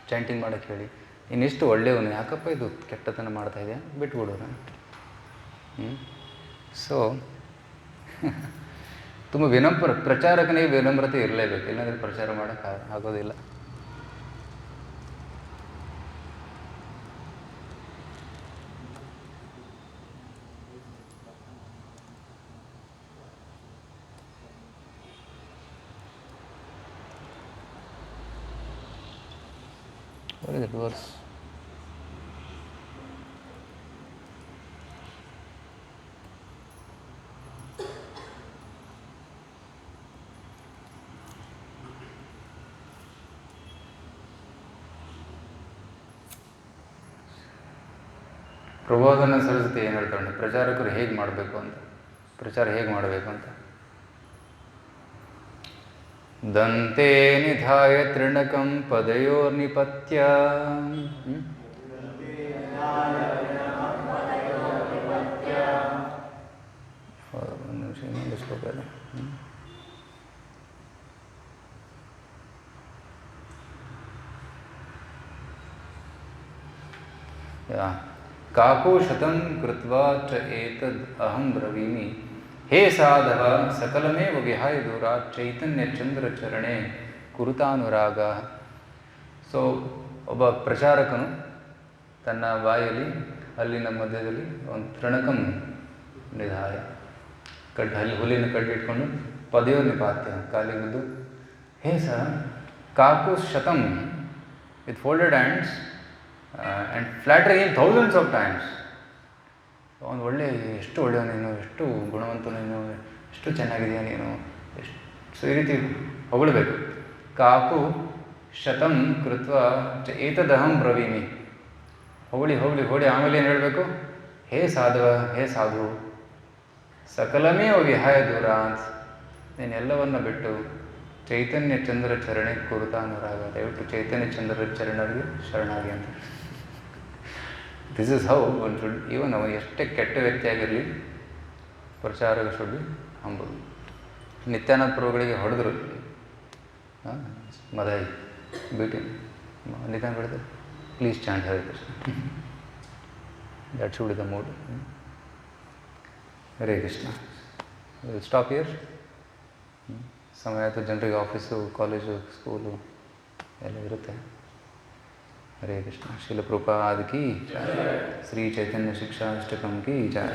ಚಾಂಟಿಂಗ್ ಮಾಡೋಕ್ಕೆ ಹೇಳಿ. ಇನ್ನಿಷ್ಟು ಒಳ್ಳೆಯವನು, ಯಾಕಪ್ಪ ಇದು ಕೆಟ್ಟತನ ಮಾಡ್ತಾಯಿದೆ, ಬಿಟ್ಬಿಡೋಣ. ಸೊ ತುಂಬ ಪ್ರಚಾರಕನಿಗೆ ವಿನಮ್ರತೆ ಇರಲೇಬೇಕು, ಇಲ್ಲಾಂದರೆ ಪ್ರಚಾರ ಮಾಡೋಕ್ಕೆ ಆಗೋದಿಲ್ಲ. What is it verse? ಪ್ರಬೋಧನ Saraswati ಏನು ಹೇಳ್ತಾಳೆ, ಪ್ರಚಾರಕರು ಹೇಗೆ ಮಾಡಬೇಕು ಅಂತ, ಪ್ರಚಾರ ಹೇಗೆ ಮಾಡಬೇಕು ಅಂತ. ದಂತೆ ನಿಧಾಯ ತೃಣಕಂ ಪದಯೋರ್ನಿಪತ್ಯ. ಒಂದು ನಿಮಿಷ, ಇನ್ನೊಂದು ಶ್ಲೋಕ ಇದೆ. ಕಾಕುಶತಂ ಕೃತ್ವಾ ಚ ಏತದ್ ಅಹಂ ಬ್ರವೀಮಿ ಹೇ ಸಾಧವ ಸಕಲಮೇವ ವಿಹಾಯ ದೂರಾತ್ ಚೈತನ್ಯ ಚಂದ್ರ ಚರಣೆ ಕುರುತಾನುರಾಗ. ಸೊ ಒಬ್ಬ ಪ್ರಚಾರಕನು ತನ್ನ ಬಾಯಲ್ಲಿ ಹಲ್ಲಿನ ಮಧ್ಯದಲ್ಲಿ ಒಂದು ತೃಣಕಂ ನಿಧಾಯ, ಹುಲ್ಲಿನ ಕಡ್ಡಿಟ್ಕೊಂಡು ಪದೆಯೋ ನಿಪಾತ್ಯ, ಕಾಲಿಗೆ ಬಿದ್ದು ಹೇ ಸ ಕಾಕುಶತಂ with folded hands and flattering in thousands of times. ಅವನು ಎಷ್ಟು ಒಳ್ಳೆಯ ನೀನು, ಎಷ್ಟು ಗುಣವಂತ ನೀನು, ಎಷ್ಟು ಚೆನ್ನಾಗಿದೆಯಾ ನೀನು, ಎಷ್ಟು. ಸೊ ಈ ರೀತಿ ಹೊಗಳಬೇಕು. ಕಾಕು ಶತಂ ಕೃತ್ವ ಚ ಏತದಹಂ ಬ್ರವೀಮಿ. ಹೊಗಳಿ ಆಮೇಲೆ ಏನು ಹೇಳಬೇಕು, ಹೇ ಸಾಧವ, ಹೇ ಸಾಧು, ಸಕಲಮೇ ವಿಹಾಯ ದೂರ, ನೀನೆಲ್ಲವನ್ನು ಬಿಟ್ಟು ಚೈತನ್ಯ ಚಂದ್ರ ಚರಣೆ ಕುರುತಾನುರಾಗ, ದಯವಿಟ್ಟು ಚೈತನ್ಯ ಚಂದ್ರ ಚರಣರಿಗೆ ಶರಣಾಗಿ ಅಂತ. This is how one should, even ಅವನು ಎಷ್ಟೇ ಕೆಟ್ಟ ವ್ಯಕ್ತಿಯಾಗಿರಲಿ, ಪ್ರಚಾರಕ ಶುಡ್ ಬಿ ಹಂಬಲ್. ನಿತ್ಯಾನಂದ ಪ್ರಭುಗಳಿಗೆ ಹೊಡೆದ್ರು, ಮದಾಯಿ ಬಿಟಿ ನಿತ್ಯಾನಂದ ಹೊಡೆದ್ರು, please chant Hare Krishna, that should be the mood. Hare Krishna. Stop year. ಸಮಯ ಆಯಿತು, ಜನರಿಗೆ ಆಫೀಸು, ಕಾಲೇಜು, ಸ್ಕೂಲು ಎಲ್ಲ ಇರುತ್ತೆ. ಹರೇ ಕೃಷ್ಣ. ಶ್ರೀಲ ಪ್ರಭುಪಾದ ಕಿ ಜೈ. ಶ್ರೀ ಚೈತನ್ಯ ಶಿಕ್ಷಾಷ್ಟಕಂ ಕಿ ಜೈ.